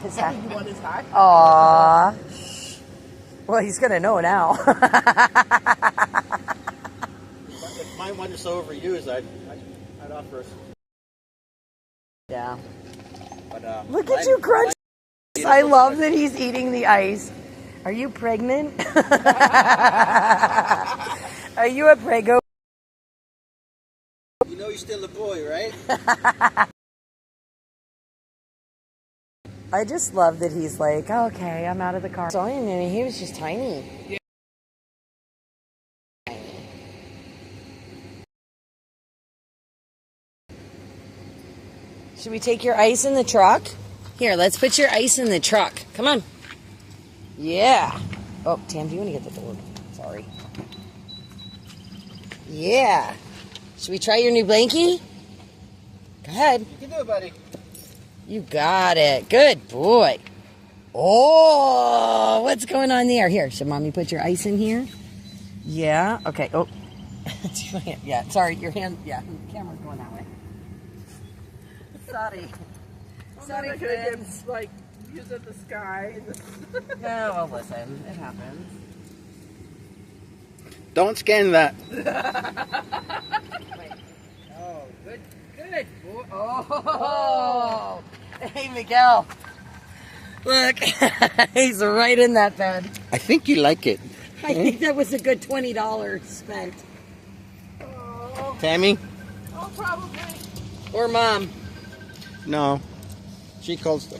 His hat. You want his hat? Aww. Well, he's gonna know now. If mine wasn't so overused, I'd offer us. Yeah. But Look at you crunch. I love that he's eating the ice. Are you pregnant? Are you a prego? You know you're still a boy, right? I just love that he's like, okay, I'm out of the car. So I mean, he was just tiny. Yeah. Should we take your ice in the truck? Here, let's put your ice in the truck. Come on. Yeah. Oh, Tam, do you want to get the door? Sorry. Yeah. Should we try your new blankie? Go ahead. You can do it, buddy. You got it. Good boy. Oh, what's going on there? Here, should mommy put your ice in here? Yeah. Okay. Oh. Yeah. Sorry, your hand. Yeah, the camera's going that way. Sorry. Sorry, I could friends. have use it the sky. No, well, listen, it happens. Don't scan that. Oh, good. Boy. Oh. Hey, Miguel. Look, he's right in that bed. I think you like it. I think that was a good $20 spent. Tammy? Oh, probably. Or mom. No.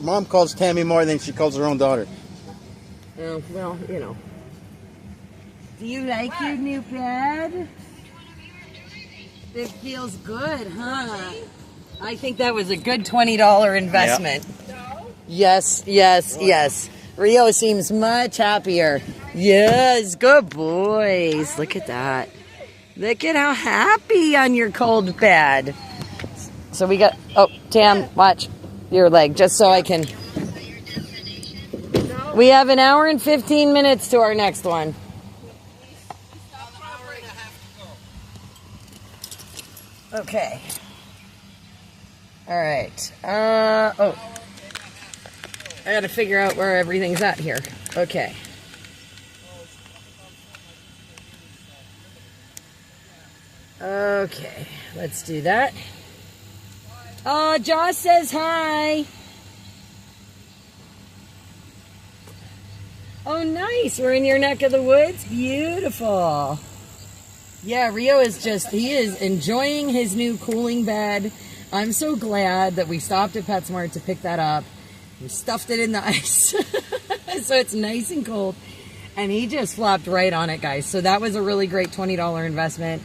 Mom calls Tammy more than she calls her own daughter. Oh, well, Do you like your new bed? It feels good, huh? I think that was a good $20 investment. No? Yes, yes, yes. Rio seems much happier. Yes, good boys. Look at that. Look at how happy on your cold bed. So we got, oh, Tam, watch your leg, just so I can. We have an hour and 15 minutes to our next one. Okay. All right. Oh. I gotta figure out where everything's at here. Okay. Okay, let's do that. Oh, Josh says hi. Oh, nice. We're in your neck of the woods. Beautiful. Yeah, Rio is he is enjoying his new cooling bed. I'm so glad that we stopped at PetSmart to pick that up. We stuffed it in the ice so it's nice and cold. And he just flopped right on it, guys. So that was a really great $20 investment.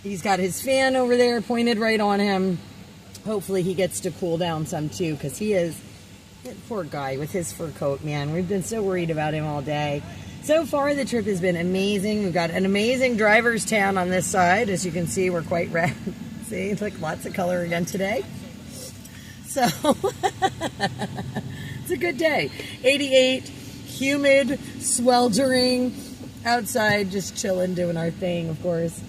He's got his fan over there pointed right on him. Hopefully he gets to cool down some too, because he is, poor guy with his fur coat, man. We've been so worried about him all day. So far the trip has been amazing. We've got an amazing driver's tan on this side. As you can see, we're quite red. See, like lots of color again today. So it's a good day. 88, humid, sweltering, outside just chilling, doing our thing, of course.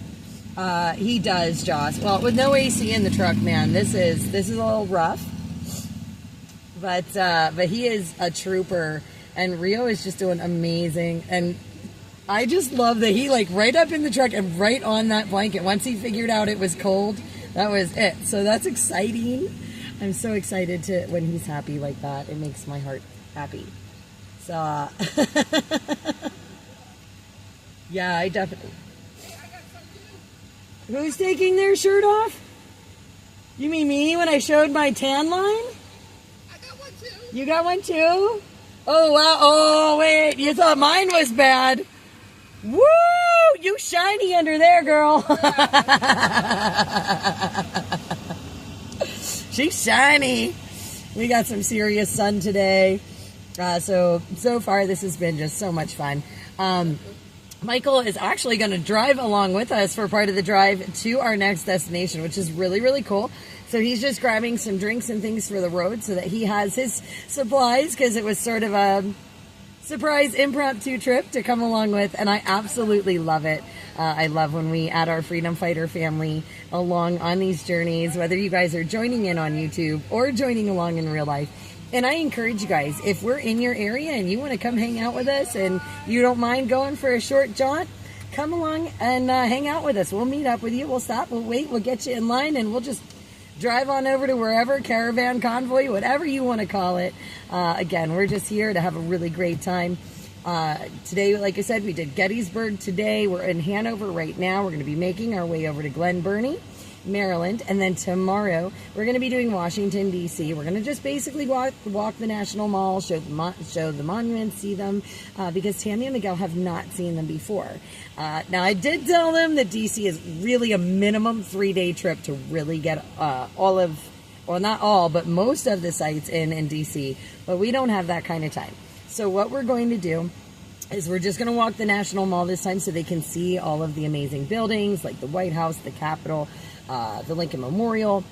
He does, Josh. Well, with no AC in the truck, man, this is a little rough. But he is a trooper, and Rio is just doing amazing. And I just love that he like right up in the truck and right on that blanket. Once he figured out it was cold, that was it. So that's exciting. I'm so excited when he's happy like that. It makes my heart happy. So yeah, I definitely. Who's taking their shirt off? You mean me when I showed my tan line? I got one too. You got one too? Oh, wow. Oh, wait. You thought mine was bad. Woo! You shiny under there, girl. She's shiny. We got some serious sun today. So far this has been just so much fun. Michael is actually going to drive along with us for part of the drive to our next destination, which is really, really cool. So he's just grabbing some drinks and things for the road so that he has his supplies, because it was sort of a surprise impromptu trip to come along with, and I absolutely love it. I love when we add our freedom fighter family along on these journeys, whether you guys are joining in on YouTube or joining along in real life. And I encourage you guys, if we're in your area and you want to come hang out with us and you don't mind going for a short jaunt, come along and hang out with us. We'll meet up with you. We'll stop. We'll wait. We'll get you in line, and we'll just drive on over to wherever, caravan, convoy, whatever you want to call it. Again, we're just here to have a really great time. Today, like I said, we did Gettysburg today. We're in Hanover right now. We're going to be making our way over to Glen Burnie, Maryland, and then tomorrow we're going to be doing Washington, D.C. We're going to just basically walk the National Mall, show the monuments, see them, because Tammy and Miguel have not seen them before. Now, I did tell them that D.C. is really a minimum 3-day trip to really get not all, but most of the sites in D.C., but we don't have that kind of time. So what we're going to do is we're just going to walk the National Mall this time so they can see all of the amazing buildings like the White House, the Capitol, the Lincoln Memorial,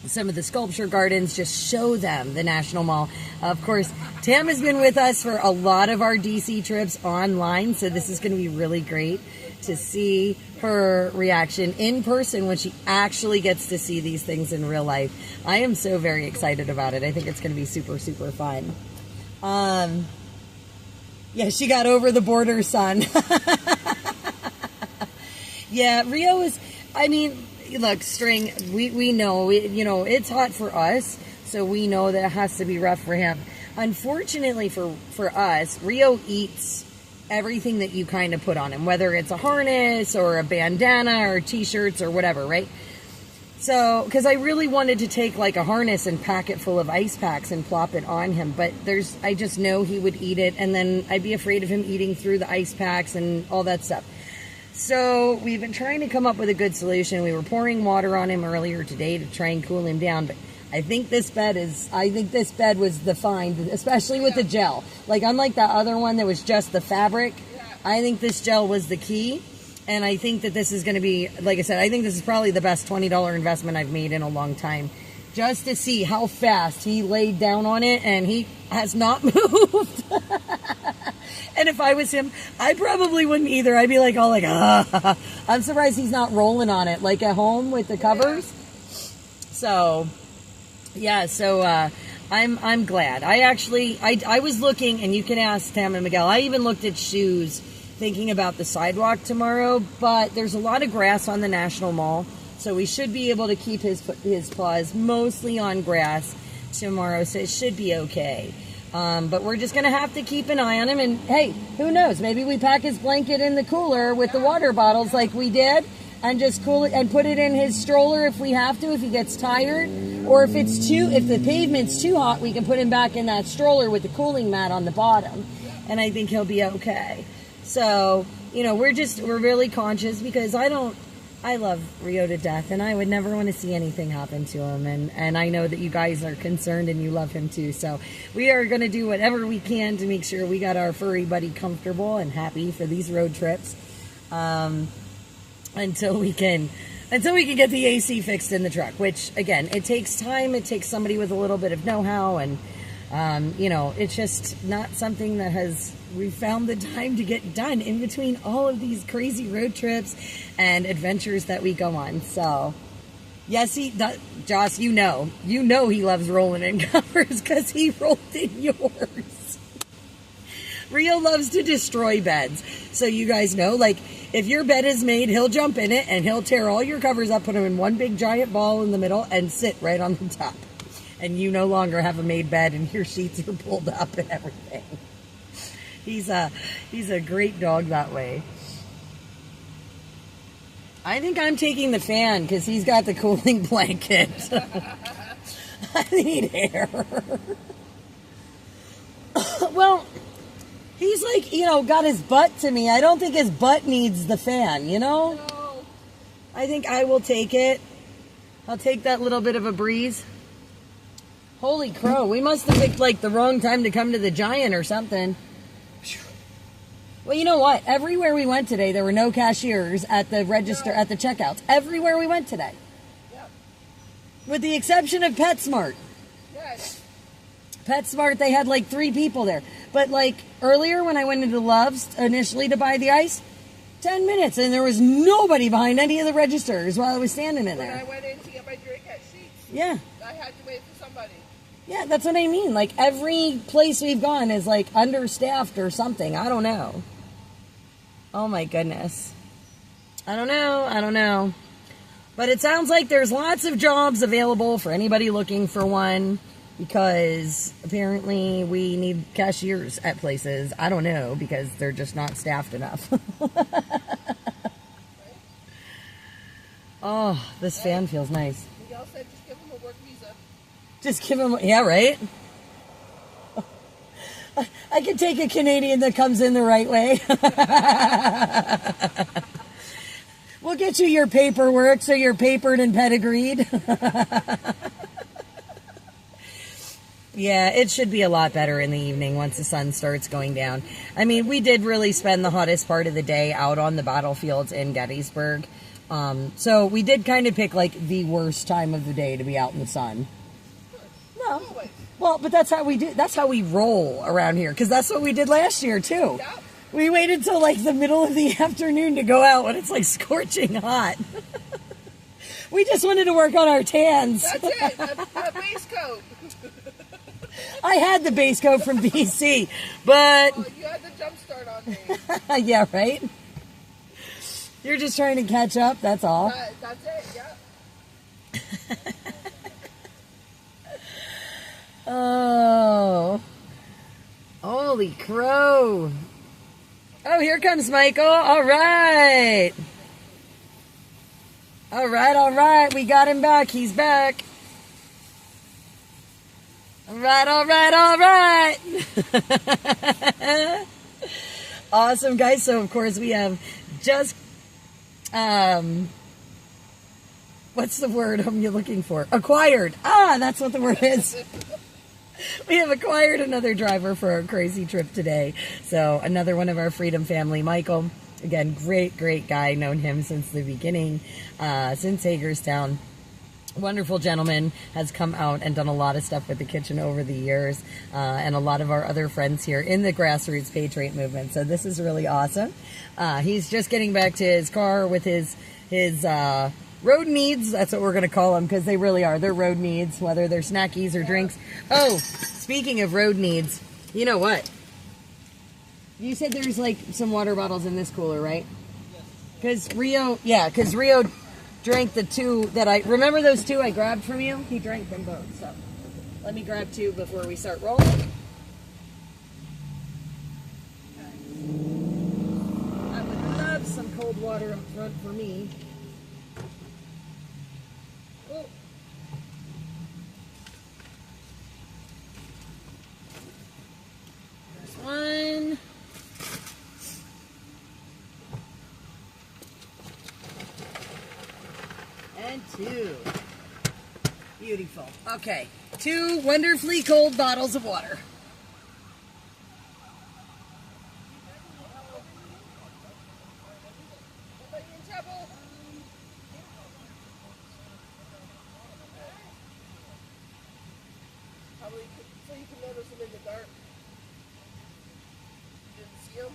some of the sculpture gardens, just show them the National Mall. Of course, Tam has been with us for a lot of our DC trips online, so this is going to be really great to see her reaction in person when she actually gets to see these things in real life. I am so very excited about it. I think it's going to be super, super fun. Yeah, she got over the border, son. Yeah, Rio is, I mean, look, String, we know, it's hot for us, so we know that it has to be rough for him. Unfortunately for us, Rio eats everything that you kind of put on him, whether it's a harness or a bandana or t-shirts or whatever, right? So, because I really wanted to take like a harness and pack it full of ice packs and plop it on him, but I just know he would eat it, and then I'd be afraid of him eating through the ice packs and all that stuff. So we've been trying to come up with a good solution. We were pouring water on him earlier today to try and cool him down, but I think this bed was the find, especially with the gel. Like, unlike that other one that was just the fabric, I think this gel was the key. And I think that this is going to be, like I said, I think this is probably the best $20 investment I've made in a long time. Just to see how fast he laid down on it, and he has not moved. And if I was him, I probably wouldn't either. I'd be like, all like, ah. I'm surprised he's not rolling on it, like at home with the covers. So, yeah, so I'm glad. I was looking, and you can ask Tam and Miguel, I even looked at shoes thinking about the sidewalk tomorrow, but there's a lot of grass on the National Mall, so we should be able to keep his paws mostly on grass tomorrow, so it should be okay. But we're just going to have to keep an eye on him, and hey, who knows, maybe we pack his blanket in the cooler with the water bottles like we did, and just cool it and put it in his stroller if we have to, if he gets tired, or if the pavement's too hot, we can put him back in that stroller with the cooling mat on the bottom, and I think he'll be okay. So, you know, we're really conscious because I love Rio to death, and I would never want to see anything happen to him, and I know that you guys are concerned and you love him too, so we are going to do whatever we can to make sure we got our furry buddy comfortable and happy for these road trips, until we can get the AC fixed in the truck, which, again, it takes time, it takes somebody with a little bit of know-how, and you know, it's just not something that we found the time to get done in between all of these crazy road trips and adventures that we go on. So, yes, Joss, you know he loves rolling in covers because he rolled in yours. Rio loves to destroy beds. So you guys know, like, if your bed is made, he'll jump in it and he'll tear all your covers up, put them in one big giant ball in the middle, and sit right on the top. And you no longer have a made bed, and your sheets are pulled up and everything. He's a great dog that way. I think I'm taking the fan because he's got the cooling blanket. I need air. Well, he's like, you know, got his butt to me. I don't think his butt needs the fan, you know? No. I think I will take it. I'll take that little bit of a breeze. Holy crow, we must have picked like the wrong time to come to the Giant or something. Well, you know what? Everywhere we went today, there were no cashiers at the register, at the checkouts. Everywhere we went today. Yep. With the exception of PetSmart. Yes. PetSmart, they had like 3 people there. But like earlier when I went into Love's initially to buy the ice, 10 minutes, and there was nobody behind any of the registers while I was standing in When I there. went in to get my drink at Sheets, Yeah. I had to wait for somebody. Yeah, that's what I mean. Like, every place we've gone is, like, understaffed or something. I don't know. Oh, my goodness. I don't know. But it sounds like there's lots of jobs available for anybody looking for one, because apparently we need cashiers at places. I don't know, because they're just not staffed enough. Oh, this fan feels nice. Miguel said just give him a work visa. Just give him, yeah, right? I can take a Canadian that comes in the right way. We'll get you your paperwork so you're papered and pedigreed. Yeah, it should be a lot better in the evening once the sun starts going down. I mean, we did really spend the hottest part of the day out on the battlefields in Gettysburg. So we did kind of pick like the worst time of the day to be out in the sun. Well, but that's how we do. That's how we roll around here, because that's what we did last year too. Yep. We waited till like the middle of the afternoon to go out when it's like scorching hot. We just wanted to work on our tans. That's it. A base coat. I had the base coat from BC, but Oh, you had the jump start on me. yeah, right. You're just trying to catch up. That's all. That's it. Yep. Oh, holy crow. Oh, here comes Michael. All right. All right. We got him back. He's back. All right. Awesome, guys. So, of course, we have just What's the word you're looking for? Acquired. Ah, that's what the word is. We have acquired another driver for our crazy trip today. So another one of our Freedom family, Michael. Again, great guy. Known him since the beginning, since Hagerstown. Wonderful gentleman, has come out and done a lot of stuff with the kitchen over the years, and a lot of our other friends here in the grassroots Patriot movement. So this is really awesome. He's just getting back to his car with his road needs. That's what we're going to call them, because they really are. They're road needs, whether they're snackies or drinks. Oh, speaking of road needs, you know what? You said there's like some water bottles in this cooler, right? Because Rio drank the 2 that I remember. Those 2 I grabbed from you. He drank them both. So let me grab 2 before we start rolling. I would love some cold water up front for me. Oh. There's 1. And 2. Beautiful. Okay. 2 wonderfully cold bottles of water. Probably so you can notice them in the dark. You didn't see them?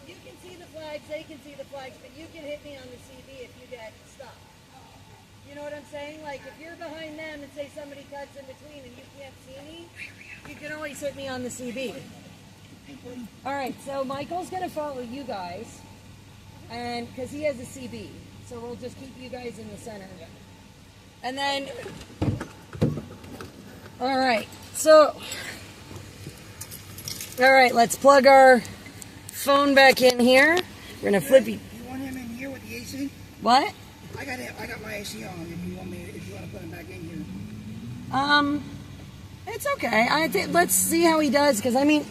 You can see the flags, they can see the flags, but you can hit me on the CB if you get stuck. You know what I'm saying? Like, if you're behind them and say somebody cuts in between and you can't see me, you can always hit me on the CB. All right, so Michael's going to follow you guys, and because he has a CB, so we'll just keep you guys in the center. And then, all right, let's plug our phone back in here. We're going to flip you. You want him in here with the AC? What? I got my AC on. If you want to put him back in here. It's okay. I think let's see how he does, because I mean,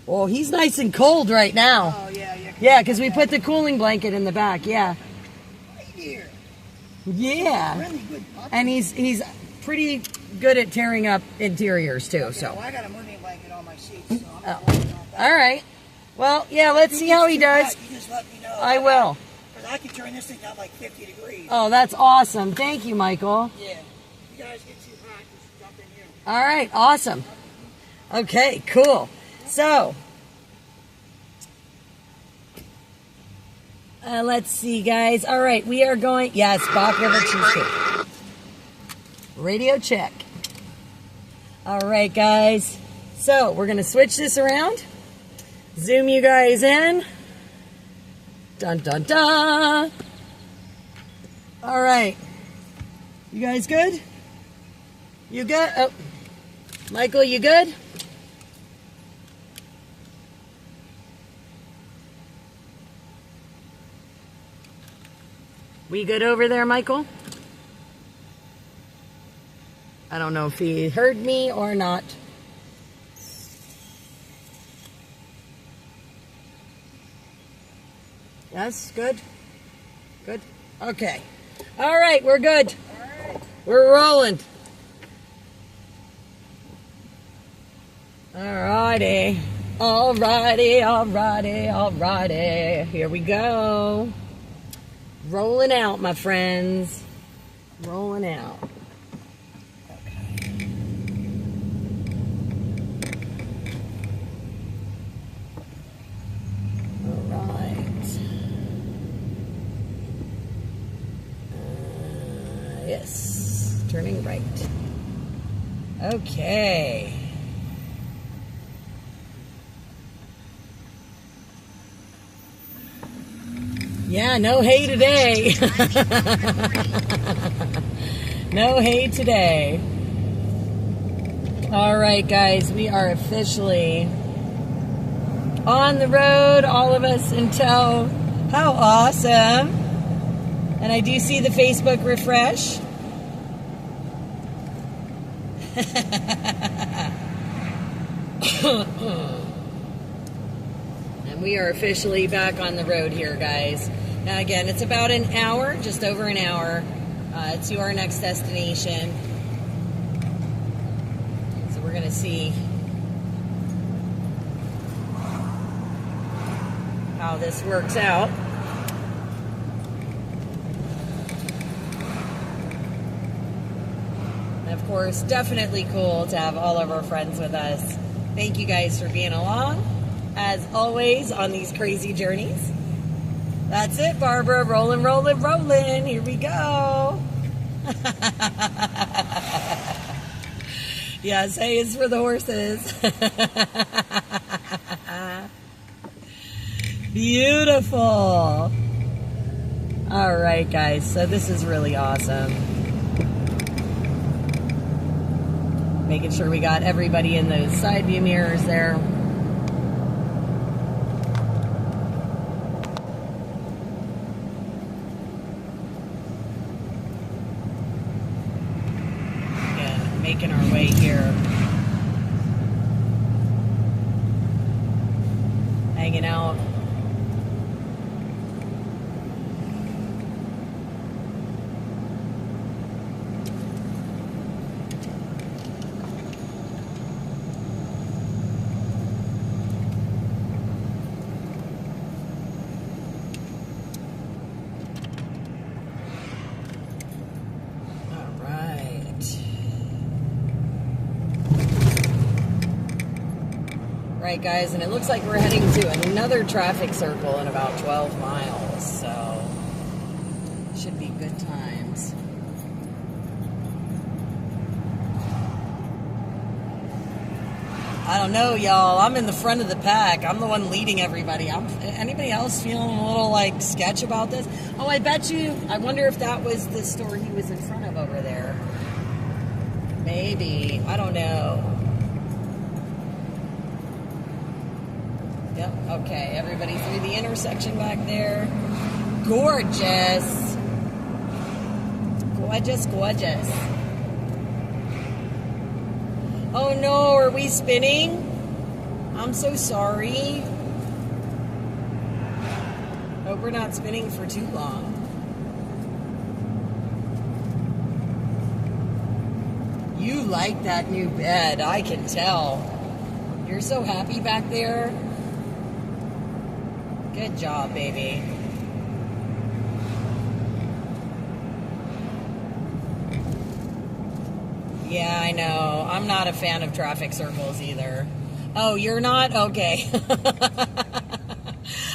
well, he's nice and cold right now. Oh yeah. Yeah, because we put the cooling blanket in the back. Yeah. Right here. Yeah. Really good puppy. And he's pretty good at tearing up interiors too. Okay, So. well, I got a moving blanket on my seats, so I'm not Oh. worried about that. All right. Well, yeah. Let's see how he does. You just let me know. I will. Because I can turn this thing down like 50 degrees. Oh, that's awesome. Thank you, Michael. Yeah. If you guys get too hot, just jump in here. All right. Awesome. Okay. Cool. So. Let's see, guys. All right, we are going. Yes, Bach River Cheesecake. Radio check. All right, guys. So we're gonna switch this around. Zoom you guys in. Dun dun dun. All right. You guys good? You good? Oh, Michael, you good? We good over there, Michael? I don't know if he heard me or not. Yes, good? Good? Okay. All right, we're good. We're rolling. Alrighty. Alrighty. Here we go. Rolling out, my friends. Rolling out. Turning right. Okay. Yeah, no hay today. No hay today. All right, guys, we are officially on the road, all of us in tow. How awesome. And I do see the Facebook refresh. And we are officially back on the road here, guys. Now again, it's about an hour, just over an hour, to our next destination. So we're gonna see how this works out. And of course, definitely cool to have all of our friends with us. Thank you guys for being along, as always, on these crazy journeys. That's it, Barbara. Rolling, rolling, rolling. Here we go. Yes, hay is for the horses. Beautiful. All right, guys. So this is really awesome. Making sure we got everybody in those side view mirrors there. Again, making our way here. Hanging out. Right, guys, and it looks like we're heading to another traffic circle in about 12 miles, so should be good times. I don't know, y'all. I'm in the front of the pack. I'm the one leading everybody. Anybody else feeling a little like sketch about this? Oh, I bet you. I wonder if that was the store he was in front of over there. Maybe. I don't know. Yep, okay, everybody through the intersection back there. Gorgeous. Gorgeous, gorgeous. Oh no, are we spinning? I'm so sorry. Hope we're not spinning for too long. You like that new bed, I can tell. You're so happy back there. Good job, baby. Yeah, I know. I'm not a fan of traffic circles either. Oh, you're not? Okay.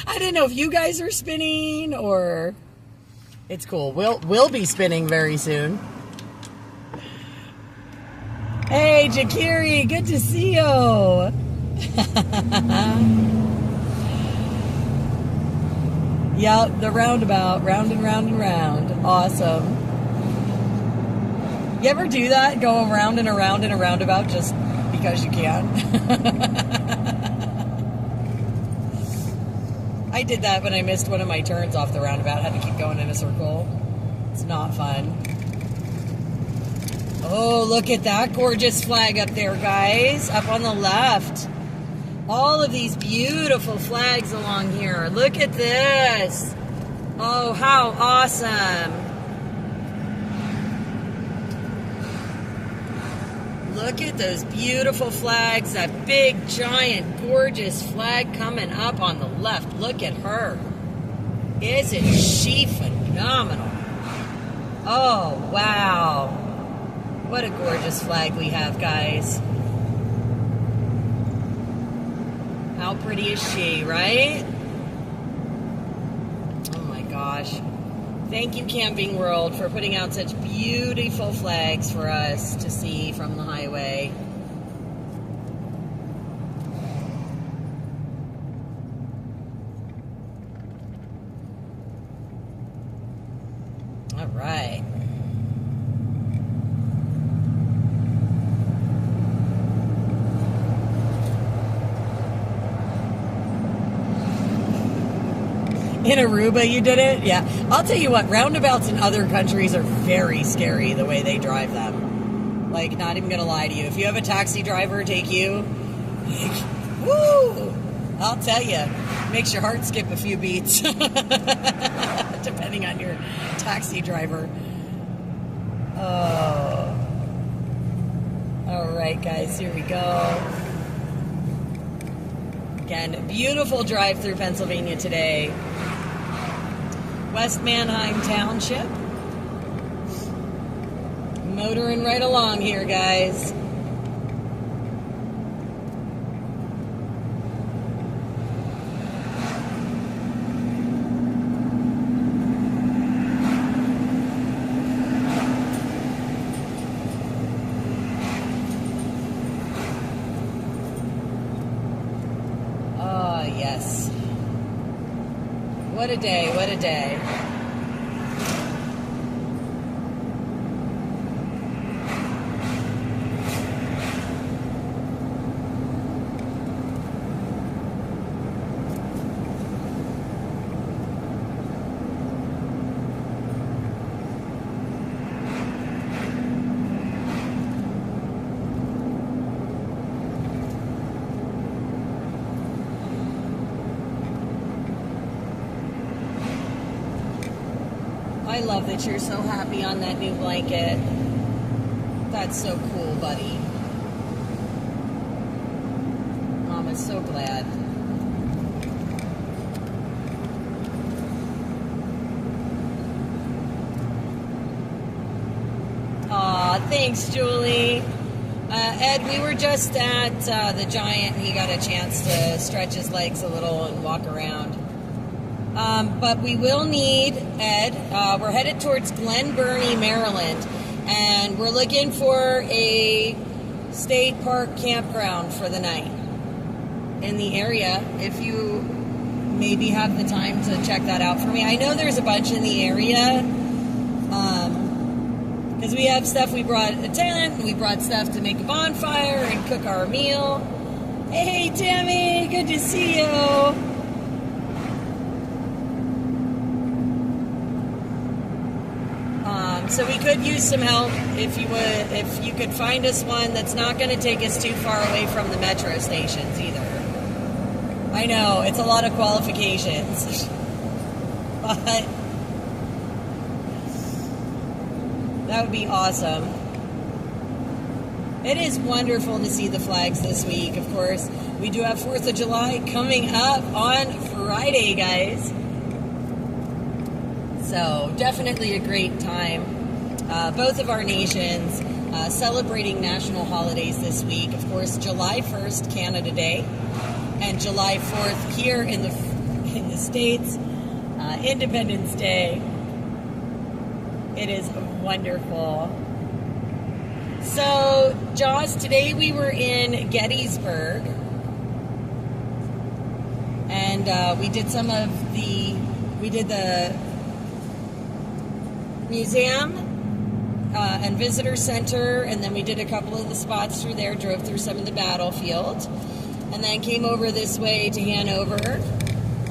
I didn't know if you guys are spinning or... It's cool. We'll be spinning very soon. Hey, Jakiri, good to see you. Yeah, the roundabout, round and round and round. Awesome. You ever do that? Go around and around in a roundabout just because you can? I did that when I missed one of my turns off the roundabout. I had to keep going in a circle. It's not fun. Oh, look at that gorgeous flag up there, guys. Up on the left. All of these beautiful flags along here. Look at this. Oh, how awesome. Look at those beautiful flags. That big, giant, gorgeous flag coming up on the left. Look at her. Isn't she phenomenal? Oh, wow. What a gorgeous flag we have, guys. How pretty is she, right? Oh my gosh. Thank you, Camping World, for putting out such beautiful flags for us to see from the highway. All right. In Aruba, you did it? Yeah. I'll tell you what, roundabouts in other countries are very scary the way they drive them. Like, not even going to lie to you. If you have a taxi driver take you, woo! I'll tell you, makes your heart skip a few beats. Depending on your taxi driver. Oh. All right, guys, here we go. Again, beautiful drive through Pennsylvania today. West Manheim Township. Motoring right along here, guys. Oh, yes. What a day, what a day. I love that you're so happy on that new blanket. That's so cool, buddy. Mama's so glad. Aw, thanks, Julie. Ed, we were just at the Giant, and he got a chance to stretch his legs a little and walk around. But we will need, Ed, we're headed towards Glen Burnie, Maryland, and we're looking for a state park campground for the night in the area. If you maybe have the time to check that out for me. I know there's a bunch in the area, because we have stuff. We brought a tent, and we brought stuff to make a bonfire and cook our meal. Hey, Tammy, good to see you. So we could use some help if you could find us one that's not going to take us too far away from the metro stations either. I know, it's a lot of qualifications. But that would be awesome. It is wonderful to see the flags this week, of course. We do have 4th of July coming up on Friday, guys. So definitely a great time. Both of our nations celebrating national holidays this week. Of course, July 1st, Canada Day, and July 4th here in the States, Independence Day. It is wonderful. So, Jaws, today we were in Gettysburg, and we did the museum and visitor center, and then we did a couple of the spots through there, drove through some of the battlefield, and then came over this way to Hanover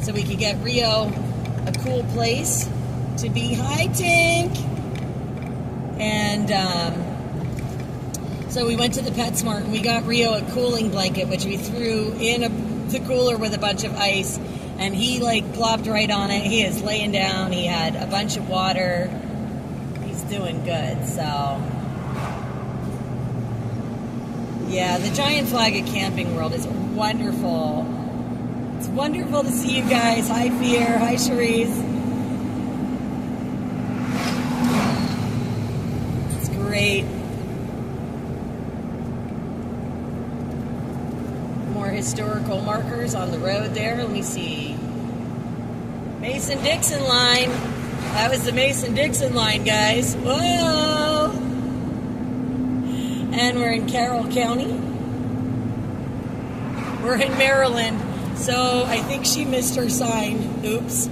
so we could get Rio a cool place to be. Hi, Tink! And so we went to the PetSmart and we got Rio a cooling blanket, which we threw in the cooler with a bunch of ice, and he like plopped right on it. He is laying down. He had a bunch of water. Doing good. So yeah, the giant flag at Camping World is wonderful. It's wonderful to see you guys. Hi, Fear. Hi, Cherise. It's great. More historical markers on the road there. Let me see. Mason-Dixon line. That was the Mason-Dixon line, guys. Whoa! And we're in Carroll County. We're in Maryland. So I think she missed her sign. Oops.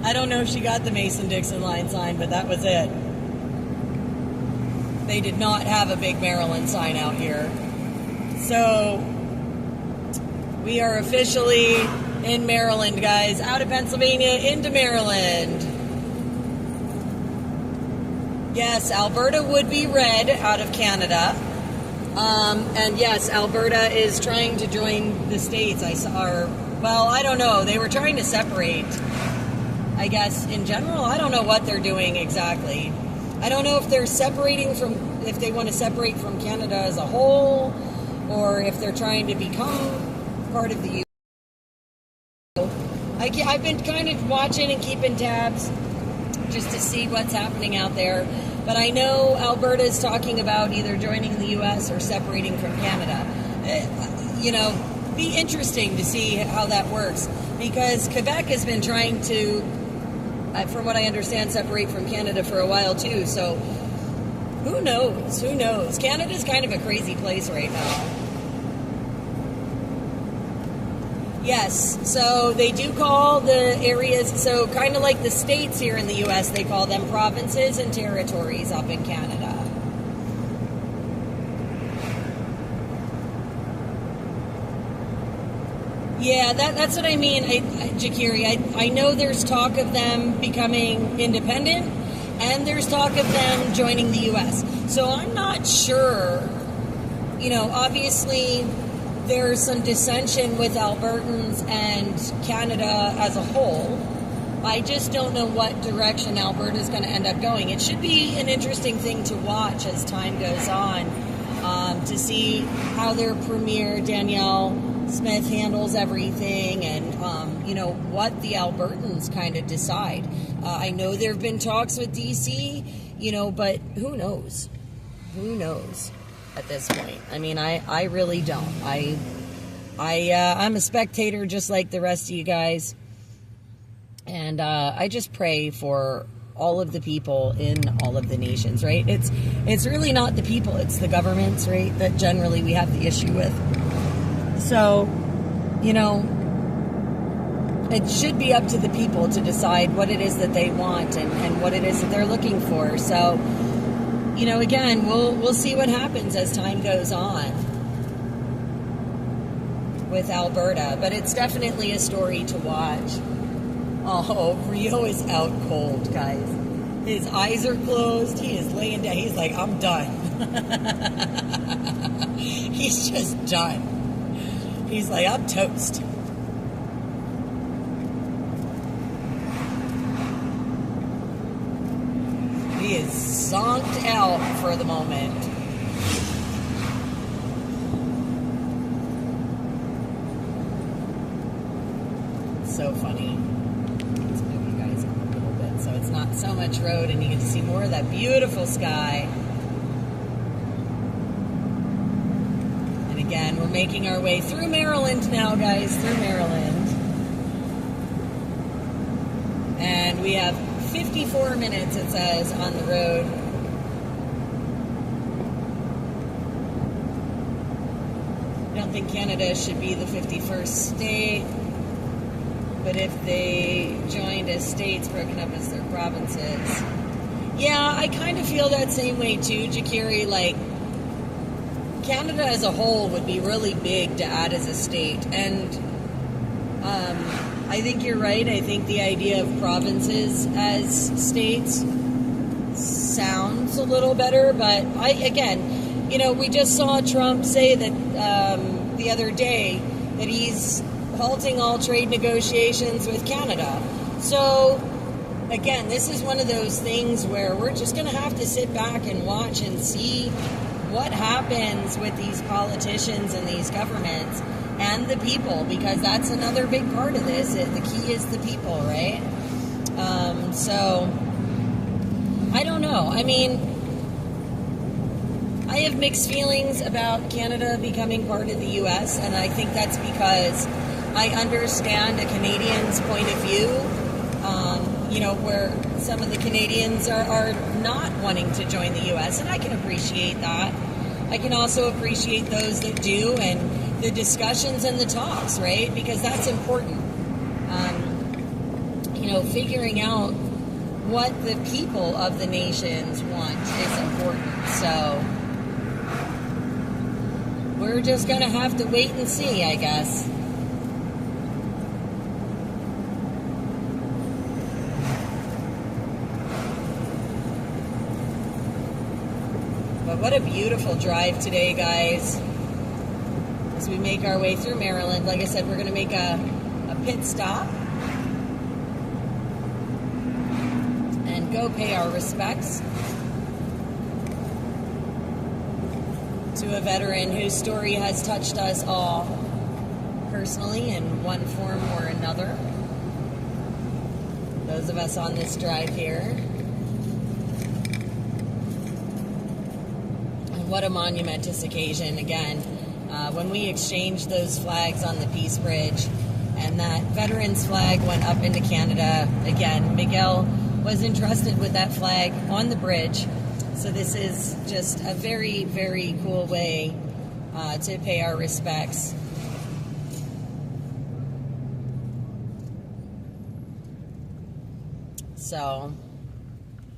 I don't know if she got the Mason-Dixon line sign, but that was it. They did not have a big Maryland sign out here. So we are officially in Maryland, guys. Out of Pennsylvania into Maryland. Yes, Alberta would be red out of Canada. And yes, Alberta is trying to join the states. I don't know. They were trying to separate, I guess, in general. I don't know what they're doing exactly. I don't know if they're if they want to separate from Canada as a whole, or if they're trying to become part of the U.S. I've been kind of watching and keeping tabs just to see what's happening out there. But I know Alberta is talking about either joining the U.S. or separating from Canada. Be interesting to see how that works. Because Quebec has been trying to, from what I understand, separate from Canada for a while too. So who knows? Who knows? Canada's kind of a crazy place right now. Yes, so they do call the areas, so kind of like the states here in the U.S., they call them provinces and territories up in Canada. Yeah, that's what I mean, Jakiri. I know there's talk of them becoming independent, and there's talk of them joining the U.S. So I'm not sure, obviously there's some dissension with Albertans and Canada as a whole. I just don't know what direction Alberta is going to end up going. It should be an interesting thing to watch as time goes on, to see how their premier, Danielle Smith, handles everything, and, what the Albertans kind of decide. I know there have been talks with D.C., but who knows? Who knows? At this point, I mean, I really don't. I'm a spectator just like the rest of you guys, and I just pray for all of the people in all of the nations. Right? It's really not the people; it's the governments, right? That generally we have the issue with. So, it should be up to the people to decide what it is that they want and what it is that they're looking for. So, again, we'll see what happens as time goes on with Alberta, but it's definitely a story to watch. Oh, Rio is out cold, guys. His eyes are closed. He is laying down. He's like, I'm done. He's just done. He's like, I'm toast. He is zonked out for the moment. So funny. Let's move you guys up a little bit so it's not so much road and you get to see more of that beautiful sky. And again, we're making our way through Maryland now, guys, through Maryland. And we have 54 minutes, it says, on the road. I don't think Canada should be the 51st state, but if they joined as states broken up as their provinces. Yeah, I kind of feel that same way too, Jakiri. Like, Canada as a whole would be really big to add as a state, and I think you're right. I think the idea of provinces as states sounds a little better, but we just saw Trump say that the other day that he's halting all trade negotiations with Canada. So, again, this is one of those things where we're just going to have to sit back and watch and see what happens with these politicians and these governments and the people, because that's another big part of this. The key is the people, right? So, I don't know. I mean, I have mixed feelings about Canada becoming part of the U.S., and I think that's because I understand a Canadian's point of view, where some of the Canadians are not wanting to join the U.S., and I can appreciate that. I can also appreciate those that do, and the discussions and the talks, right? Because that's important. Figuring out what the people of the nations want is important. So we're just going to have to wait and see, I guess. But what a beautiful drive today, guys. As we make our way through Maryland, like I said, we're going to make a pit stop and go pay our respects to a veteran whose story has touched us all personally in one form or another. Those of us on this drive here. And what a monumentous occasion, again. When we exchanged those flags on the Peace Bridge and that veterans flag went up into Canada, again, Miguel was entrusted with that flag on the bridge. So this is just a very, very cool way to pay our respects. So,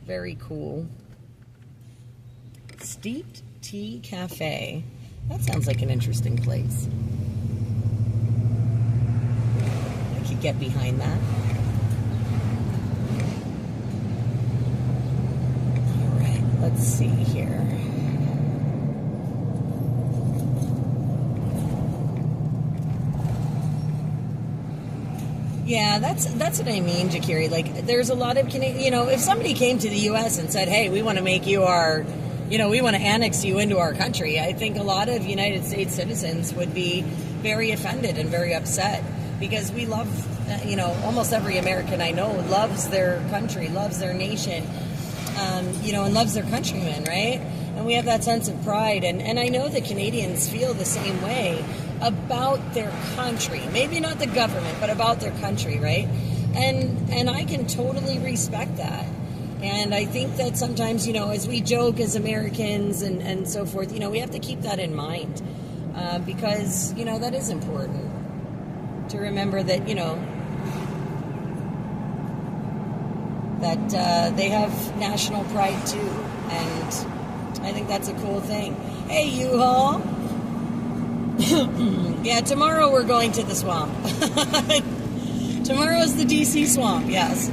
very cool. Steeped Tea Cafe. That sounds like an interesting place. I could get behind that. Let's see here. Yeah, that's what I mean, Jakiri. Like, there's a lot of Canadian, if somebody came to the U.S. and said, hey, we want to make you our, we want to annex you into our country, I think a lot of United States citizens would be very offended and very upset, because we love, almost every American I know loves their country, loves their nation. And loves their countrymen, right? And we have that sense of pride. And I know that Canadians feel the same way about their country. Maybe not the government, but about their country, right? And I can totally respect that. And I think that sometimes, as we joke as Americans and so forth, we have to keep that in mind. Because, that is important. To remember that, that they have national pride too, and I think that's a cool thing. Hey, U-Haul. Yeah, tomorrow we're going to the swamp. Tomorrow's the D.C. swamp, yes.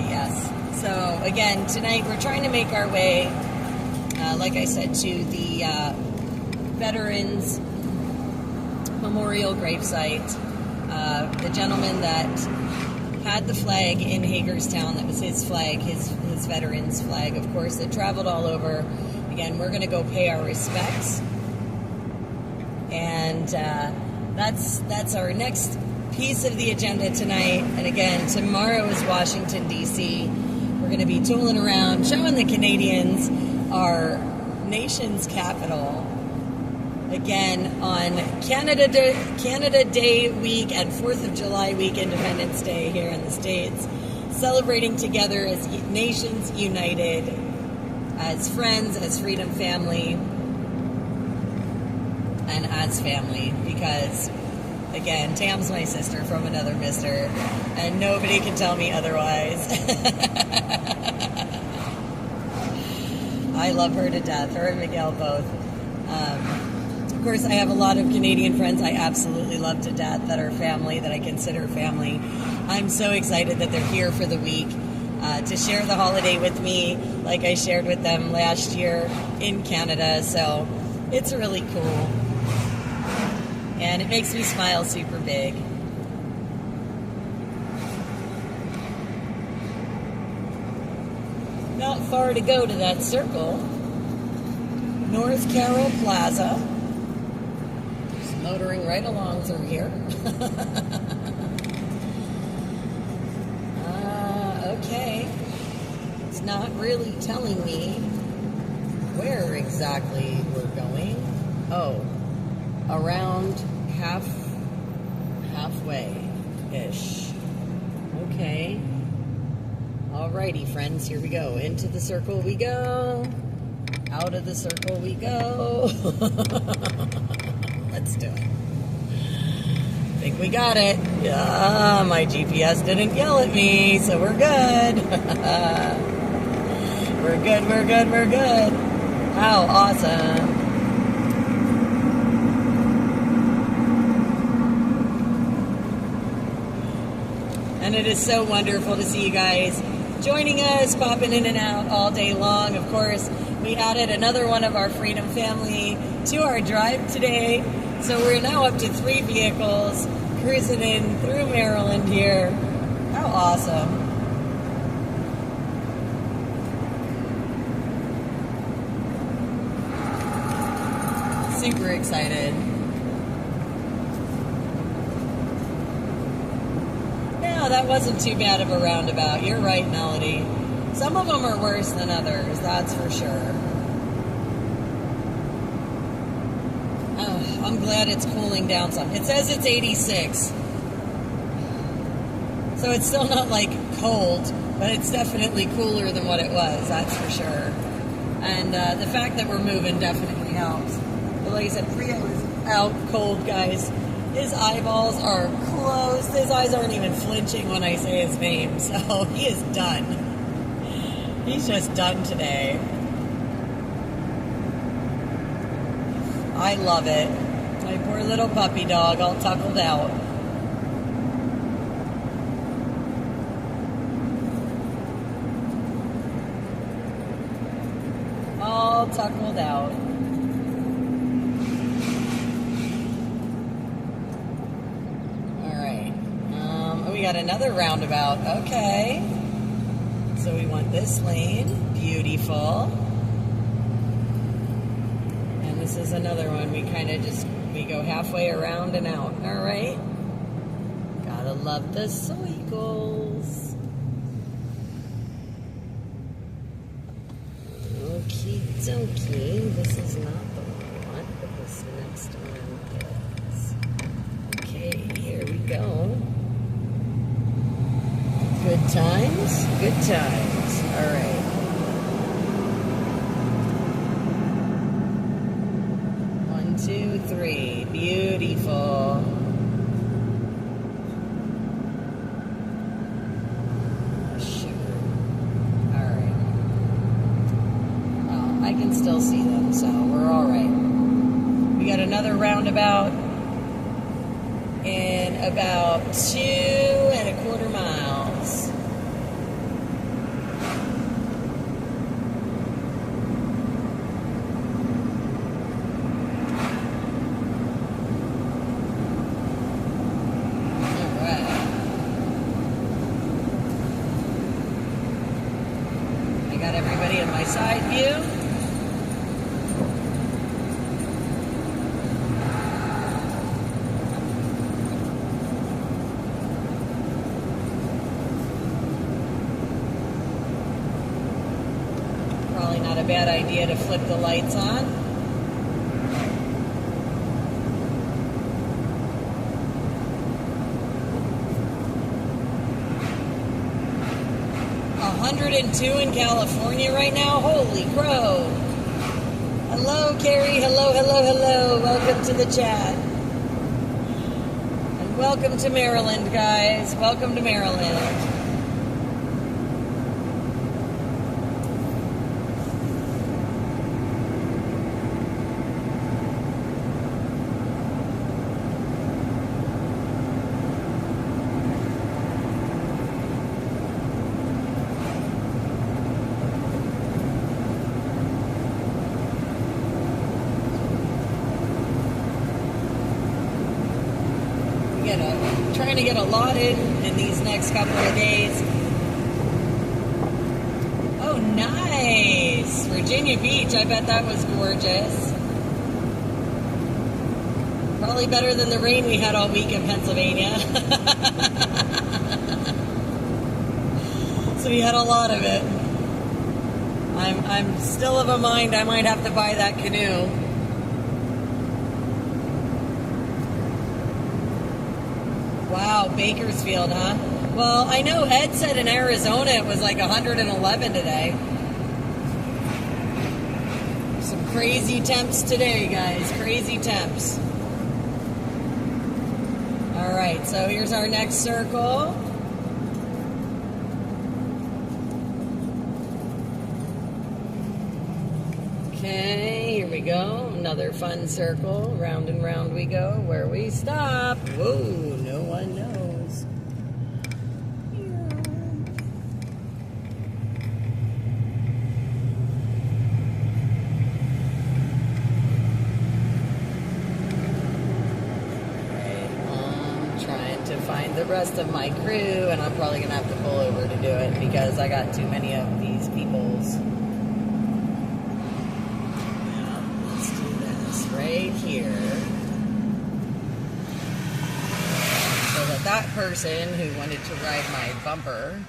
Yes. So again, tonight we're trying to make our way, like I said, to the Veterans Memorial gravesite. The gentleman that had the flag in Hagerstown, that was his flag, his veterans flag, of course, that traveled all over. Again, we're going to go pay our respects. And that's our next piece of the agenda tonight. And again, tomorrow is Washington, D.C. We're going to be tooling around, showing the Canadians our nation's capital. Again, on Canada Day week and 4th of July week, Independence Day here in the States, celebrating together as nations united, as friends, as freedom family, and as family, because, again, Tam's my sister from another mister, and nobody can tell me otherwise. I love her to death, her and Miguel both. Of course, I have a lot of Canadian friends I absolutely love to death that are family, that I consider family. I'm so excited that they're here for the week to share the holiday with me, like I shared with them last year in Canada. So it's really cool. And it makes me smile super big. Not far to go to that circle. North Carroll Plaza. Just motoring right along through here. Okay. It's not really telling me where exactly we're going. Oh, around halfway-ish. Okay. Alrighty, friends, here we go. Into the circle we go. Out of the circle we go. Let's do it. I think we got it. Yeah, my GPS didn't yell at me, so we're good. We're good, we're good, we're good. How awesome. And it is so wonderful to see you guys joining us, popping in and out all day long. Of course, we added another one of our Freedom family to our drive today. So we're now up to 3 vehicles cruising in through Maryland here. How awesome. Super excited. No, that wasn't too bad of a roundabout. You're right, Melody. Some of them are worse than others, that's for sure. Oh, I'm glad it's cooling down some. It says it's 86. So it's still not like cold, but it's definitely cooler than what it was, that's for sure. And the fact that we're moving definitely helps. But like I said, Frio is out cold, guys. His eyeballs are closed. His eyes aren't even flinching when I say his name. So he is done. He's just done today. I love it. My poor little puppy dog, all tuckled out. All tuckled out. We got another roundabout. Okay. So we want this lane. Beautiful. And this is another one. We kind of we go halfway around and out. All right. Gotta love the cycles. Okie dokie. This is not the one I want, but this next one is. Okay, here we go. Good times, good times. All right. One, two, three. Beautiful. Sugar. All right. Oh, I can still see them, so we're all right. We got another roundabout in about 2.25 miles. Got everybody in my side view. Probably not a bad idea to flip the lights on. In California right now. Holy crow. Hello, Carrie. Hello, hello, hello. Welcome to the chat. And welcome to Maryland, guys. Welcome to Maryland. Trying to get a lot in these next couple of days. Oh, nice! Virginia Beach, I bet that was gorgeous. Probably better than the rain we had all week in Pennsylvania. So we had a lot of it. I'm still of a mind I might have to buy that canoe. Wow, Bakersfield, huh? Well, I know Ed said in Arizona it was like 111 today. Some crazy temps today, guys. Crazy temps. All right, so here's our next circle. Okay, here we go. Another fun circle. Round and round we go. Where we stop. Whoa, no one knows. I'm trying to find the rest of my crew, and I'm probably going to have to pull over to do it because I got too many of these people's. Right here, so that person who wanted to ride my bumper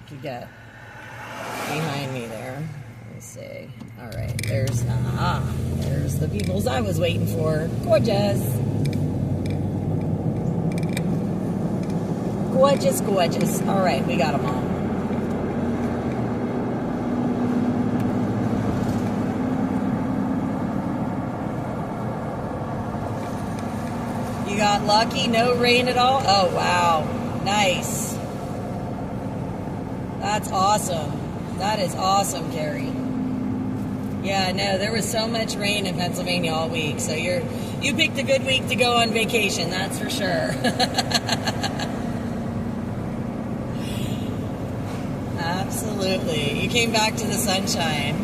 could get behind me there. Let's see. All right, there's the peoples I was waiting for. Gorgeous, gorgeous, gorgeous. All right, we got them all. You got lucky, no rain at all? Oh, wow. Nice. That's awesome. That is awesome, Carrie. Yeah, no, there was so much rain in Pennsylvania all week, so you picked a good week to go on vacation, that's for sure. Absolutely. You came back to the sunshine.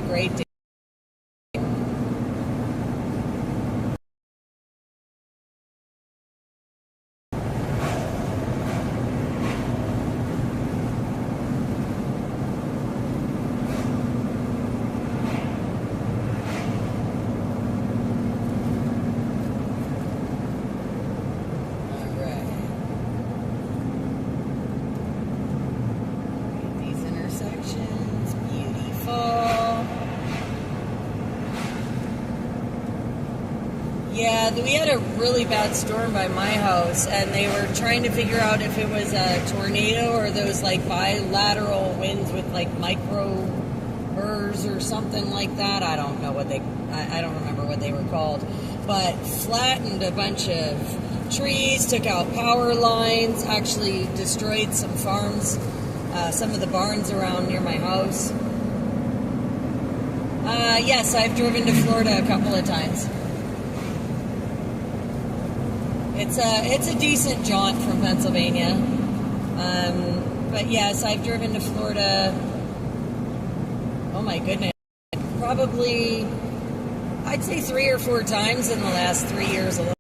Great day. Yeah, we had a really bad storm by my house, and they were trying to figure out if it was a tornado or those like bilateral winds with like micro burrs or something like that. I don't know what I don't remember what they were called, but flattened a bunch of trees, took out power lines, actually destroyed some farms, some of the barns around near my house. Yes, I've driven to Florida a couple of times. It's a decent jaunt from Pennsylvania. But yes, I've driven to Florida. Oh my goodness. Probably, I'd say 3 or 4 times in the last 3 years alone.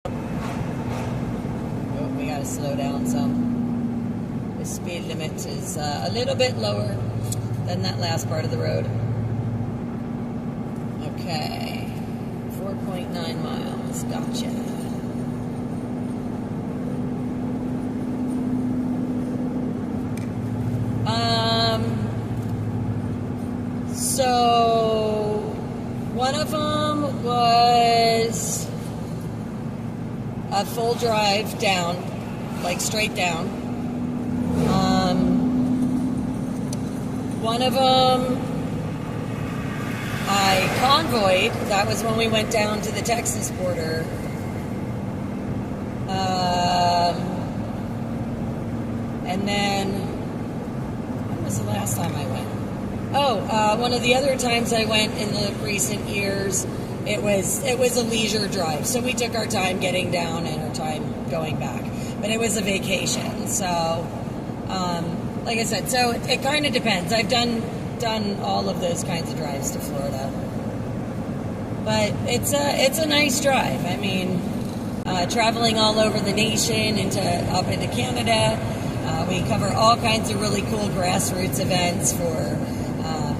Oh, we gotta slow down some. The speed limit is a little bit lower than that last part of the road. Okay. 4.9 miles. Gotcha. So one of them was a full drive down, like straight down. One of them I convoyed. That was when we went down to the Texas border. And then, when was the last time I went? One of the other times I went in the recent years, it was a leisure drive. So we took our time getting down and our time going back. But it was a vacation. So, like I said, so it kind of depends. I've done all of those kinds of drives to Florida. But it's a nice drive. I mean, traveling all over the nation up into Canada. We cover all kinds of really cool grassroots events for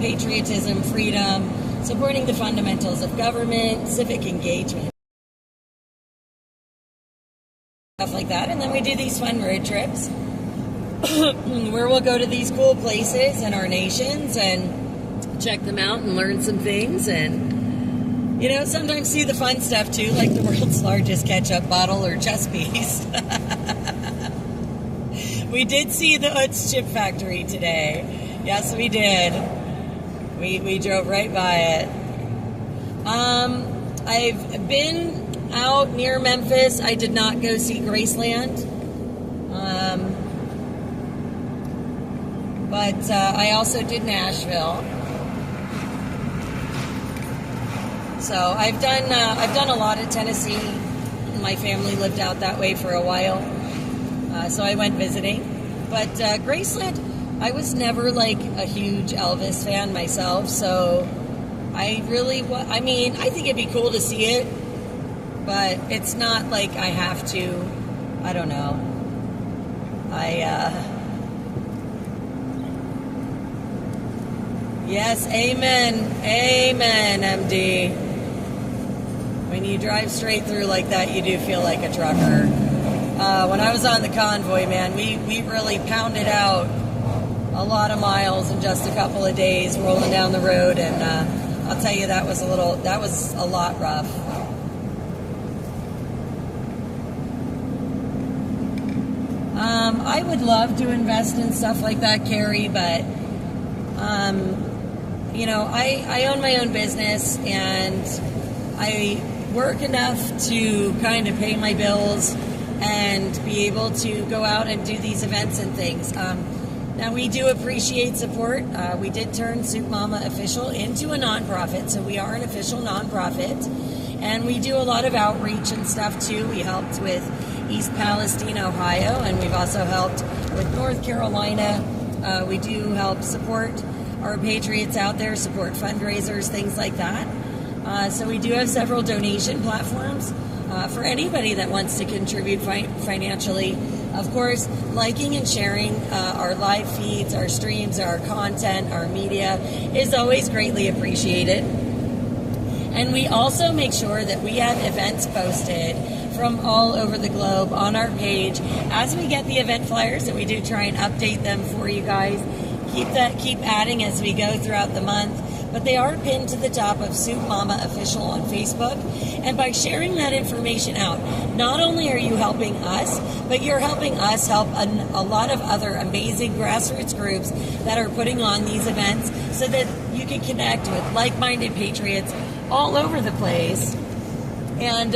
patriotism, freedom, supporting the fundamentals of government, civic engagement, stuff like that. And then we do these fun road trips where we'll go to these cool places in our nations and check them out and learn some things, and sometimes see the fun stuff too, like the world's largest ketchup bottle or chess piece. We did see the Utz chip factory today. Yes, we did. We drove right by it. I've been out near Memphis. I did not go see Graceland. But I also did Nashville. So I've done a lot of Tennessee. My family lived out that way for a while, so I went visiting. But Graceland, I was never like a huge Elvis fan myself, so I think it'd be cool to see it, but it's not like I have to. I don't know. Yes, amen, MD. When you drive straight through like that, you do feel like a trucker. When I was on the convoy, man, we really pounded out a lot of miles in just a couple of days rolling down the road, and I'll tell you, that was a lot rough. I would love to invest in stuff like that, Carrie, but I own my own business, and I work enough to kind of pay my bills and be able to go out and do these events and things. Now, we do appreciate support. We did turn Soup Mama Official into a nonprofit, so we are an official nonprofit. And we do a lot of outreach and stuff, too. We helped with East Palestine, Ohio, and we've also helped with North Carolina. We do help support our patriots out there, support fundraisers, things like that. So we do have several donation platforms for anybody that wants to contribute financially. Of course, liking and sharing our live feeds, our streams, our content, our media is always greatly appreciated. And we also make sure that we have events posted from all over the globe on our page. As we get the event flyers, and we do try and update them for you guys, keep adding as we go throughout the month. But they are pinned to the top of Soup Mama Official on Facebook. And by sharing that information out, not only are you helping us, but you're helping us help a lot of other amazing grassroots groups that are putting on these events, so that you can connect with like-minded patriots all over the place, and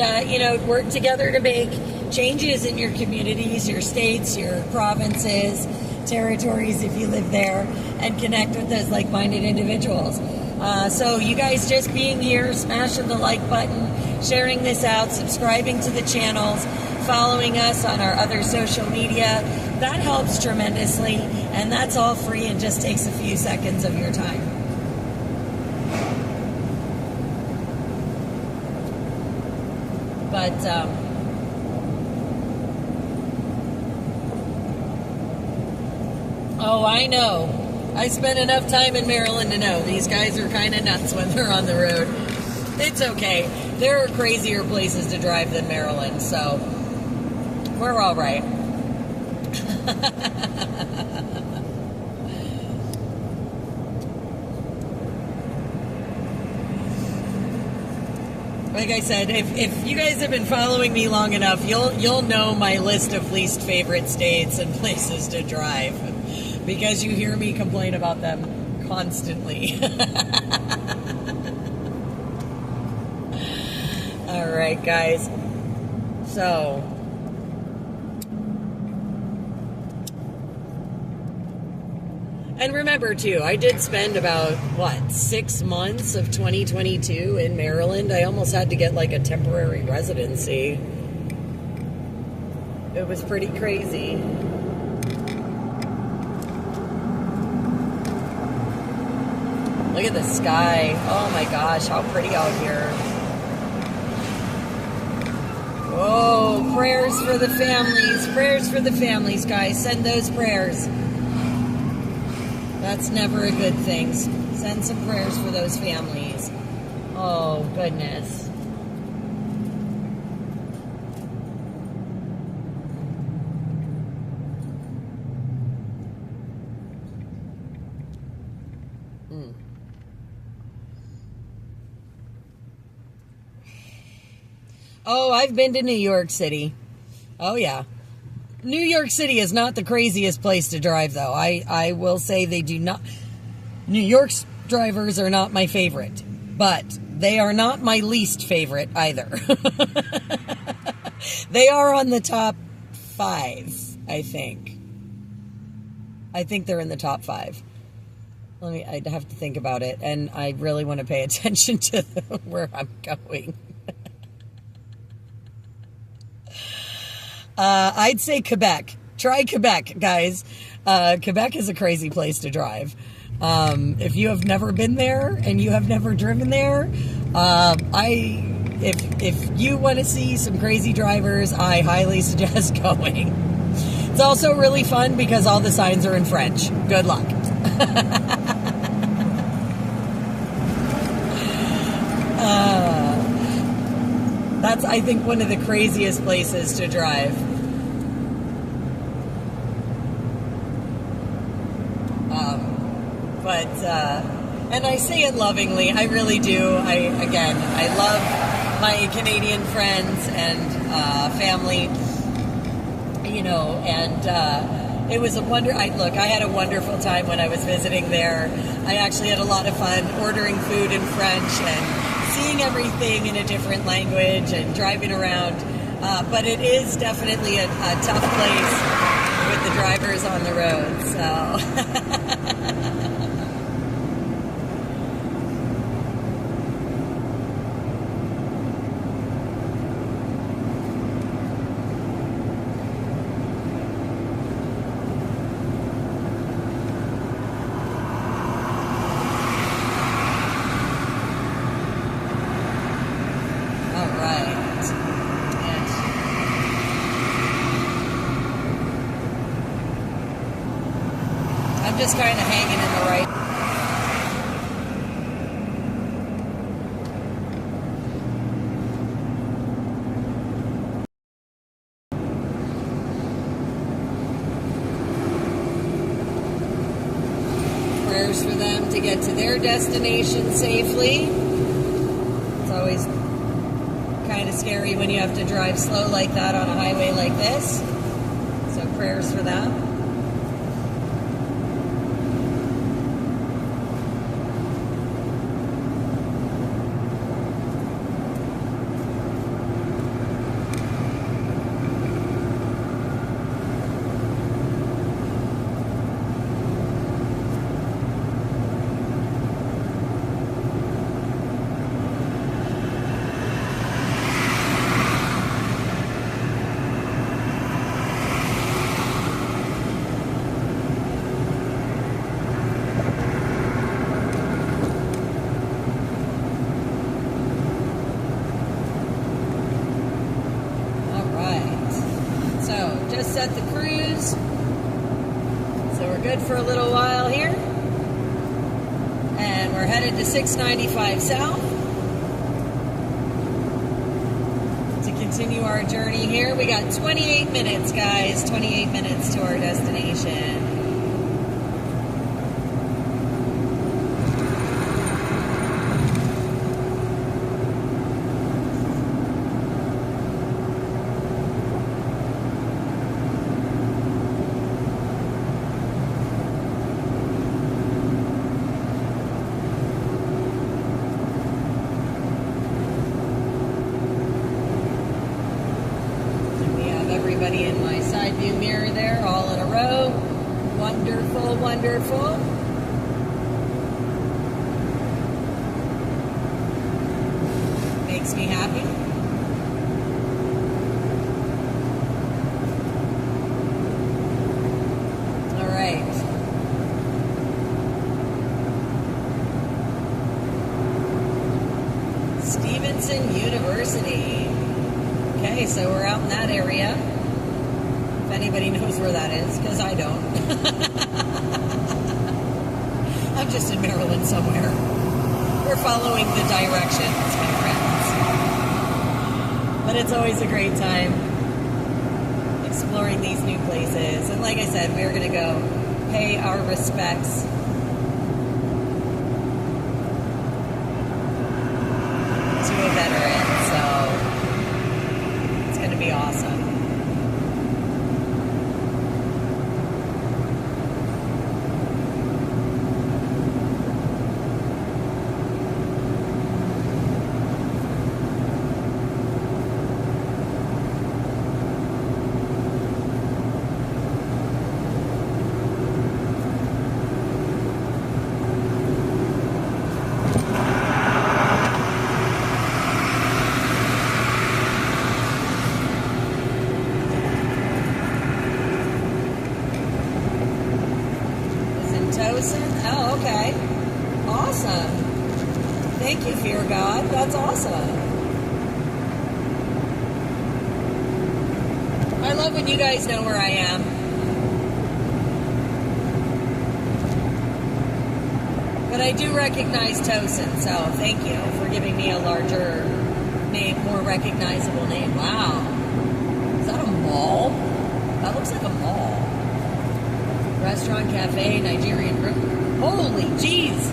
work together to make changes in your communities, your states, your provinces, territories if you live there, and connect with those like-minded individuals. So you guys just being here, smashing the like button, sharing this out, subscribing to the channels, following us on our other social media, that helps tremendously, and that's all free and just takes a few seconds of your time. But I know. I spent enough time in Maryland to know these guys are kind of nuts when they're on the road. It's okay. There are crazier places to drive than Maryland, so we're all right. Like I said, if you guys have been following me long enough, you'll know my list of least favorite states and places to drive, because you hear me complain about them constantly. All right, guys. So, and remember too, I did spend about 6 months of 2022 in Maryland. I almost had to get like a temporary residency. It was pretty crazy. Look at the sky. Oh my gosh, how pretty out here. Oh, prayers for the families. Prayers for the families, guys. Send those prayers. That's never a good thing. Send some prayers for those families. Oh, goodness. Oh, I've been to New York City. Oh, yeah. New York City is not the craziest place to drive, though. I will say they do not... New York's drivers are not my favorite, but they are not my least favorite either. They are on the top 5, I think. I think they're in the top 5. I'd have to think about it, and I really want to pay attention to where I'm going. I'd say Quebec. Try Quebec, guys. Quebec is a crazy place to drive. If you have never been there and you have never driven there, if you want to see some crazy drivers, I highly suggest going. It's also really fun because all the signs are in French. Good luck. That's, I think, one of the craziest places to drive. And I say it lovingly, I really do. I love my Canadian friends and family, you know, and it was a I had a wonderful time when I was visiting there. I actually had a lot of fun ordering food in French and seeing everything in a different language and driving around. But it is definitely a tough place with the drivers on the road, so... I'm just kind of hanging in the right. Prayers for them to get to their destination safely. It's always kind of scary when you have to drive slow like that on a highway like this. So prayers for them. Set the cruise, so we're good for a little while here, and we're headed to 695 South to continue our journey here. We got 28 minutes, guys, 28 minutes to our destination. Everybody in my side view mirror there, all in a row. Wonderful, wonderful. Makes me happy. All right. Stevenson University. Okay. Okay, so we're out in that area. If anybody knows where that is, because I don't. I'm just in Maryland somewhere. We're following the directions, my friends. But it's always a great time exploring these new places. And like I said, we're going to go pay our respects to a veteran. So it's going to be awesome. Oh, okay. Awesome. Thank you, Fear God. That's awesome. I love when you guys know where I am. But I do recognize Tosin, so thank you for giving me a larger name, more recognizable name. Wow. Is that a mall? That looks like a mall. Restaurant, cafe, Nigerian room. Holy jeez.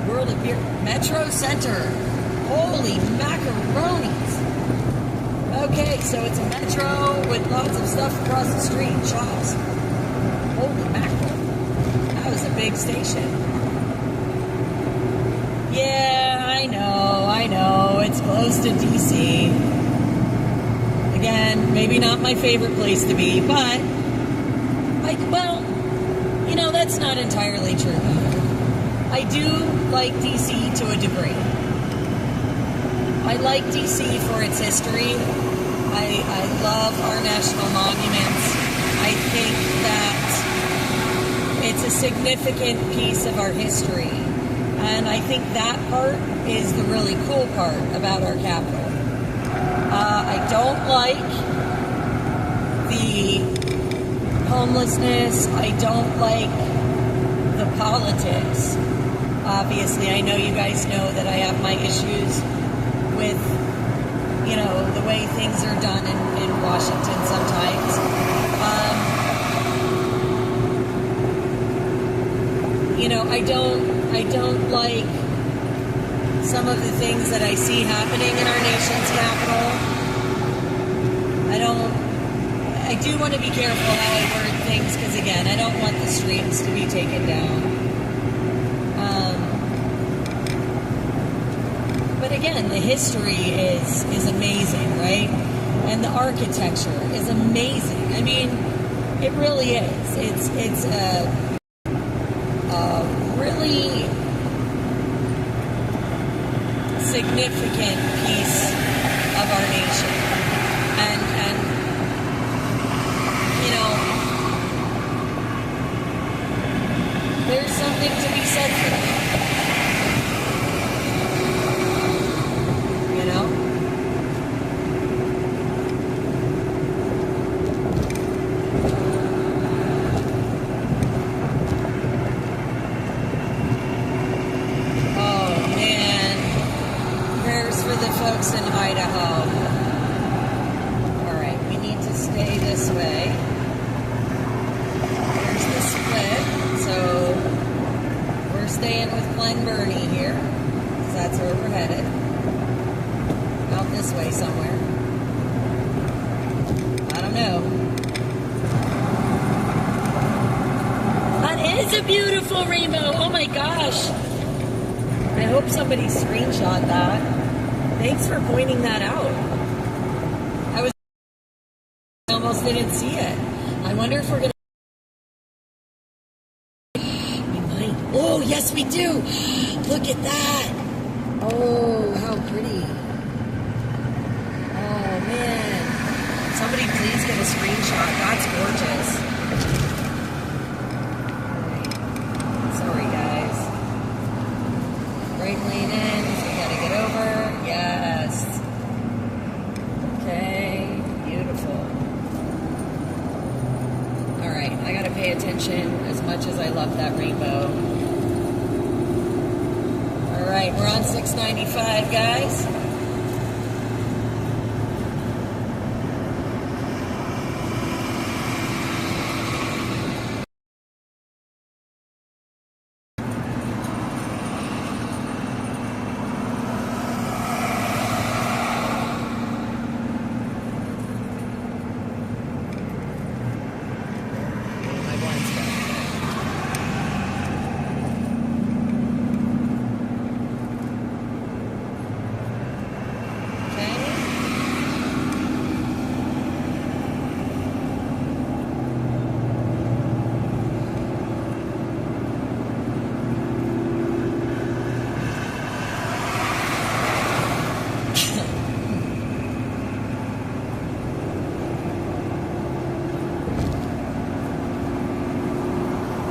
World of Beer. Metro Center. Holy macaronis. Okay, so it's a metro with lots of stuff across the street. Shops. Holy mackerel. That was a big station. Yeah, I know. It's close to D.C. Again, maybe not my favorite place to be, but, you know, that's not entirely true. I do like D.C. to a degree. I like D.C. for its history. I love our national monuments. I think that it's a significant piece of our history. And I think that part is the really cool part about our capital. I don't like the homelessness. I don't like the politics. Obviously, I know you guys know that I have my issues with, you know, the way things are done in Washington sometimes. You know, I don't like some of the things that I see happening in our nation's capital. I do want to be careful how I word things, because again, I don't want the streets to be taken down. But again, the history is amazing, right? And the architecture is amazing. I mean, it really is. It's a really significant piece of our nation. And you know, there's something to be said for that. You know? Folks in Idaho. All right, we need to stay this way. There's the split, so we're staying with Glen Burnie here, because that's where we're headed. Out this way somewhere. I don't know. That is a beautiful rainbow. Oh my gosh. I hope somebody screenshot that. Thanks for pointing that out. I almost didn't see it. I wonder if we're going to... We might. Oh, yes, we do. Look at that. Oh, how pretty. Oh, man. Somebody please get a screenshot. That's gorgeous. Sorry, guys. Right lane in. We got to get over. Yes. Okay. attention as much as I love that rainbow. All right, we're on 695, guys.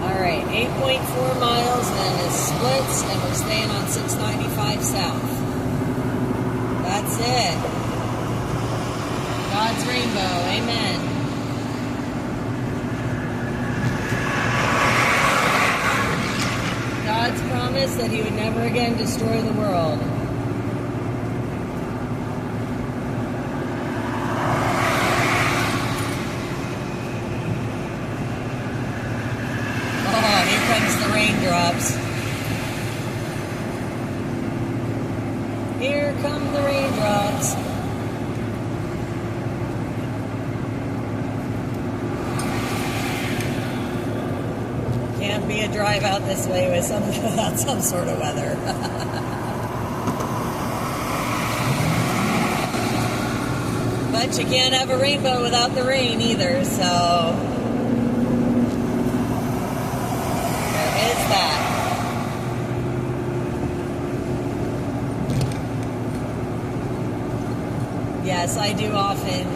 Alright, 8.4 miles and it splits, and we're staying on 695 south. That's it. God's rainbow, amen. God's promise that he would never again destroy the world. Oh, here comes the raindrops. Here come the raindrops. Can't be a drive out this way with without some sort of weather. But you can't have a rainbow without the rain either, so there is that. Yes, I do often.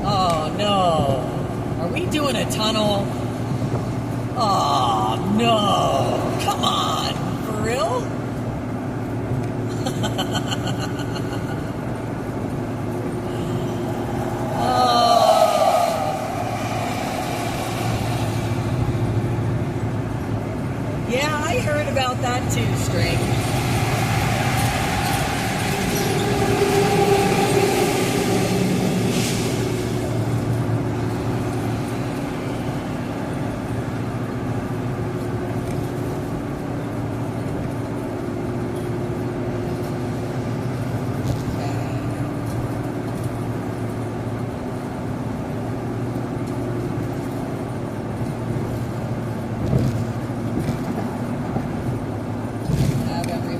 Oh no. Are we doing a tunnel? Oh no. Come on. For real? Yeah, I heard about that too, String.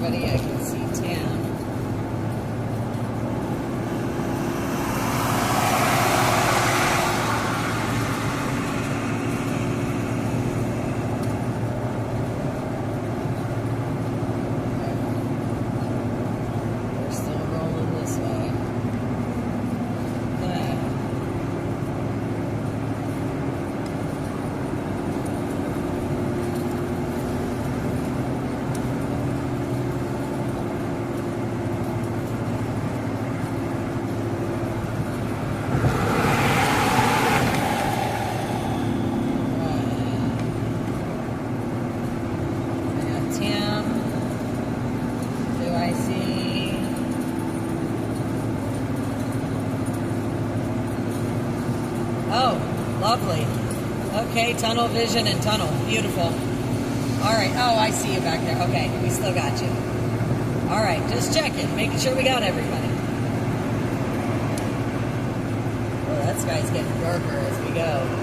I can see Tam. We're still rolling this way. Okay. Oh, lovely. Okay, tunnel vision and tunnel. Beautiful. All right. Oh, I see you back there. Okay, we still got you. All right, just checking, making sure we got everybody. Oh, that sky's getting darker as we go.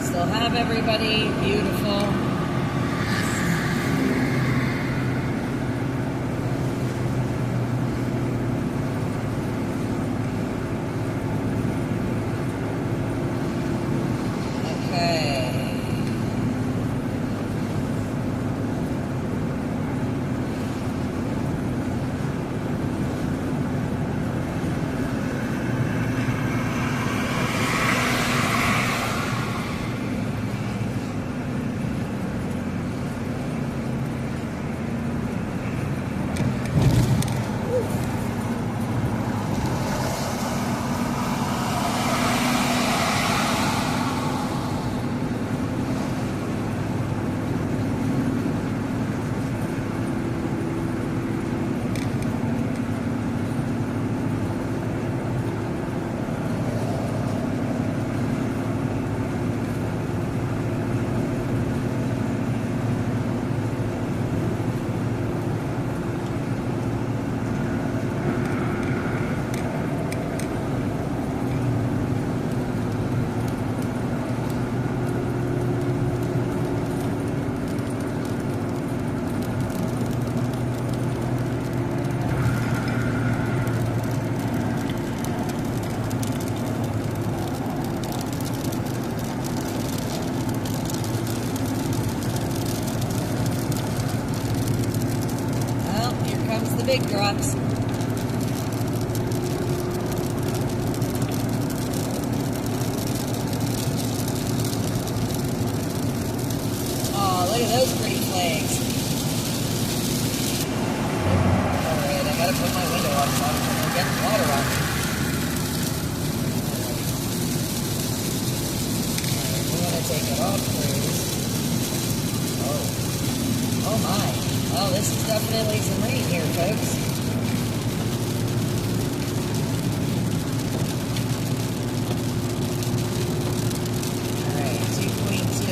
Still have job, everybody. Beautiful. Big drops. Oh, look at those pretty flags. Alright, I gotta put my window up so I'm gonna get the water off. Alright, we're gonna take it off cruise. Oh my. Oh, this is definitely some rain here, folks. Alright, 2.2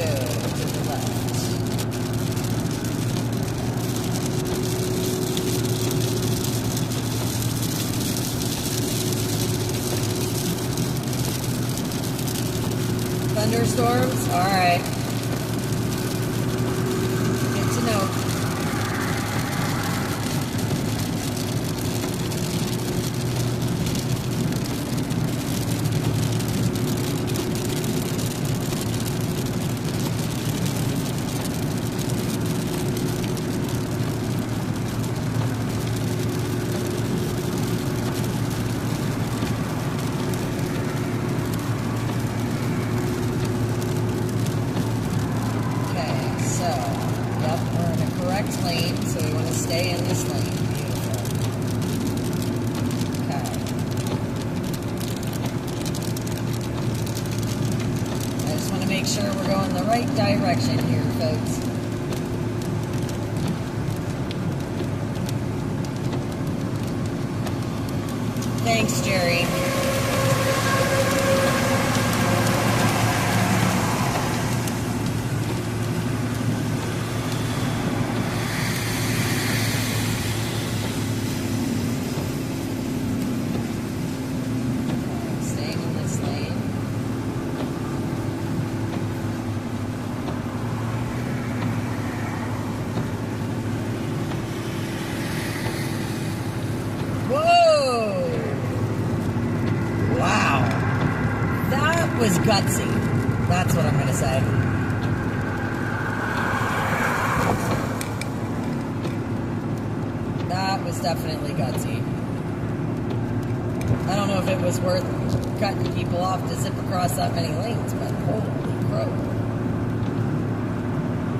to the left. Thunderstorms? Alright. Good to know. Lane, so we want to stay in this lane. Beautiful. Okay. I just want to make sure we're going the right direction here, folks. Thanks, Jerry. Was gutsy. That's what I'm going to say. That was definitely gutsy. I don't know if it was worth cutting people off to zip across that many lanes, but holy crow.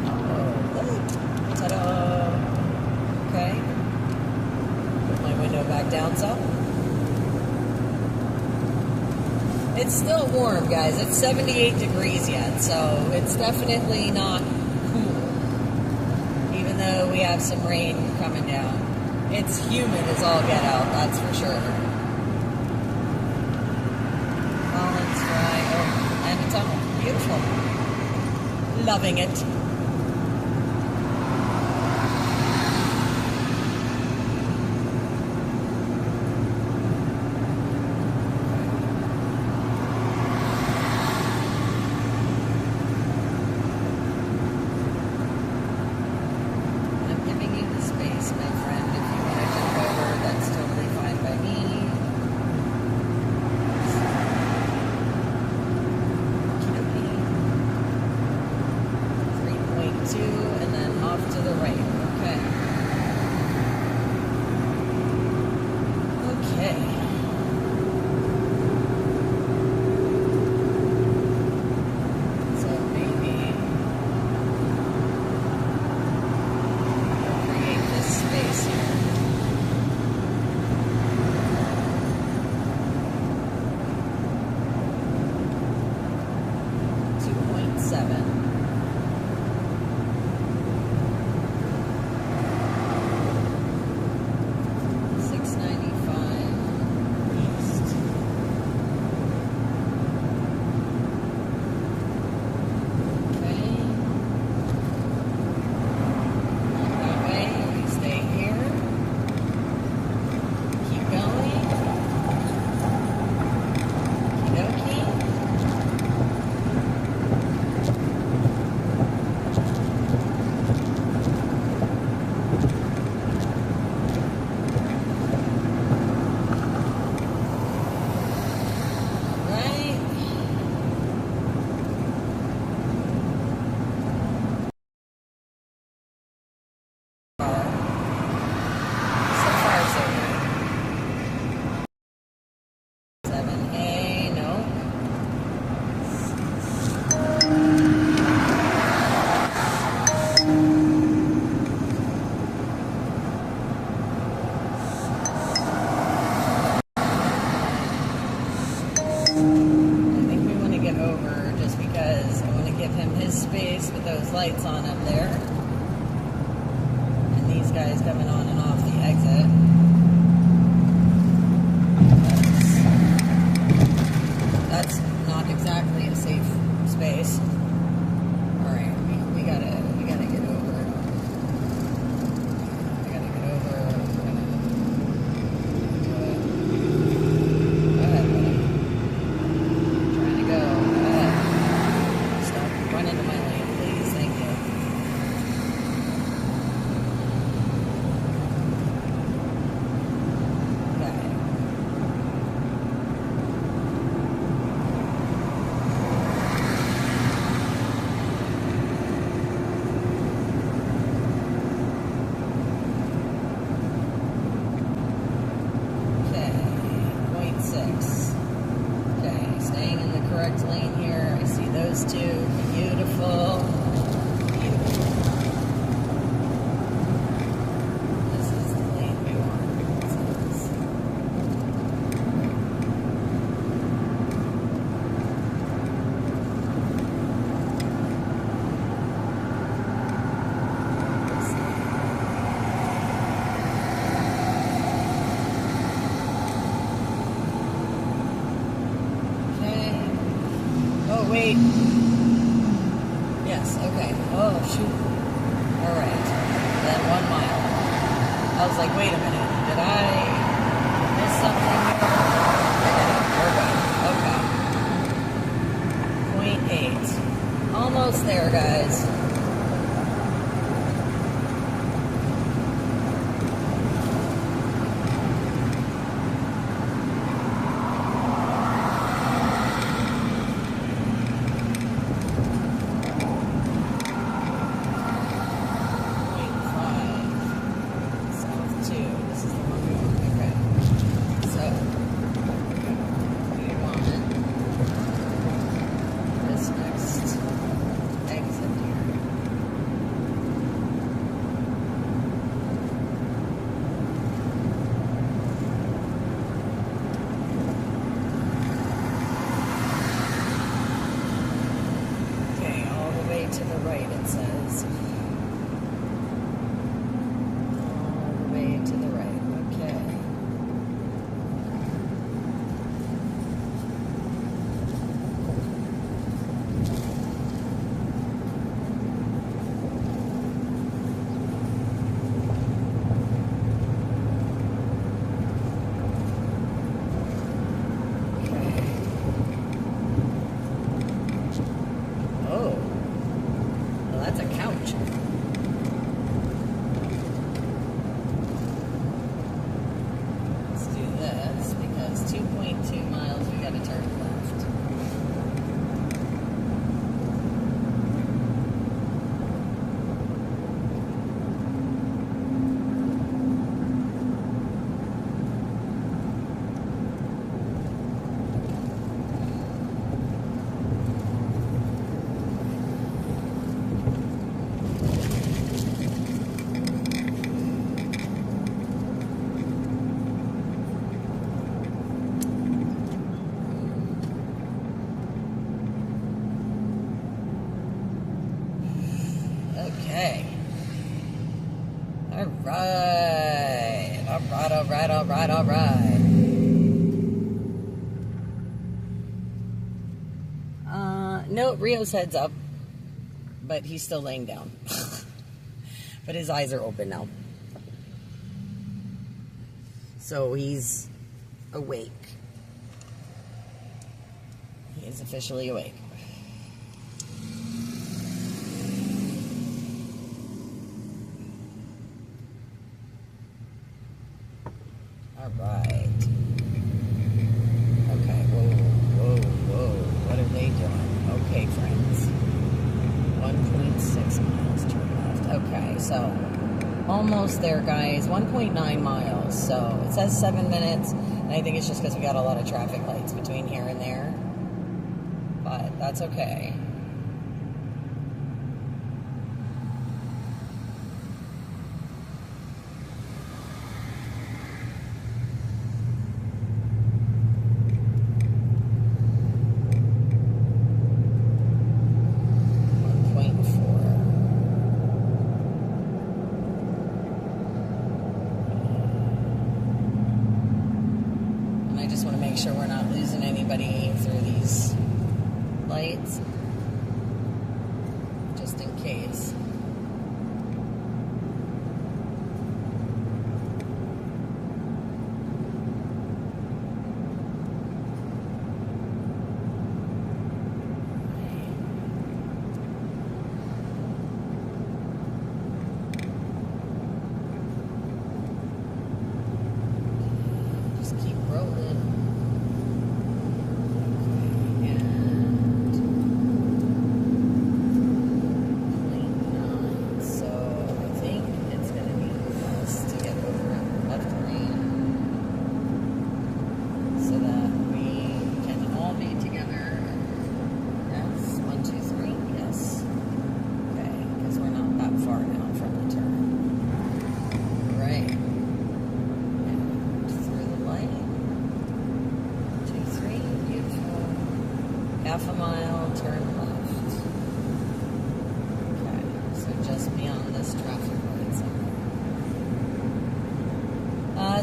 Oh, look. Ta-da. Okay. Put my window back down some. It's still warm, guys. It's 78 degrees yet, so it's definitely not cool. Even though we have some rain coming down. It's humid as all get out, that's for sure. Collins Fry. Oh, and a tunnel. Beautiful. Loving it. wait. Yes, okay. Oh, shoot. Alright. Then 1 mile. I was like, wait a minute. Did I miss something here? We're good. Okay. 0.8. Almost there, guys. To the right, it says. All the way to the right. Okay. Oh. That's a couch. Let's do this because 2.2 miles we gotta turn left. Okay. All right. No, Rio's head's up, but he's still laying down. But his eyes are open now. So he's awake. He is officially awake. All right. Okay, whoa. What are they doing? Okay, friends. 1.6 miles turn left. Okay, so almost there, guys. 1.9 miles. So it says 7 minutes, and I think it's just because we got a lot of traffic lights between here and there. But that's okay. Sure we're not losing anybody through these lights, just in case. Just keep rolling. Half a mile, turn left. Okay, so just beyond this traffic light somewhere.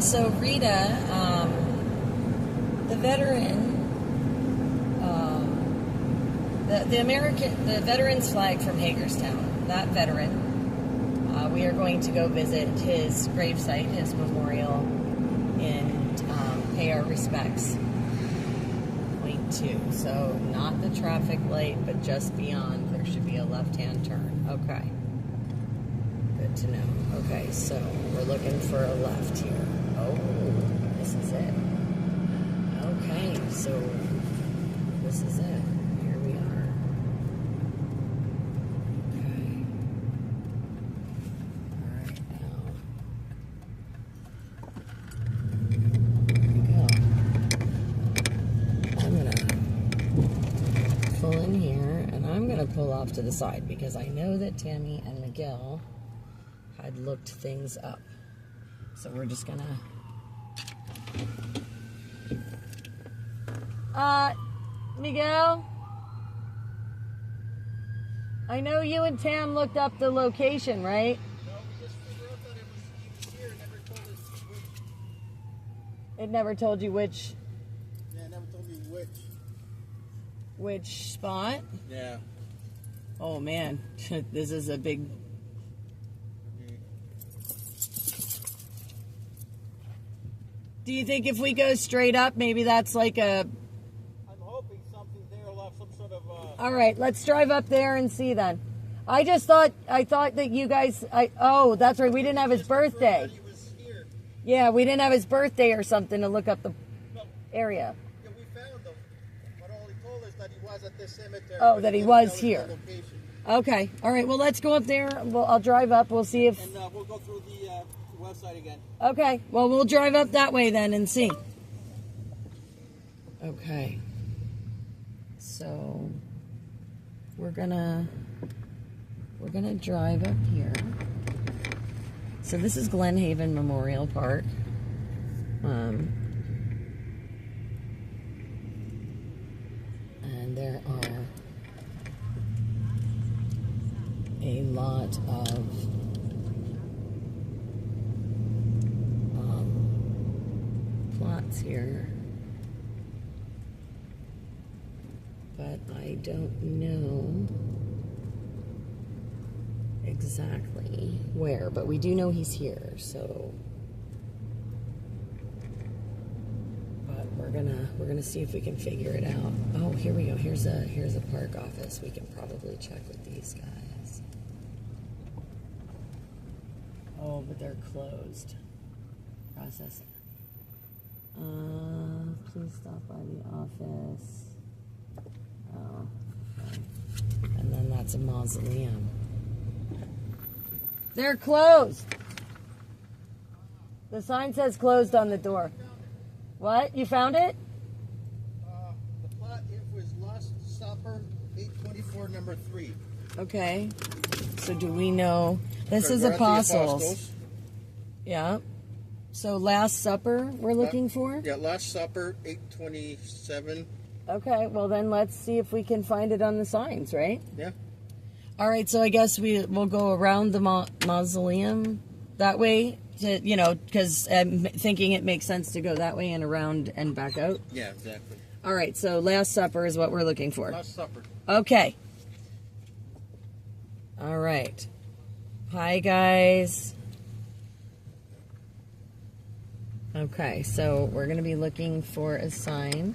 So Rita, the veteran, the veteran's flag from Hagerstown. That veteran. We are going to go visit his gravesite, his memorial, and pay our respects. Point 2. So not the traffic light, but just beyond. There should be a left-hand turn. Okay. Good to know. Okay, so we're looking for a left here. Oh, this is it. Okay, so this is it. Here we are. Okay. Alright, now. Here we go. I'm gonna pull in here, and I'm gonna pull off to the side because I know that Tammy and Miguel had looked things up. So we're just gonna... Miguel? I know you and Tam looked up the location, right? No, we just figured out that he was here and never told us which. It never told you which Yeah, never told me which spot? Yeah. Oh man, this is a big... Do you think if we go straight up, maybe that's like a... I'm hoping something there will have some sort of All right, let's drive up there and see then. I thought that you guys... Oh, that's right, we didn't have his birthday. he was here. Yeah, we didn't have his birthday or something to look up the area. Yeah, we found him. But all he told us that he was at this cemetery. Oh, but that he didn't was tell us here. the location. Okay, all right, well, let's go up there. Well, I'll drive up. We'll see if... And we'll go through the website again. Okay, well, we'll drive up that way then and see. Okay. So, we're gonna drive up here. So this is Glen Haven Memorial Park. And there are a lot of plots here, but I don't know exactly where, but we do know he's here, so but we're gonna see if we can figure it out. Oh, here we go. Here's a park office. We can probably check with these guys. Oh, but they're closed. Processing. Please stop by the office. Oh, okay. And then that's a mausoleum. They're closed. The sign says closed on the door. What? You found it? The plot info is Last Supper, 824, number 3. Okay. So do we know? This is We're at the Apostles. Yeah. So Last Supper we're looking for? Yeah, Last Supper, 827. Okay, well then let's see if we can find it on the signs, right? Yeah. All right, so I guess we'll go around the mausoleum that way, because I'm thinking it makes sense to go that way and around and back out. Yeah, exactly. All right, so Last Supper is what we're looking for. Last Supper. Okay. All right. Hi, guys. Okay, so we're going to be looking for a sign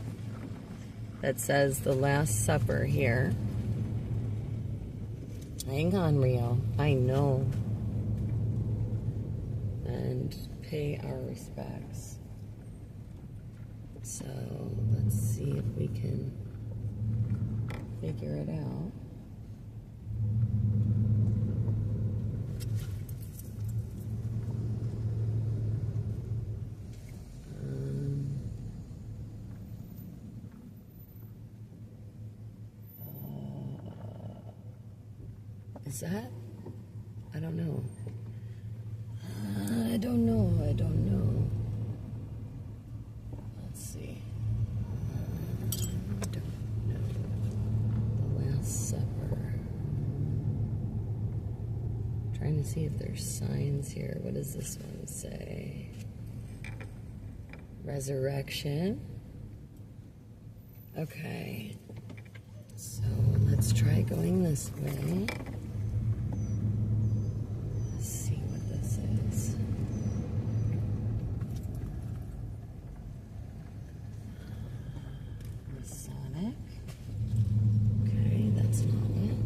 that says the Last Supper here. Hang on, Rio. I know. And pay our respects. So let's see if we can figure it out. Is that? I don't know. I don't know. Let's see. I don't know. The Last Supper. Trying to see if there's signs here. What does this one say? Resurrection. Okay. So let's try going this way. Let's see what this is. Masonic. Okay, that's not it.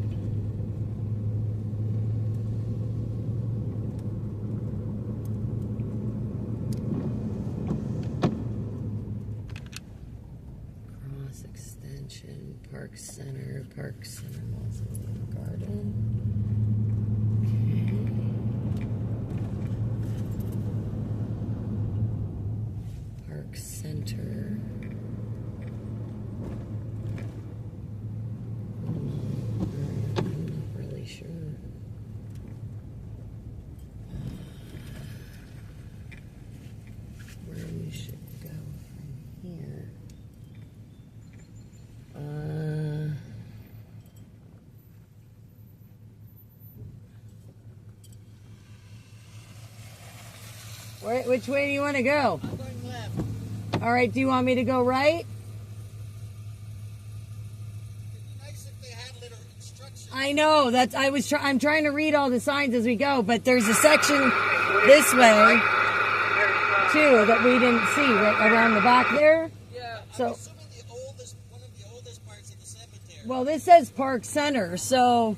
Cross Extension, Park Center Mausoleum Garden. Okay. Park Center. I'm not really sure. Where we should go from here. Which way do you want to go? I'm going left. All right, do you want me to go right? It'd be nice if they had little instructions. I know, I'm trying to read all the signs as we go, but there's a section this way too that we didn't see right around the back there. Yeah. So- I'm assuming one of the oldest parts of the cemetery. Well, this says Park Center, so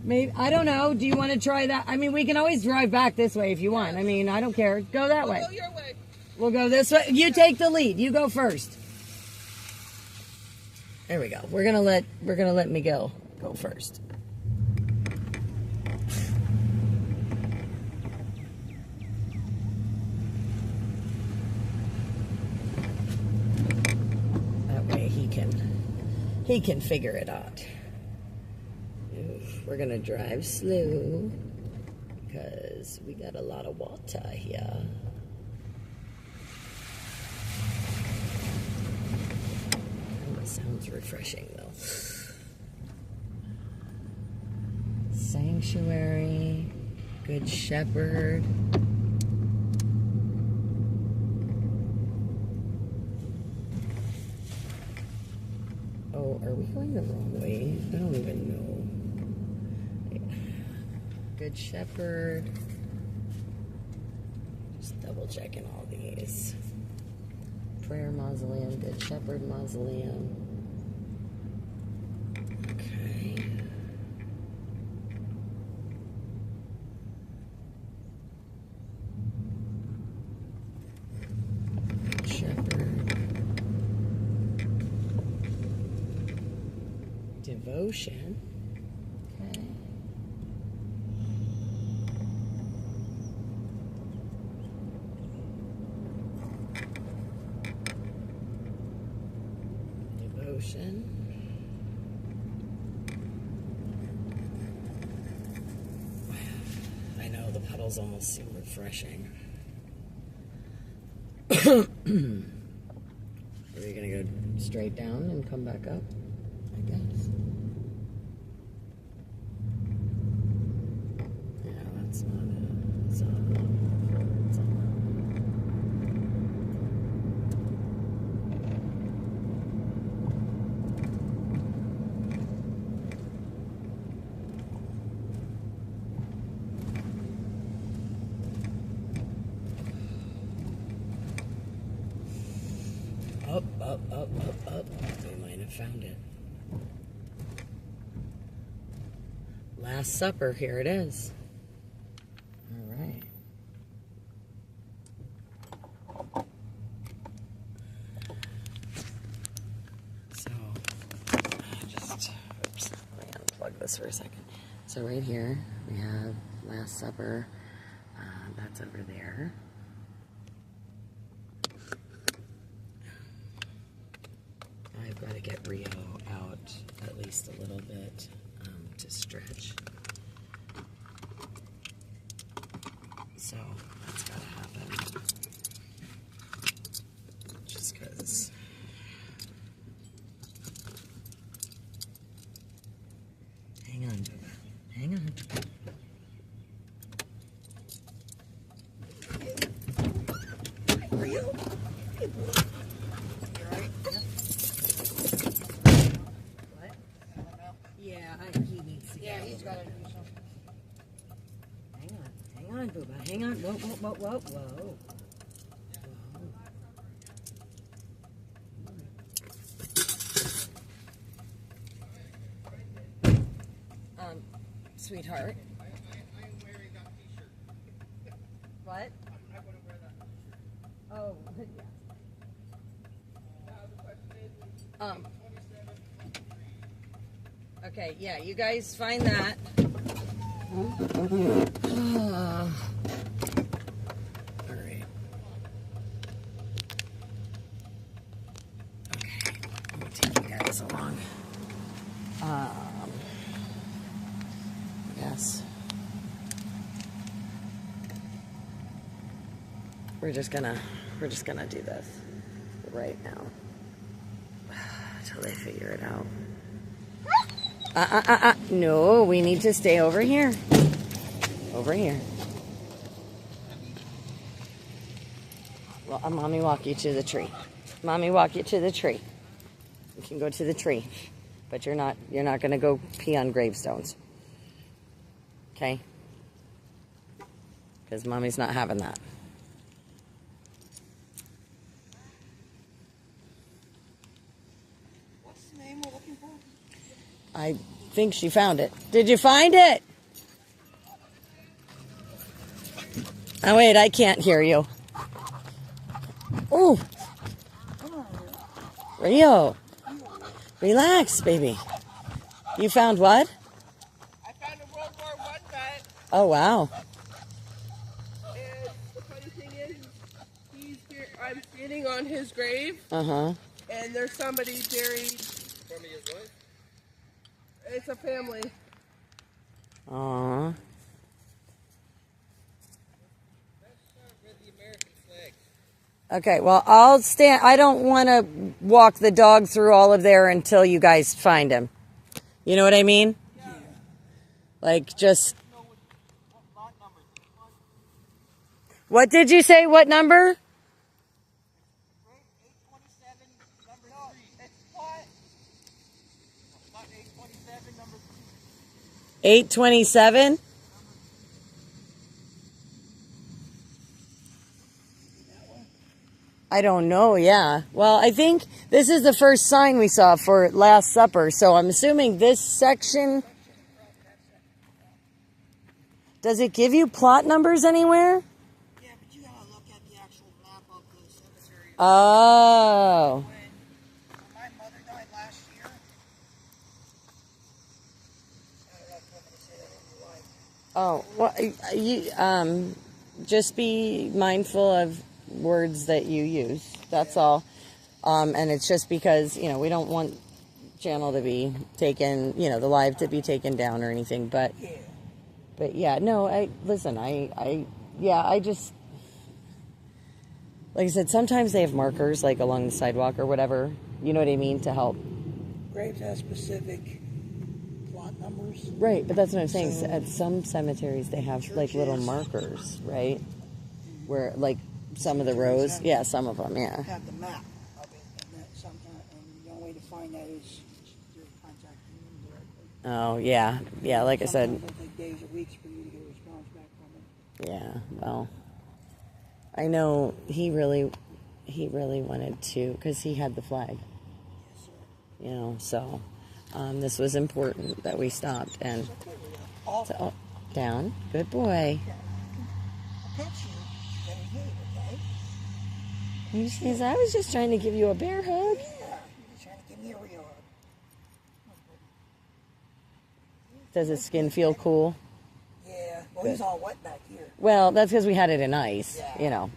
maybe, I don't know. Do you want to try that? I mean, we can always drive back this way if you want. I mean, I don't care. Go that way. Go your way. We'll go this way. You take the lead. You go first. There we go. We're gonna let Miguel go first. That way he can figure it out. We're gonna drive slow because we got a lot of water here. Oh, it sounds refreshing though. Sanctuary, Good Shepherd. Oh, are we going the wrong way? I don't even know. Good Shepherd. Just double checking all these. Prayer Mausoleum, Good Shepherd Mausoleum. Okay. Good Shepherd. Devotion. Okay. Devotion. I know the puddles almost seem refreshing. Are we gonna go straight down and come back up? I guess. Yeah, that's not it. It's not it. It's on up. We might have found it. Last Supper, here it is. All right. So, oops, let me unplug this for a second. So right here, we have Last Supper. That's over there. I've got to get Rio out at least a little bit to stretch. So that's got to happen. Just because. Hang on, Bubba. Hang on. Rio? Good boy. You alright? Yeah. What? Whoa, whoa, whoa, whoa, whoa. Sweetheart. What? Oh, yeah. Okay, yeah, you guys find that. All right. Okay, let me take you guys along. Yes. We're just gonna do this right now until they figure it out. No, we need to stay over here. Over here. Well, Mommy walk you to the tree. Mommy walk you to the tree. You can go to the tree, but you're not gonna go pee on gravestones. Okay? Because Mommy's not having that. What's the name we're looking for? I think she found it. Did you find it? Oh, wait, I can't hear you. Oh. Rio. Relax, baby. You found what? I found a World War I vet. Oh, wow. And the funny thing is, he's here. I'm standing on his grave. Uh-huh. And there's somebody buried. From his wife? It's a family. Aw. Okay, well, I'll stand. I don't want to walk the dog through all of there until you guys find him. You know what I mean? Yeah. Like, just... What did you say? What number? 827, number 3. It's plot 827, number 3. 827? I don't know, yeah. Well, I think this is the first sign we saw for Last Supper, so I'm assuming this section... Does it give you plot numbers anywhere? Yeah, but you gotta look at the actual map of the cemetery. Oh. When my mother died last year, I don't know if I'm gonna say that in your life. Oh, well, you, just be mindful of words that you use. That's all. And it's just because, you know, we don't want channel to be taken, you know, the live to be taken down or anything, but yeah, no, I just, like I said, sometimes they have markers like along the sidewalk or whatever, you know what I mean, to help. Graves have specific plot numbers. Right, but that's what I'm saying. So, At some cemeteries, they have like little markers, right? Where like some of the rows, yeah, some of them, yeah. Have the map of it, and that sometimes, and the only way to find that is through contacting them directly. Oh, yeah, like I said. Sometimes it'll take days or weeks for you to get a response back from them. Yeah, well, I know he really wanted to, because he had the flag. Yes, sir. You know, so this was important that we stopped and so, down. Good boy. I'll catch you. Very good, okay? He says, I was just trying to give you a bear hug. Yeah, you're just trying to give me a real hug. Does his skin feel cool? Yeah, well, he's all wet back here. Well, that's because we had it in ice, Yeah. you know.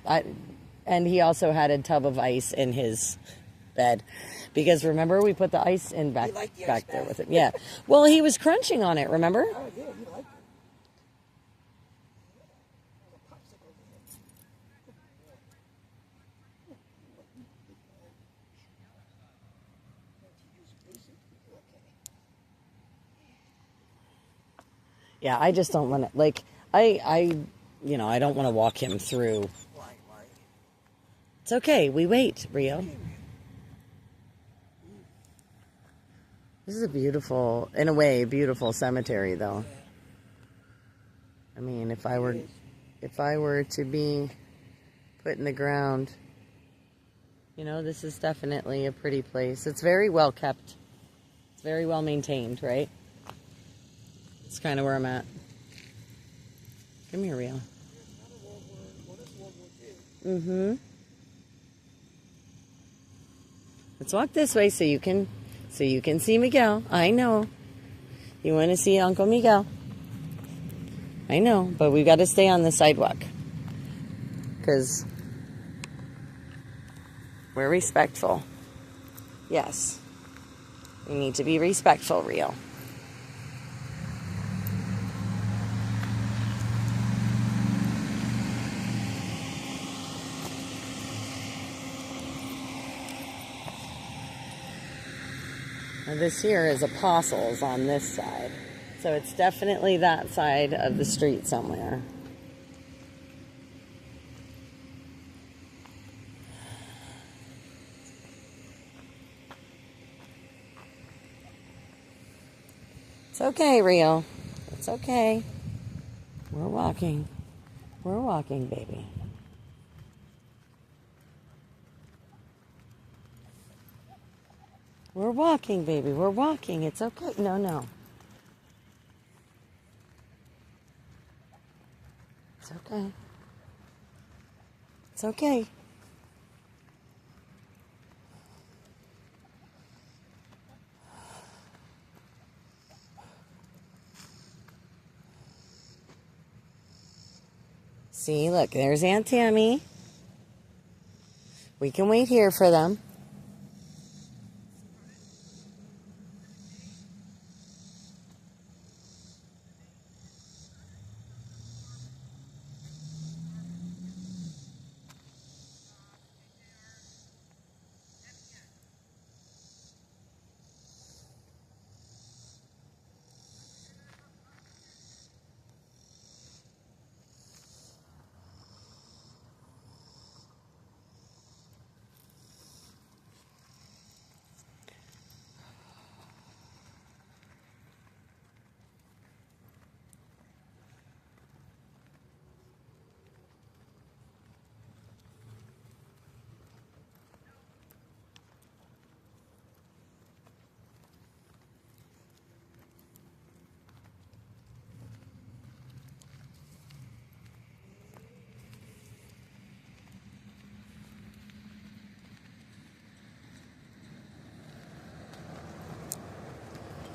And he also had a tub of ice in his bed. Because remember, we put the ice in back liked the ice back there bath. with him. Yeah. Well, he was crunching on it, remember? Oh, yeah, you like it. Yeah, I just don't want to, like, I don't want to walk him through. Right. It's okay. We wait, Rio. This is a beautiful, in a way, beautiful cemetery, though. I mean, if I were... if I were to be put in the ground, you know, this is definitely a pretty place. It's very well kept. It's very well maintained, right? It's kind of where I'm at. Come here, Rio. Mm-hmm. Let's walk this way so you can see Miguel. I know. You want to see Uncle Miguel. I know, but we've got to stay on the sidewalk. Because we're respectful. Yes. We need to be respectful, Rio. Now this here is Apostles on this side. So it's definitely that side of the street somewhere. It's okay, Rio. It's okay. We're walking. We're walking, baby. We're walking, baby. We're walking. It's okay. No, no. It's okay. It's okay. See, look, there's Aunt Tammy. We can wait here for them.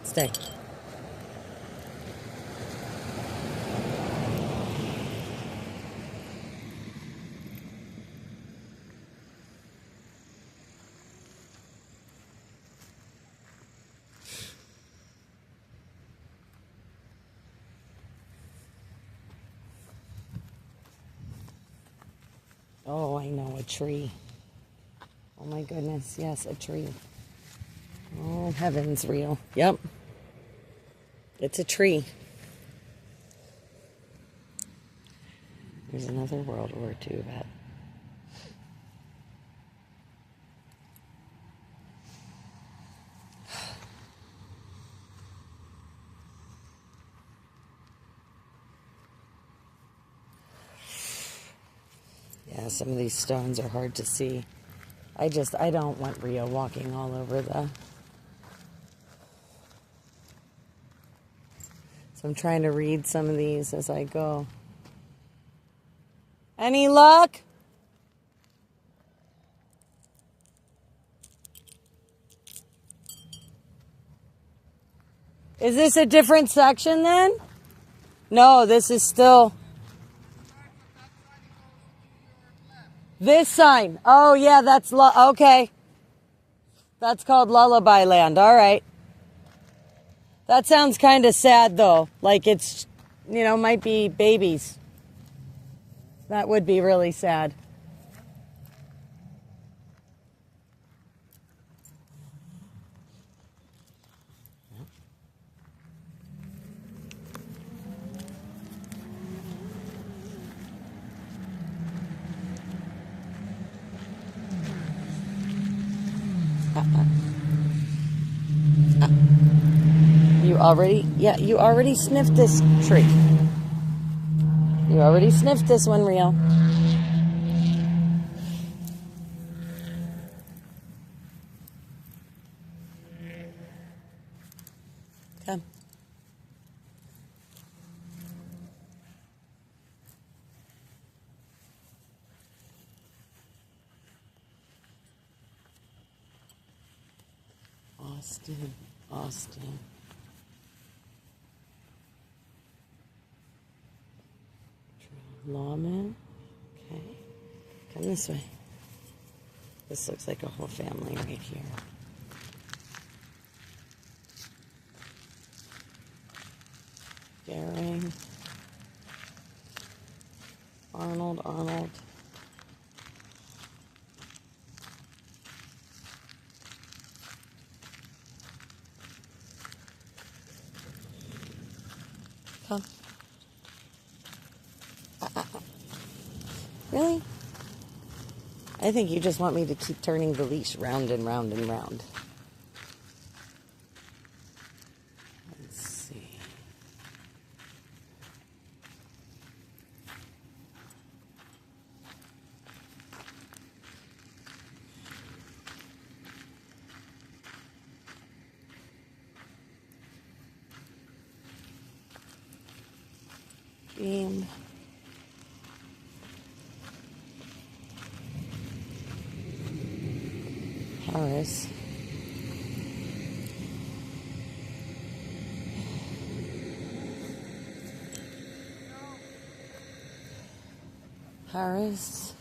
Stay. Oh, I know, a tree. Oh my goodness, yes, a tree. Oh, heavens, Rio. Yep. It's a tree. There's another World War II vet. Yeah, some of these stones are hard to see. I don't want Rio walking all over the... So I'm trying to read some of these as I go. Any luck? Is this a different section then? No, this is still... This sign. Oh, yeah, that's... Okay. That's called Lullaby Land. All right. That sounds kind of sad, though. Like it's, you know, might be babies. That would be really sad. You already sniffed this tree. You already sniffed this one, Rio. Come. Austin, Austin. Lawman. Okay. Come this way. This looks like a whole family right here. Garing. Arnold, Arnold. Come. Really? I think you just want me to keep turning the leash round and round and round. Let's see. Game. Harris. Harris.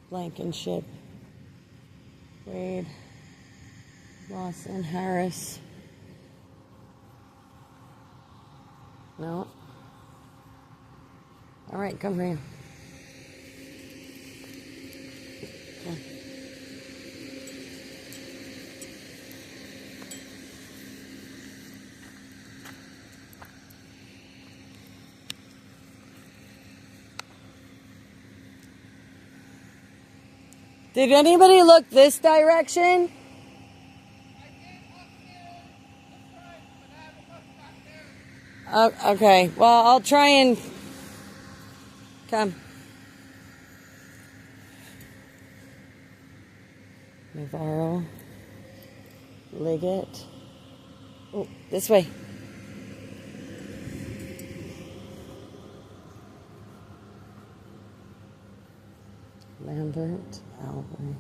Blankenship. Wade. Lawson. Harris. No. All right, come here. Come. Did anybody look this direction? Okay, well, I'll try and come. Navarro. Liggett. Oh, this way. Lambert. Albert.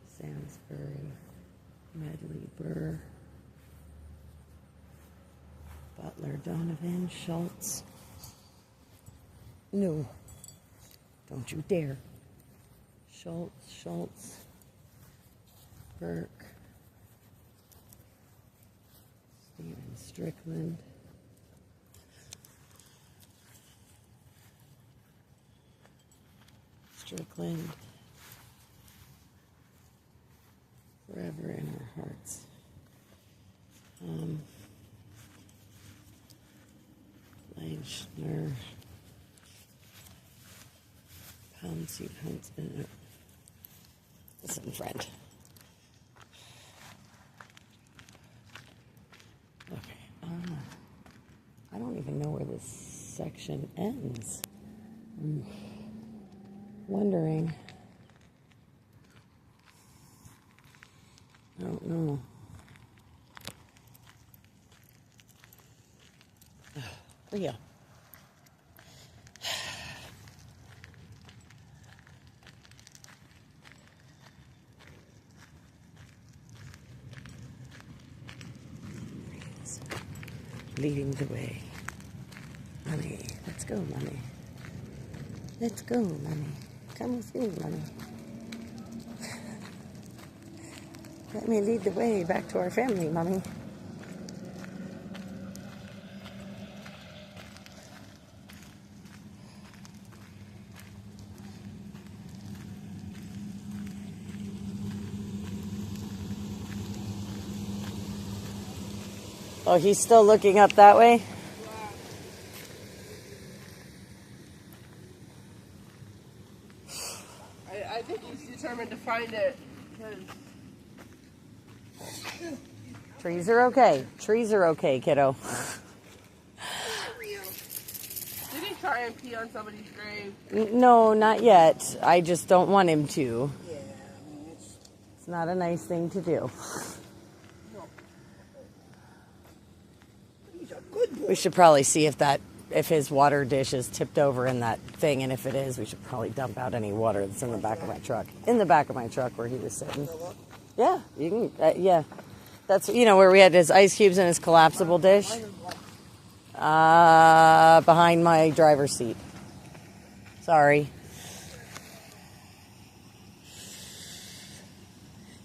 Sansbury. Medley, Burr. Butler, Donovan, Schultz. No. Don't you dare. Schultz. Burke. Stephen Strickland. Forever in our hearts. Leichner. Huntsman. Listen, friend. Okay. I don't even know where this section ends. I'm wondering. I don't know. Oh, yeah. Leading the way. Mommy, let's go, Mommy. Let's go, Mommy. Come with me, Mommy. Let me lead the way back to our family, Mommy. Oh, he's still looking up that way? I think he's determined to find it because Trees are okay. Trees are okay, kiddo. Did he try and pee on somebody's grave? No, not yet. I just don't want him to. Yeah, I mean, It's not a nice thing to do. he's a good boy. We should probably see if his water dish is tipped over in that thing, and if it is, we should probably dump out any water that's in the back of my truck. In the back of my truck where he was sitting. Yeah, you can. Yeah, that's where we had his ice cubes and his collapsible dish. Behind my driver's seat. Sorry.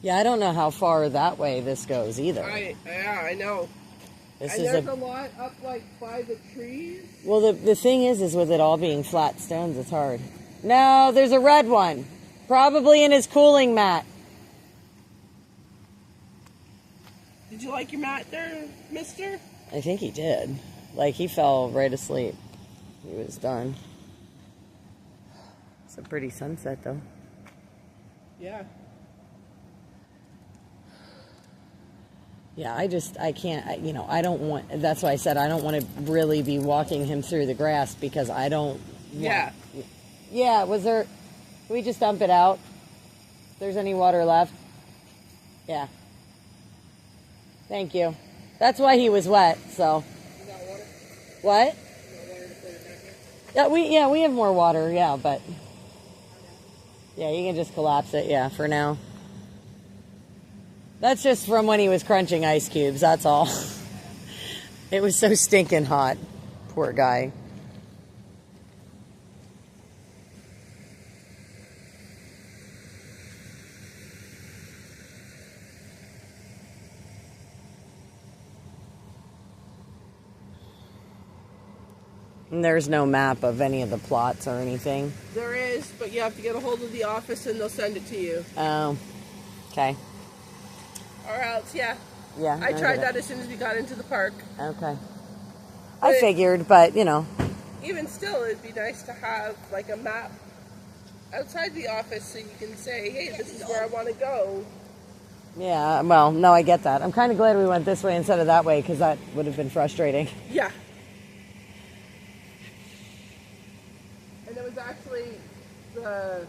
Yeah, I don't know how far that way this goes either. I know. This And is there's a lot up like by the trees. Well, the thing is with it all being flat stones, it's hard. No, there's a red one. Probably in his cooling mat. Did you like your mat there, mister? I think he did. Like, he fell right asleep. He was done. It's a pretty sunset, though. Yeah. Yeah, I can't, I don't want, that's why I said I don't want to really be walking him through the grass because I don't. Yeah. Yeah, can we just dump it out? If there's any water left. Yeah. Thank you. That's why he was wet, so. You got water? What? You got water to put it back in? Yeah, we have more water, yeah, but. Yeah, you can just collapse it, yeah, for now. That's just from when he was crunching ice cubes, that's all. It was so stinking hot. Poor guy. And there's no map of any of the plots or anything. There is, but you have to get a hold of the office and they'll send it to you. Oh, okay. Or else, yeah. Yeah. I get tried it. that as soon as we got into the park. Okay. I figured, but Even still, it'd be nice to have like a map outside the office so you can say, hey, this is where I want to go. Yeah, well, no, I get that. I'm kind of glad we went this way instead of that way because that would have been frustrating. Yeah. And it was actually the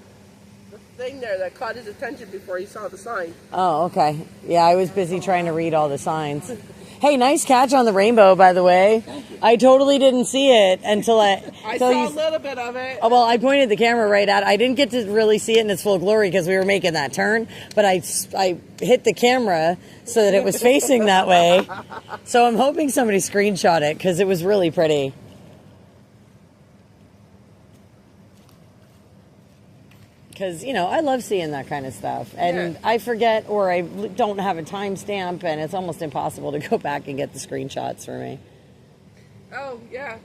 thing there that caught his attention before he saw the sign. Oh, okay. Yeah, I was busy trying to read all the signs. Hey, nice catch on the rainbow, by the way. I totally didn't see it until I saw a little bit of it. Oh, well, I pointed the camera right at it. I didn't get to really see it in its full glory because we were making that turn, but I hit the camera so that it was facing that way. So I'm hoping somebody screenshot it because it was really pretty. Because, I love seeing that kind of stuff. And Yeah. I forget or I don't have a timestamp, and it's almost impossible to go back and get the screenshots for me. Oh, yeah.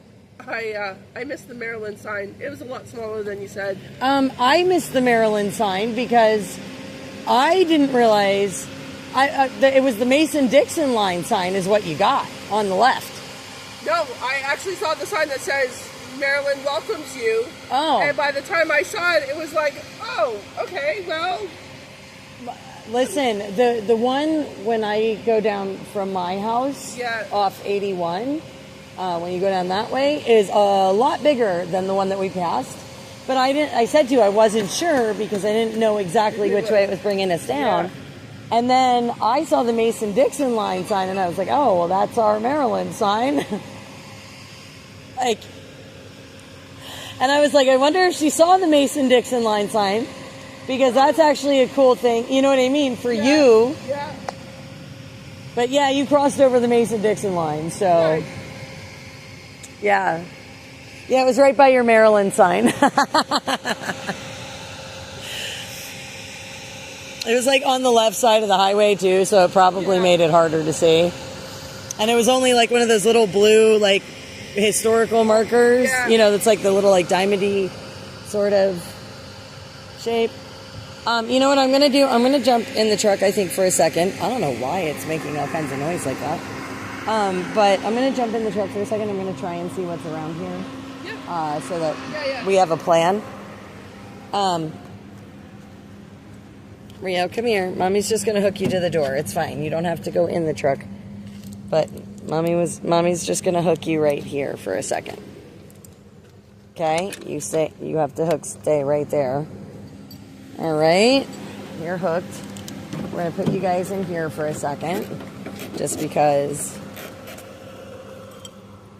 I missed the Maryland sign. It was a lot smaller than you said. I missed the Maryland sign because I didn't realize it was the Mason-Dixon line sign is what you got on the left. No, I actually saw the sign that says Maryland welcomes you. Oh. And by the time I saw it, it was like, oh, okay, well. Listen, the one when I go down from my house off 81, when you go down that way, is a lot bigger than the one that we passed. But I said to you I wasn't sure because I didn't know exactly which way it was bringing us down. Yeah. And then I saw the Mason-Dixon line sign, and I was like, oh, well, that's our Maryland sign. And I was like, I wonder if she saw the Mason-Dixon line sign, because that's actually a cool thing. You know what I mean? For you. Yeah. But yeah, you crossed over the Mason-Dixon line, so. Right. Yeah. Yeah, it was right by your Maryland sign. It was like on the left side of the highway too, so it probably made it harder to see. And it was only like one of those little blue, like, historical markers, that's like the little like diamond-y sort of shape. You know what I'm gonna do? I'm gonna jump in the truck, I think, for a second. I don't know why it's making all kinds of noise like that. But I'm gonna jump in the truck for a second. I'm gonna try and see what's around here. So that we have a plan. Rio, come here. Mommy's just gonna hook you to the door. It's fine. You don't have to go in the truck. But Mommy's just gonna hook you right here for a second. Okay? You have to stay right there. Alright? You're hooked. We're gonna put you guys in here for a second. Just because.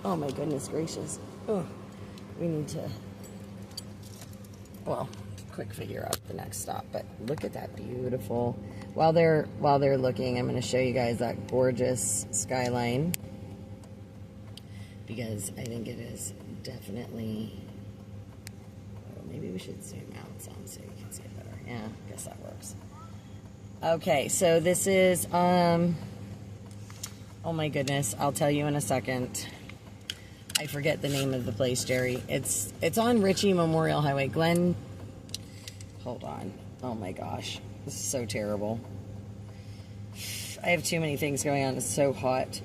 Oh my goodness gracious. Oh, we need to, well, quick figure out the next stop. But look at that beautiful. While they're looking, I'm going to show you guys that gorgeous skyline, because I think it is definitely. Oh, maybe we should zoom out some so you can see it better. Yeah, I guess that works. Okay, so this is oh my goodness, I'll tell you in a second. I forget the name of the place, Jerry. It's on Ritchie Memorial Highway. Glen, hold on. Oh my gosh. This is so terrible. I have too many things going on. It's so hot.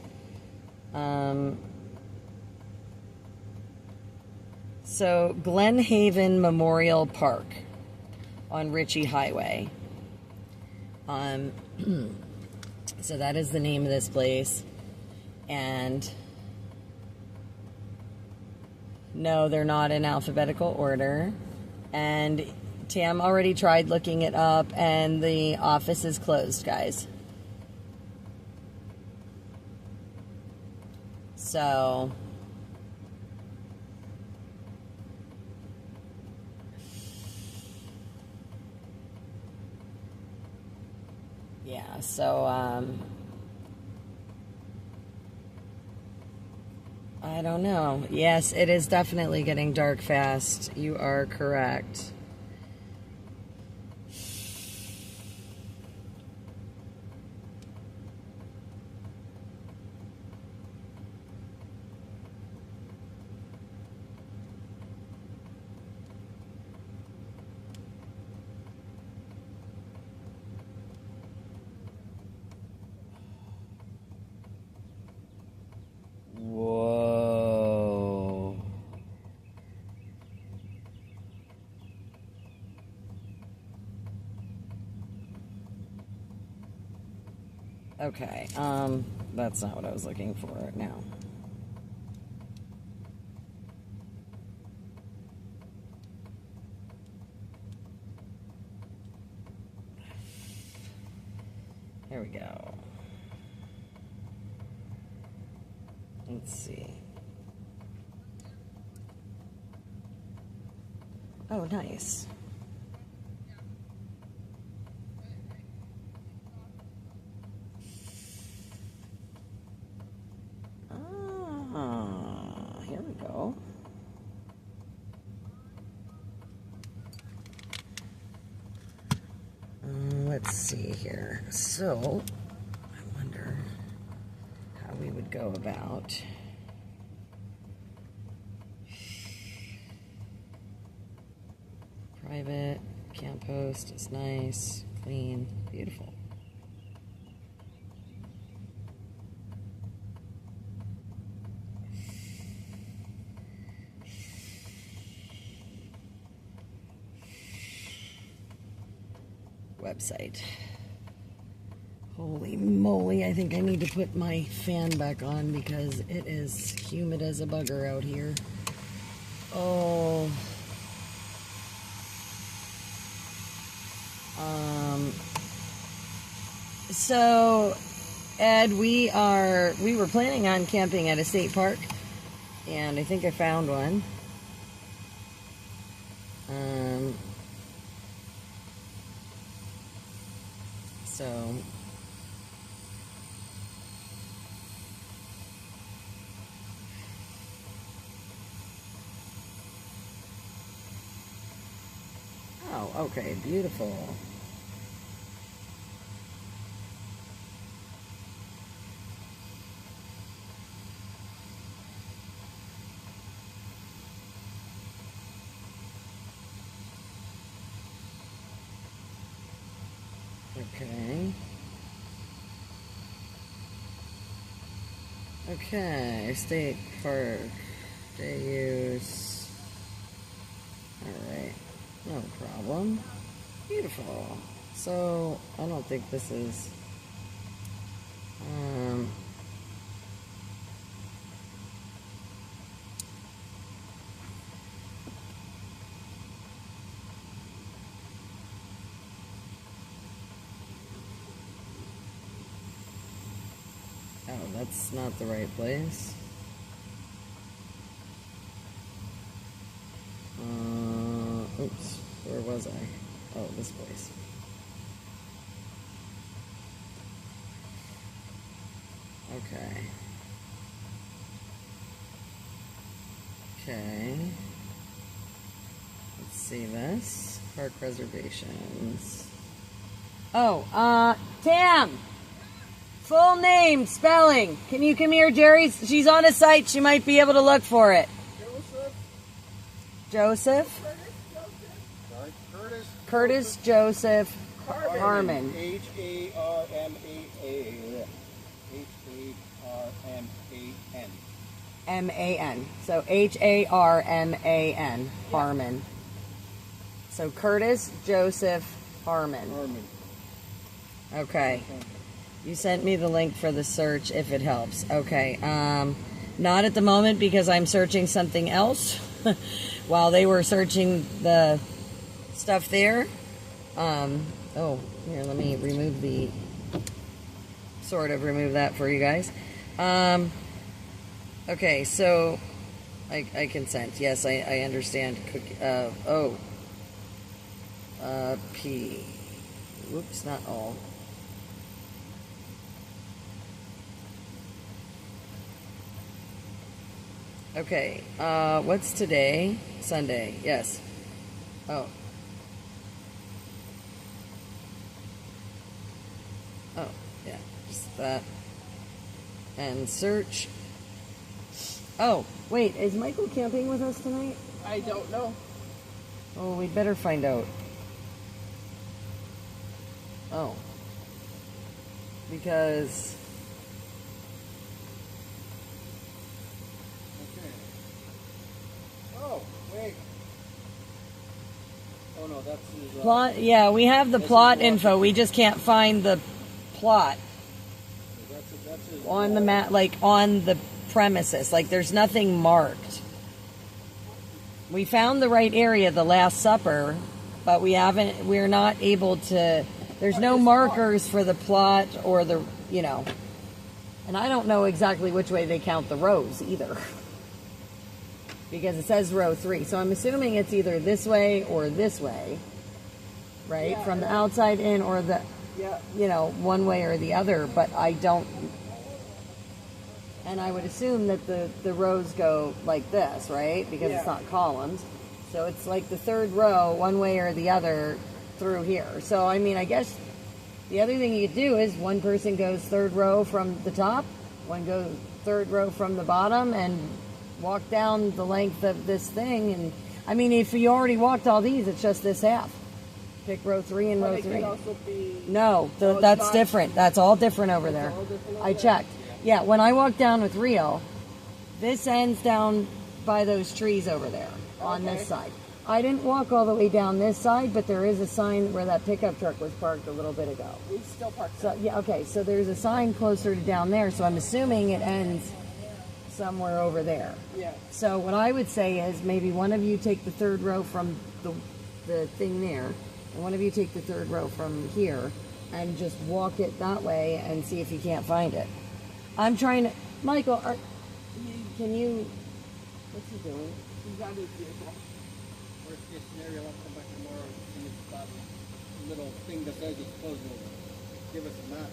So Glenhaven Memorial Park on Ritchie Highway. So that is the name of this place. And no, they're not in alphabetical order. And Tam already tried looking it up, and the office is closed, guys. So yeah, so I don't know. Yes, it is definitely getting dark fast. You are correct. Whoa. Okay, that's not what I was looking for right now. Here we go. Let's see. Oh, nice. Ah, here we go. Let's see here. So, I wonder how we would go about. Private, can't post, it's nice, clean, beautiful. Website. Holy moly, I think I need to put my fan back on because it is humid as a bugger out here. Oh. So, Ed, we were planning on camping at a state park, and I think I found one. So, oh, okay, beautiful. Okay. Okay, state park, day use. Alright, no problem. Beautiful. So, I don't think this is... Oh, that's not the right place. Oops, where was I? Oh, this place. Okay. Okay. Let's see this. Park reservations. Oh, Tam! Full name, spelling. Can you come here, Jerry? She's on a site. She might be able to look for it. Joseph? Sorry, Curtis. Curtis Joseph Harmon. Harman. Harman. M-A-N. So Harman. Harmon. So Curtis Joseph Harmon. Harman. Okay. You sent me the link for the search if it helps. Okay. Not at the moment because I'm searching something else while they were searching the stuff there. Oh, here, let me remove remove that for you guys. Okay, so I consent. Yes, I understand. P. Whoops, not all. Okay, what's today? Sunday, yes. Oh. Oh, yeah, just that. And search. Oh, wait, is Michael camping with us tonight? I don't know. Oh, we better find out. Oh. Because... Oh, wait. Oh no, that's his, plot, yeah, we have the plot info. We just can't find the plot that's his on the map, like on the premises. Like there's nothing marked. We found the right area, the Last Supper, but we're not able to, there's no markers for the plot or the, and I don't know exactly which way they count the rows either. Because it says row 3. So I'm assuming it's either this way or this way, right? Yeah, From the outside in or the, one way or the other. But I don't, and I would assume that the rows go like this, right? Because it's not columns. So it's like the third row, one way or the other through here. So, I mean, I guess the other thing you could do is one person goes third row from the top, one goes third row from the bottom, and walk down the length of this thing. And I mean, if you already walked all these, it's just this half. Pick row 3 and row 3. Could also be No, those that's spots. different. That's all different over there. all different over I checked. Yeah, when I walked down with Rio, this ends down by those trees over there on this side. I didn't walk all the way down this side, but there is a sign where that pickup truck was parked a little bit ago. We still park. So yeah, okay. So there's a sign closer to down there. So I'm assuming it ends somewhere over there. Yeah. So what I would say is maybe one of you take the third row from the thing there, and one of you take the third row from here, and just walk it that way and see if you can't find it. I'm trying to, Michael. Can you? What's he doing? He's on his vehicle. worst case scenario. I'll come back tomorrow and it's got a little thing that says it's closed. Give us a map.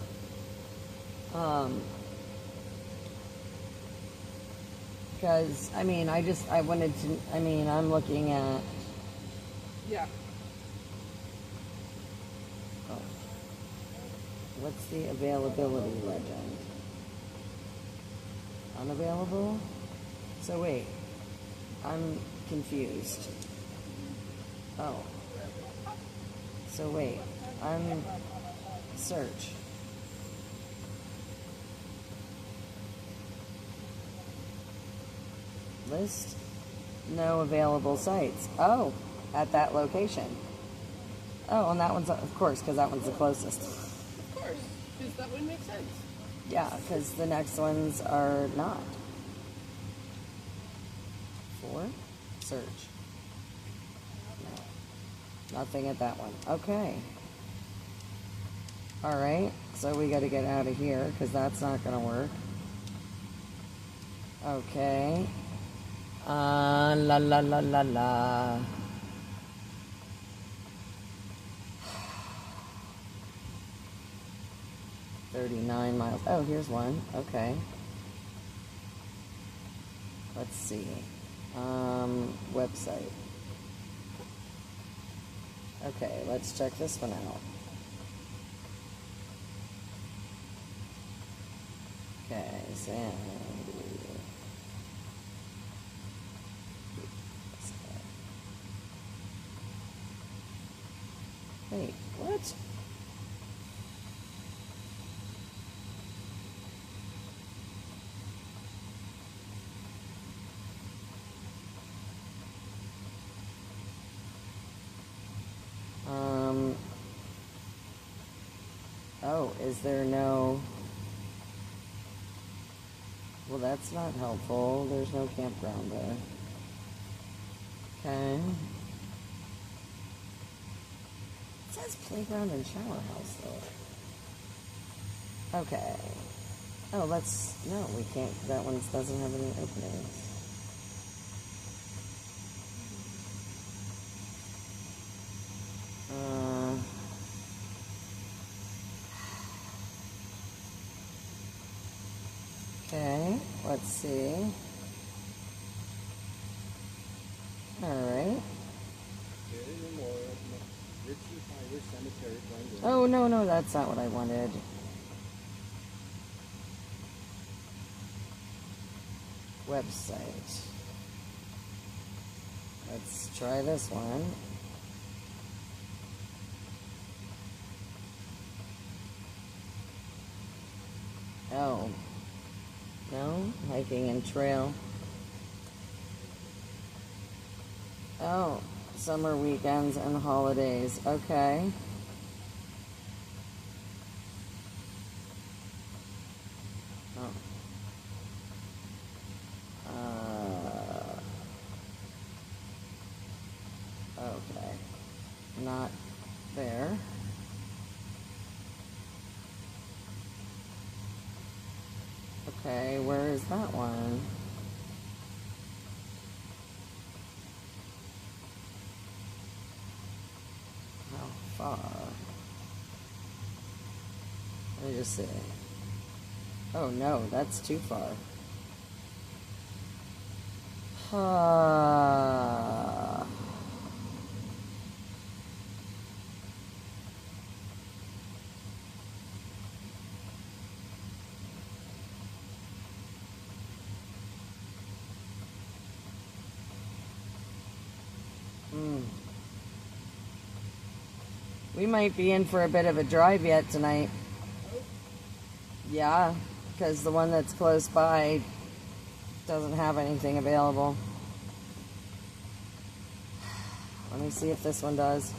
Because, I mean, I wanted to, I mean, I'm looking at, Yeah. oh, what's the availability legend? Unavailable? So wait, I'm confused. Oh. So wait, I'm, search. List, no available sites. Oh, at that location. Oh, and that one's, of course, because that one's the closest. Of course, because that would make sense. Yeah, because the next ones are not. 4? Search. No. Nothing at that one. Okay. Alright, so we got to get out of here because that's not going to work. Okay. La la la la la. $39 miles. Oh, here's one. Okay. Let's see. Website. Okay, let's check this one out. Okay, Sandy. Wait, what? Oh, is there no... Well, that's not helpful. There's no campground there. Okay. It says playground and shower house, though. Okay. Oh, let's... No, we can't... That one doesn't have any openings. Okay, let's see. Alright. Oh, no, no, that's not what I wanted. Website. Let's try this one. Oh. No, hiking and trail. Oh, summer weekends and holidays. Okay. Oh. Okay. Not there. Okay, where is that one? How far? Let me just see. Oh no, that's too far. We might be in for a bit of a drive yet tonight. Yeah, because the one that's close by doesn't have anything available. Let me see if this one does.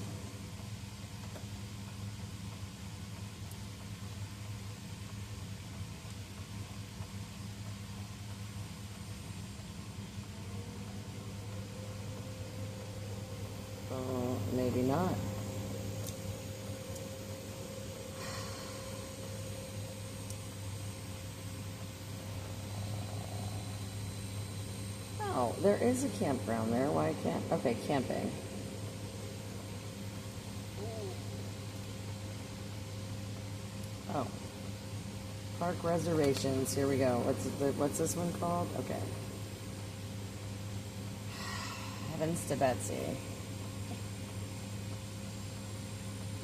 Maybe not. Oh, there is a campground there. Why can't... Okay, camping. Oh. Park reservations. Here we go. What's this one called? Okay. Heavens to Betsy.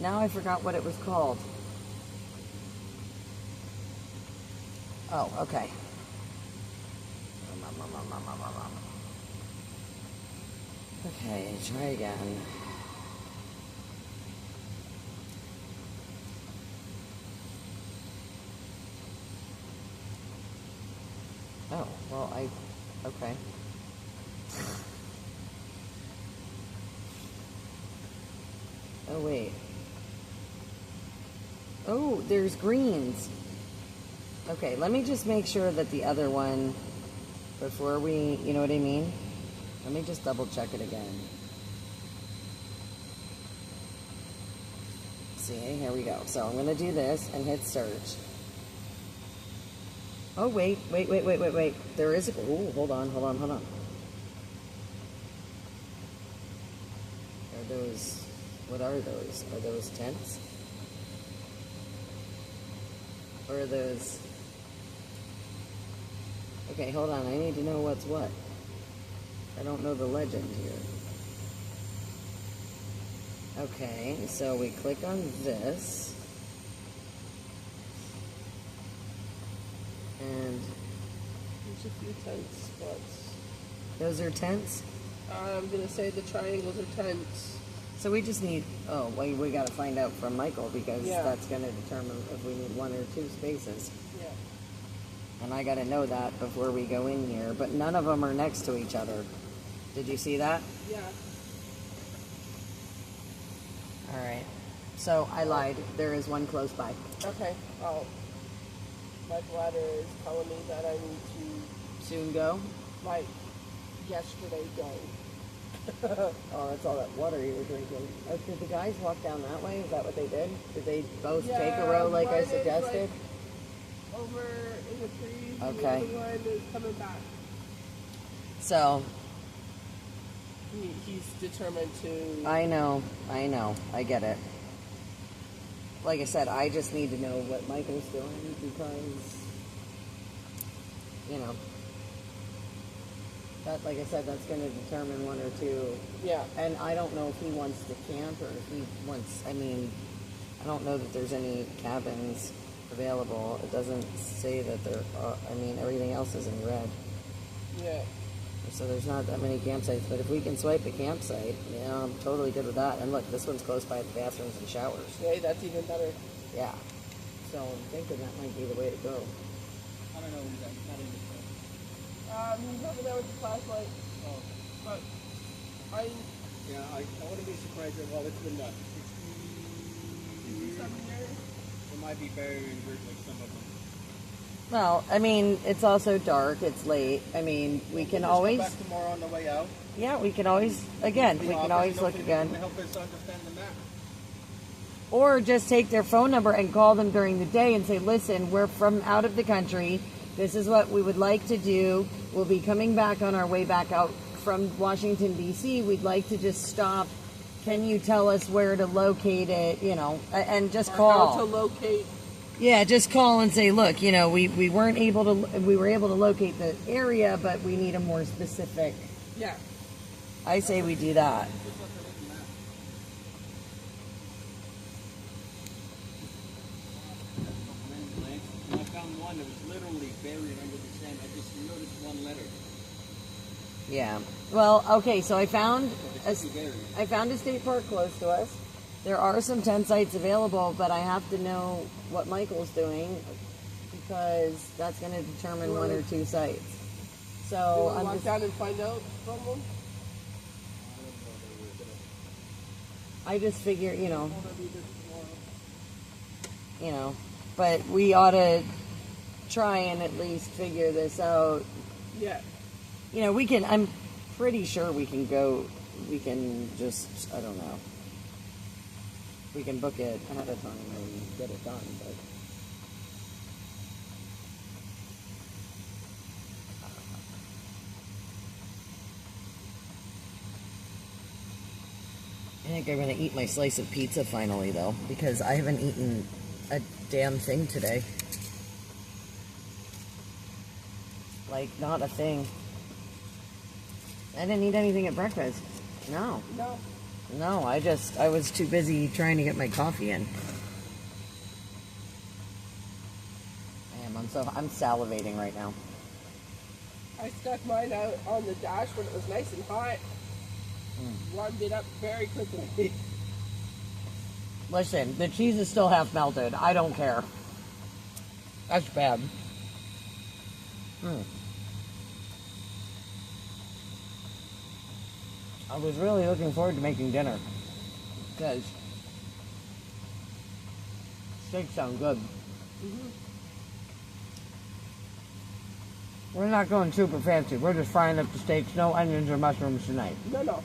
Now I forgot what it was called. Oh, okay. Okay, try again. Oh, well, okay. Oh, wait. Oh, there's greens. Okay, let me just make sure that the other one, before we, you know what I mean? Let me just double check it again. See, here we go. So I'm going to do this and hit search. Oh, wait. There is a, oh, hold on. Are those, what are those? Are those tents? Or are those, okay, hold on. I need to know what's what. I don't know the legend here. Okay, so we click on this. And There's a few tent spots. those are tents? I'm gonna say the triangles are tents. So we just need, oh, we got to find out from Michael because Yeah. that's going to determine if we need 1 or 2 spaces. Yeah. And I got to know that before we go in here. But none of them are next to each other. Did you see that? Yeah. All right. So I lied. There is one close by. Okay. Oh. My bladder is telling me that I need Soon go. to, like, yesterday go. Oh, that's all that water you were drinking. Oh, did the guys walk down that way? Is that what they did? Did they both take a row like one I is, suggested? like, over in the trees. Okay. And the other one is coming back. So, He's determined to. I know. I get it. Like I said, I just need to know what Michael's doing because, you know, that, like I said, that's going to determine 1 or 2. Yeah. And I don't know if he wants to camp or if he wants, I mean, I don't know that there's any cabins available. It doesn't say that there are, I mean, everything else is in red. Yeah. So there's not that many campsites, but if we can swipe a campsite, yeah, I'm totally good with that. And look, this one's close by the bathrooms and showers. Okay, that's even better. Yeah. So I'm thinking that might be the way to go. I don't know. Not in the He's over there with the flashlight. Oh. But I. Yeah, I wouldn't be surprised if, well, it's been done. 67 years. It might be buried in dirt like some of them. Well, I mean, it's also dark. It's late. I mean, we can Just always, come back tomorrow on the way out. yeah, we can always, again, we can always look again. Help us understand the map. Or just take their phone number and call them during the day and say, listen, we're from out of the country. This is what we would like to do. We'll be coming back on our way back out from Washington, D.C. We'd like to just stop. Can you tell us where to locate it? You know, and just Or call. how to locate. Yeah, just call and say, look, you know, we were able to locate the area, but we need a more specific. Yeah. I say we do that. And I found one that was literally buried under the sand. I just noticed one letter. Yeah. Well, okay, so I found But it should be buried. a state park close to us. There are some tent sites available, but I have to know what Michael's doing because that's going to determine 1 or 2 sites. You So want to I'm walk just, down and find out from them? I just figure, you know, Or maybe this tomorrow. but we ought to try and at least figure this out. Yeah. You know, we can, I'm pretty sure we can go, we can just, I don't know. We can book it ahead of time and get it done, but. I think I'm gonna eat my slice of pizza finally, though, because I haven't eaten a damn thing today. Like, not a thing. I didn't eat anything at breakfast. No. No. No, I was too busy trying to get my coffee in. I'm salivating right now. I stuck mine out on the dash when it was nice and hot. Warmed it up very quickly. Listen, the cheese is still half melted. I don't care. That's bad. I was really looking forward to making dinner because steaks sound good. We're not going super fancy. We're just frying up the steaks. No onions or mushrooms tonight. No.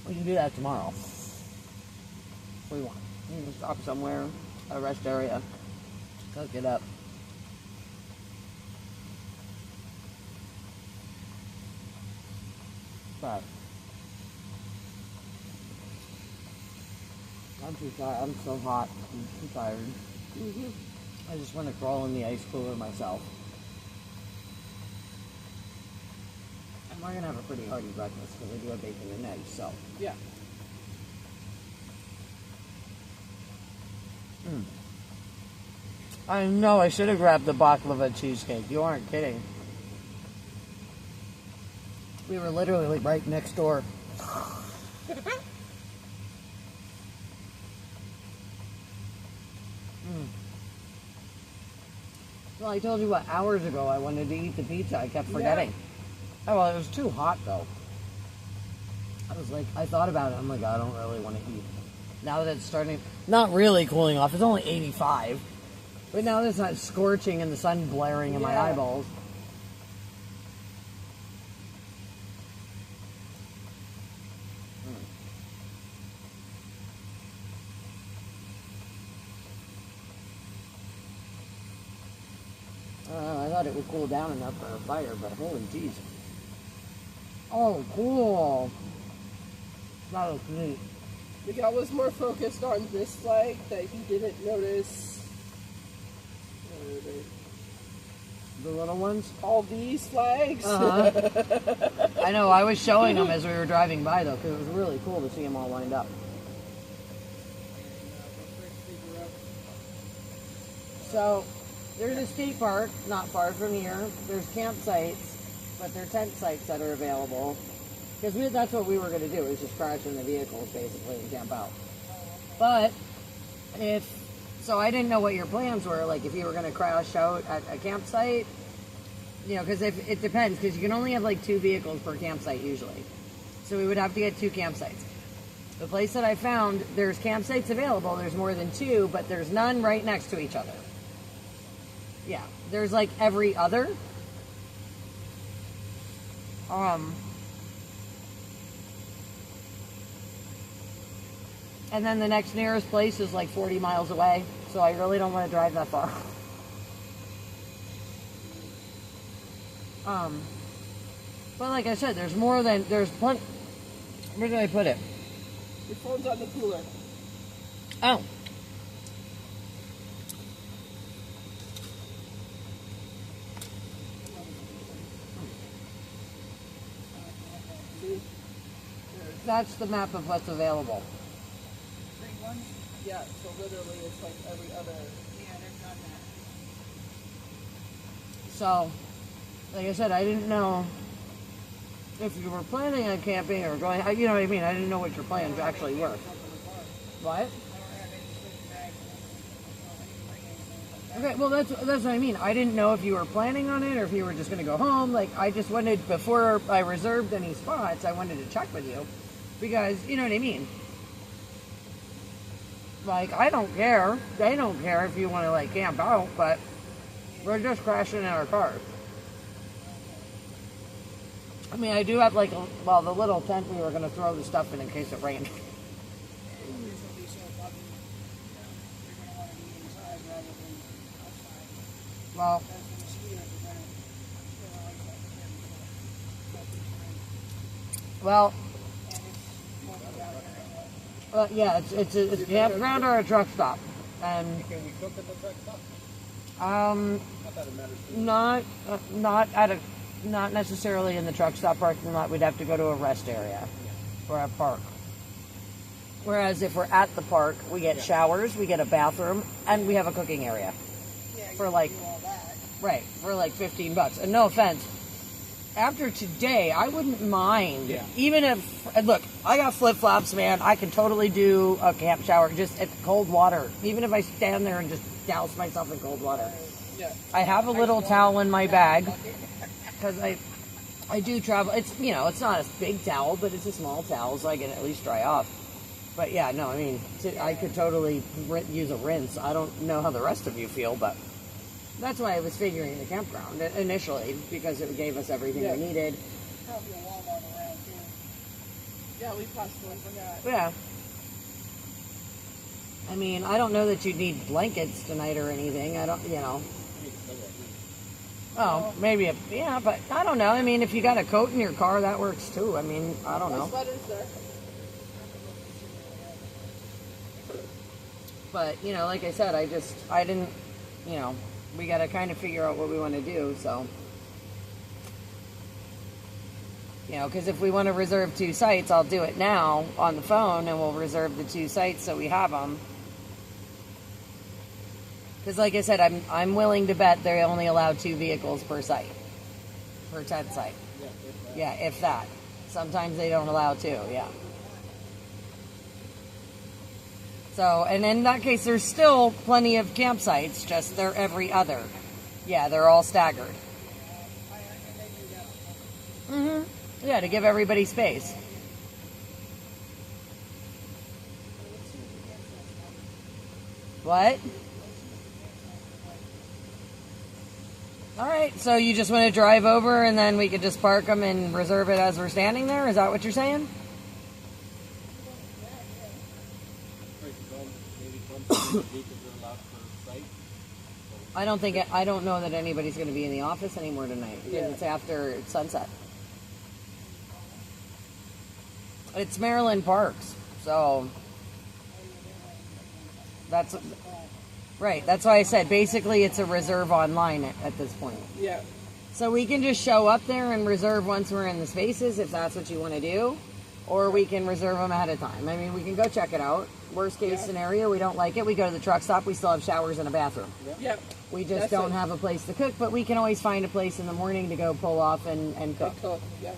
We can do that tomorrow. If we want. We can stop somewhere, a rest area, cook it up. But I'm too tired. I'm so hot. I'm too tired. I just want to crawl in the ice cooler myself. And we're gonna have a pretty hearty breakfast because we do have bacon and eggs. So Yeah. I know I should have grabbed the baklava cheesecake. You aren't kidding. We were literally right next door. Well, I told you what, hours ago I wanted to eat the pizza. I kept forgetting. Oh, well, it was too hot, though. I was like, I thought about it. I'm like, I don't really want to eat. Now that it's starting, not really cooling off. It's only 85. But now that it's not scorching and the sun blaring in my eyeballs. I thought it would cool down enough for a fire, but holy jeez. Oh, cool. That looks neat. Miguel was more focused on this flag that he didn't notice. What are they? The little ones? All these flags. I know, I was showing them as we were driving by, though, because it was really cool to see them all lined up. So, there's a skate park not far from here. There's campsites, but they're tent sites that are available. Because that's what we were going to do, is just crash in the vehicles, basically, and camp out. But, so I didn't know what your plans were, like if you were going to crash out at a campsite, you know, because it depends, because you can only have like 2 vehicles per campsite usually. So we would have to get 2 campsites. The place that I found, there's campsites available, there's more than 2, but there's none right next to each other. Yeah, there's like every other. And then the next nearest place is like 40 miles away, so I really don't want to drive that far. But like I said, there's plenty. Where did I put it? Your phone's on the cooler. Oh. That's the map of what's available. Yeah, so literally it's like every other. Yeah, they've done that. So, like I said, I didn't know if you were planning on camping or going, you know what I mean? I didn't know what your plans actually were. What? Okay, well that's what I mean. I didn't know if you were planning on it or if you were just going to go home. Like, I just wanted, before I reserved any spots, I wanted to check with you. Because, you know what I mean? Like, I don't care. They don't care if you want to, like, camp out, but we're just crashing in our car. I mean, I do have, like, the little tent we were going to throw the stuff in case it rained. This will be so buggy. You're going to want to be inside rather than outside. Well, Because the mosquitoes are going to kill all that and well, it's more about it. yeah, it's a campground or a truck stop. And, Can we cook at the truck stop? not that it matters. Not necessarily in the truck stop parking lot. We'd have to go to a rest area or a park. Whereas if we're at the park, we get showers, we get a bathroom, and we have a cooking area. Yeah, you For can like, do all that. right, for like $15. And no offense, after today, I wouldn't mind. Yeah. Even if, and look, I got flip-flops, man. I can totally do a camp shower just at cold water. Even if I stand there and just douse myself in cold water. Yeah. I have a little towel in my bag because I do travel. It's, you know, it's not a big towel, but it's a small towel, so I can at least dry off. But yeah, no, I mean, I could totally use a rinse. I don't know how the rest of you feel, but that's why I was figuring the campground initially, because it gave us everything we needed. Probably a Walmart around here. Yeah, we possibly forgot. Yeah. I mean, I don't know that you'd need blankets tonight or anything. I don't, you know. Oh, maybe yeah, but I don't know. I mean, if you got a coat in your car, that works too. I mean, I don't know. What is there? But, you know, like I said, I didn't, you know, we got to kind of figure out what we want to do, so. You know, because if we want to reserve 2 sites, I'll do it now on the phone, and we'll reserve the 2 sites so we have them. Because, like I said, I'm willing to bet they only allow 2 vehicles per site, per tent site. Yeah, if that. Sometimes they don't allow 2. Yeah. So, and in that case, there's still plenty of campsites. Just they're every other. Yeah, they're all staggered. Yeah, to give everybody space. What? All right, so you just want to drive over and then we could just park them and reserve it as we're standing there? Is that what you're saying? I don't know that anybody's going to be in the office anymore tonight because it's after sunset. It's Maryland Parks, so that's right. That's why I said basically it's a reserve online at this point. Yeah. So we can just show up there and reserve once we're in the spaces if that's what you want to do, or we can reserve them ahead of time. I mean, we can go check it out. Worst case scenario, we don't like it. We go to the truck stop. We still have showers and a bathroom. Yeah. We just don't have a place to cook, but we can always find a place in the morning to go pull off and cook. Yeah.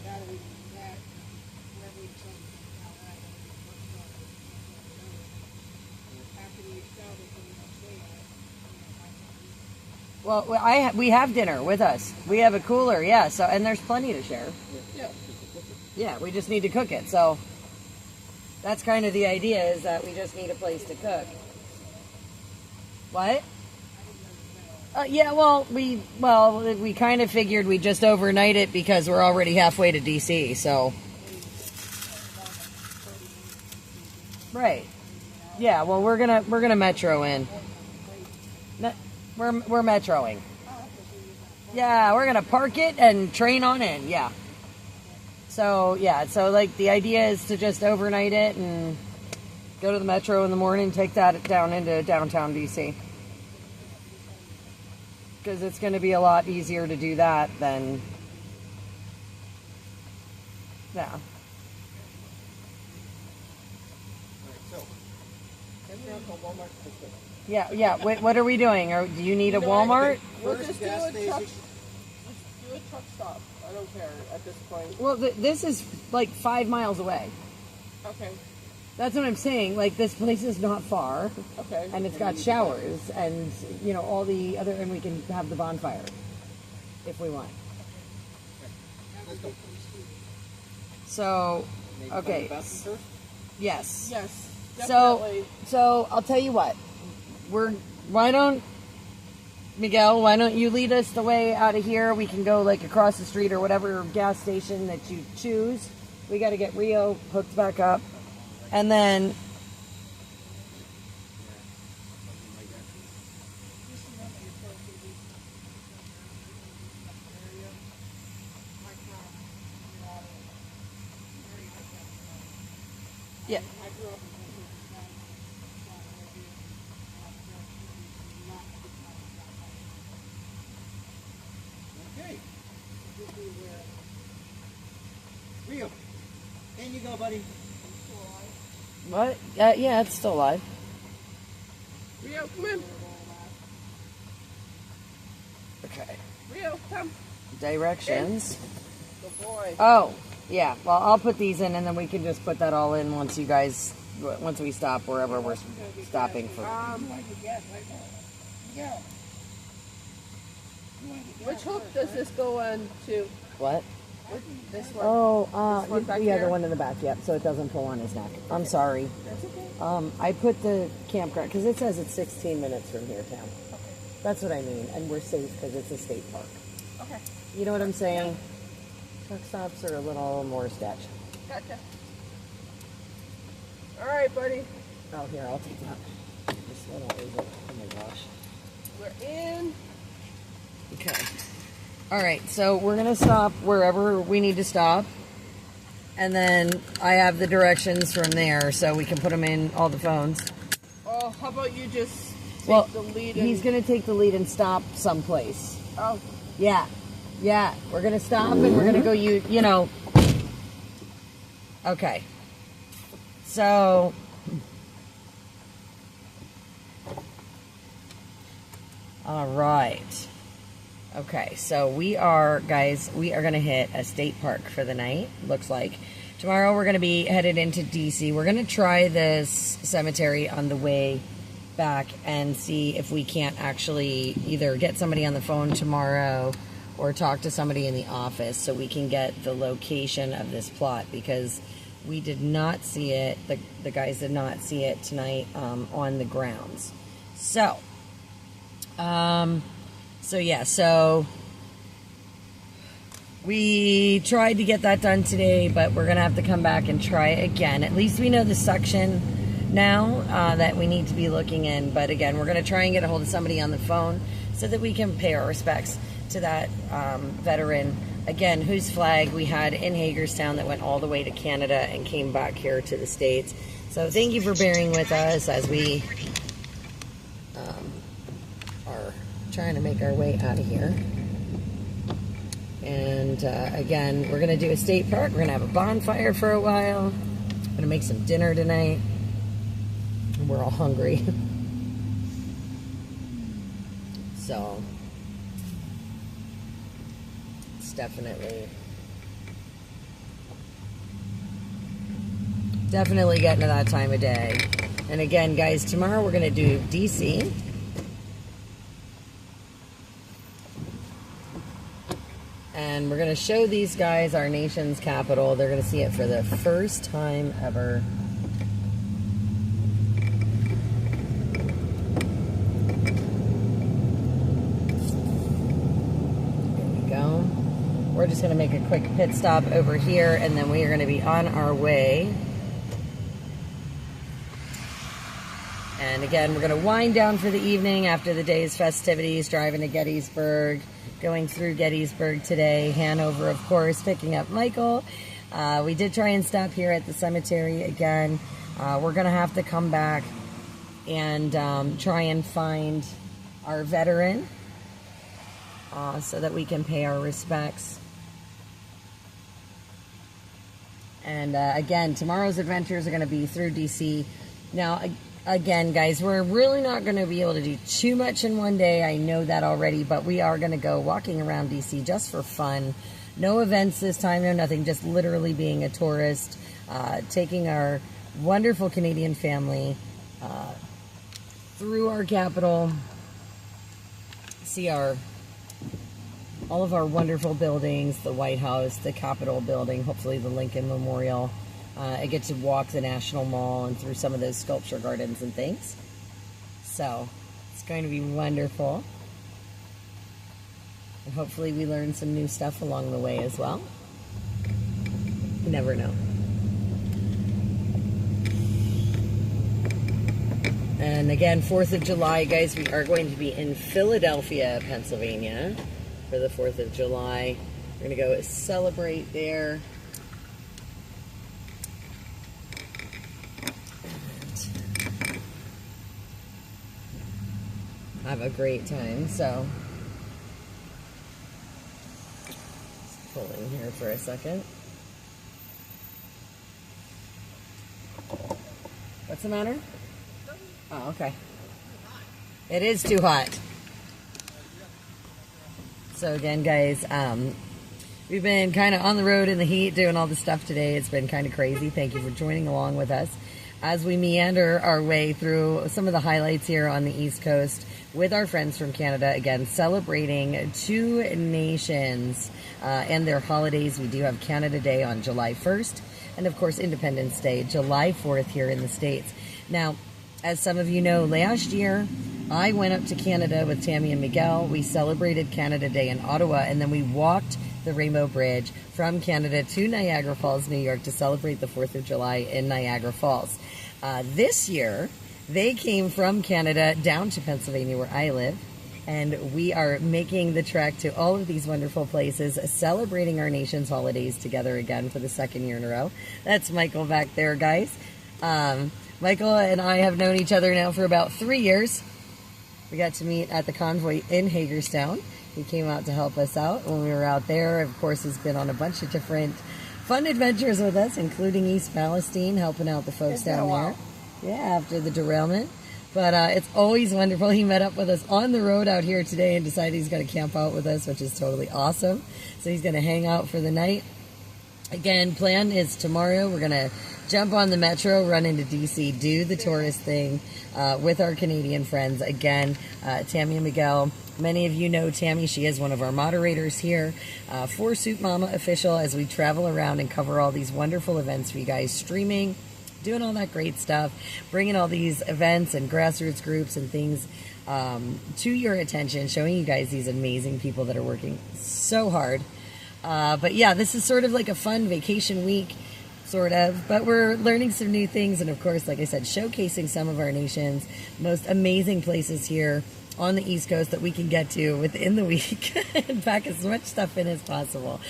Well, we have dinner with us. We have a cooler, yeah. So, and there's plenty to share. Yeah. Yeah, we just need to cook it. So that's kind of the idea, is that we just need a place to cook. What? Yeah, well, we kind of figured we'd just overnight it because we're already halfway to D.C. So, right? Yeah. Well, we're gonna metro in. We're metroing. Yeah, we're gonna park it and train on in. Yeah. So yeah, so like the idea is to just overnight it and go to the metro in the morning, take that down into downtown DC. Because it's going to be a lot easier to do that than, yeah. Yeah. What are we doing? Or do you need a Walmart? We'll just do a truck stop. I don't care at this point. Well, this is like 5 miles away. Okay. That's what I'm saying. Like, this place is not far. Okay. And it's got showers and, you know, all the other, and we can have the bonfire if we want. So, okay. Yes. Yes. Definitely. So I'll tell you what. Why don't you lead us the way out of here? We can go like across the street or whatever gas station that you choose. We got to get Rio hooked back up. And then yeah. Okay. Rio, in you go, buddy. What? Yeah, it's still live. Rio, come in. Okay. Rio, come. Directions. Good boy. Oh, yeah. Well, I'll put these in, and then we can just put that all in once we stop wherever we're stopping for. Which hook does this go on to? What? This one. Oh, This one back yeah, here? the one in the back. Yep. So it doesn't pull on his neck. I'm sorry. That's okay. I put the campground because it says it's 16 minutes from here, Tam. Okay. That's what I mean, and we're safe because it's a state park. Okay. You know what I'm saying? Truck stops are a little more sketch. Gotcha. All right, buddy. Oh, here, I'll take that. This little is it. Oh my gosh. We're in. Okay. All right, so we're gonna stop wherever we need to stop, and then I have the directions from there, so we can put them in all the phones. Oh, how about you just take Well, the lead? And... he's gonna take the lead and stop someplace. Oh, Yeah, yeah. We're gonna stop and we're gonna go. You know. Okay. So. All right. Okay, so we are going to hit a state park for the night, looks like. Tomorrow we're going to be headed into D.C. We're going to try this cemetery on the way back and see if we can't actually either get somebody on the phone tomorrow or talk to somebody in the office so we can get the location of this plot, because we did not see it, the guys did not see it tonight on the grounds. So, so we tried to get that done today, but we're going to have to come back and try it again. At least we know the section now that we need to be looking in. But again, we're going to try and get a hold of somebody on the phone so that we can pay our respects to that veteran, again, whose flag we had in Hagerstown that went all the way to Canada and came back here to the States. So thank you for bearing with us as we are trying to make our way out of here. And again, we're going to do a state park. We're going to have a bonfire for a while. We're going to make some dinner tonight. We're all hungry. So, it's definitely getting to that time of day. And again, guys, tomorrow we're going to do D.C. And we're going to show these guys our nation's capital. They're going to see it for the first time ever. There we go. We're just going to make a quick pit stop over here, and then we are going to be on our way. And again, we're going to wind down for the evening after the day's festivities, driving to Gettysburg. Going through Gettysburg today, Hanover, of course, picking up Michael. We did try and stop here at the cemetery again. We're going to have to come back and try and find our veteran so that we can pay our respects. And again, tomorrow's adventures are going to be through D.C. Now, again, guys, we're really not going to be able to do too much in one day. I know that already, but we are going to go walking around D.C. just for fun. No events this time, no nothing, just literally being a tourist, taking our wonderful Canadian family through our capital, see all of our wonderful buildings, the White House, the Capitol building, hopefully the Lincoln Memorial. I get to walk the National Mall and through some of those sculpture gardens and things. So, it's going to be wonderful. And hopefully we learn some new stuff along the way as well. You never know. And again, 4th of July, guys, we are going to be in Philadelphia, Pennsylvania for the 4th of July. We're going to go celebrate there. Have a great time. So, just pull in here for a second. What's the matter? Oh, okay. It is too hot. So again, guys, we've been kind of on the road in the heat doing all this stuff today. It's been kind of crazy. Thank you for joining along with us as we meander our way through some of the highlights here on the East Coast. with our friends from Canada, again, celebrating two nations and their holidays. We do have Canada Day on July 1st, and of course Independence Day, July 4th here in the States. Now, as some of you know, last year I went up to Canada with Tammy and Miguel. We celebrated Canada Day in Ottawa, and then we walked the Rainbow Bridge from Canada to Niagara Falls, New York, to celebrate the 4th of July in Niagara Falls. This year, they came from Canada down to Pennsylvania, where I live, and we are making the trek to all of these wonderful places, celebrating our nation's holidays together again for the second year in a row. That's Michael back there, guys. Michael and I have known each other now for about 3 years. We got to meet at the convoy in Hagerstown. He came out to help us out when we were out there. Of course, he's been on a bunch of different fun adventures with us, including East Palestine, helping out the folks down there. Yeah, after the derailment. But it's always wonderful. He met up with us on the road out here today and decided he's going to camp out with us, which is totally awesome. So he's going to hang out for the night. Again, plan is tomorrow we're going to jump on the metro, run into D.C., do the tourist thing with our Canadian friends. Again, Tammy and Miguel. Many of you know Tammy. She is one of our moderators here for Soup Mama Official as we travel around and cover all these wonderful events for you guys, streaming, doing all that great stuff, bringing all these events and grassroots groups and things to your attention, showing you guys these amazing people that are working so hard. But yeah, this is sort of like a fun vacation week, sort of, but we're learning some new things, and of course, like I said, showcasing some of our nation's most amazing places here on the East Coast that we can get to within the week and pack as much stuff in as possible.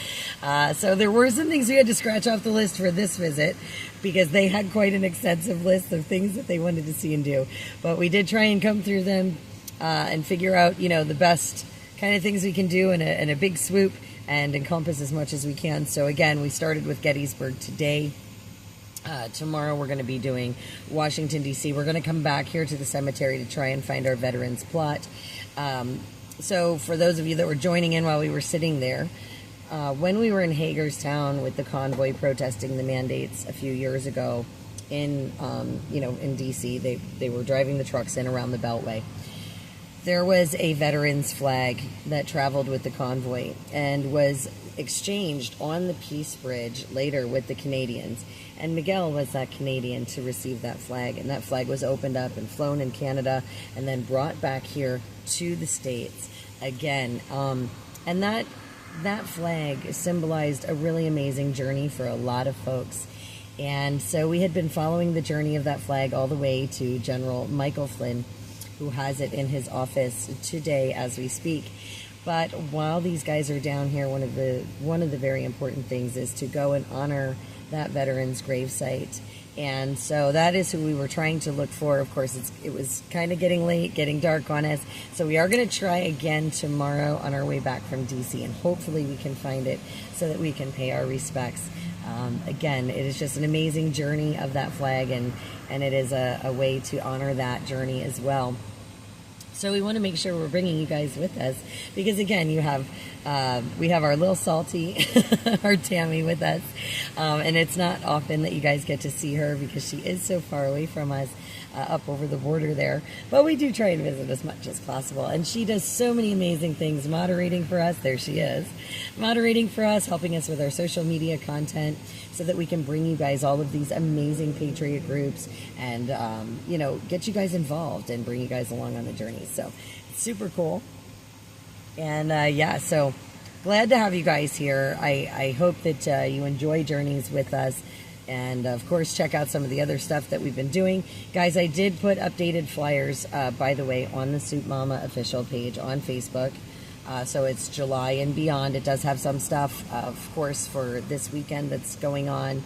So there were some things we had to scratch off the list for this visit because they had quite an extensive list of things that they wanted to see and do. But we did try and come through them and figure out, you know, the best kind of things we can do in a big swoop and encompass as much as we can. So again, we started with Gettysburg today. Tomorrow we're going to be doing Washington, D.C. We're going to come back here to the cemetery to try and find our veterans plot. So for those of you that were joining in while we were sitting there, when we were in Hagerstown with the convoy protesting the mandates a few years ago in, in D.C., they were driving the trucks in around the Beltway. There was a veterans flag that traveled with the convoy and was exchanged on the Peace Bridge later with the Canadians. And Miguel was that Canadian to receive that flag. And that flag was opened up and flown in Canada and then brought back here to the States again. And that flag symbolized a really amazing journey for a lot of folks. And so we had been following the journey of that flag all the way to General Michael Flynn, who has it in his office today as we speak. But while these guys are down here, one of the very important things is to go and honor that veteran's gravesite. And so that is who we were trying to look for. Of course, it was kind of getting late, getting dark on us. So we are going to try again tomorrow on our way back from DC, and hopefully we can find it so that we can pay our respects. Again, it is just an amazing journey of that flag, and it is a way to honor that journey as well. So we want to make sure we're bringing you guys with us because, again, we have our little salty, our Tammy with us, and it's not often that you guys get to see her because she is so far away from us up over the border there. But we do try and visit as much as possible, and she does so many amazing things, moderating for us. There she is, moderating for us, helping us with our social media content so that we can bring you guys all of these amazing patriot groups and, get you guys involved and bring you guys along on the journey. So it's super cool. And so glad to have you guys here. I hope that you enjoy Journeys with us. And of course, check out some of the other stuff that we've been doing. Guys, I did put updated flyers, by the way, on the Soup Mama official page on Facebook. So it's July and beyond. It does have some stuff, of course, for this weekend that's going on.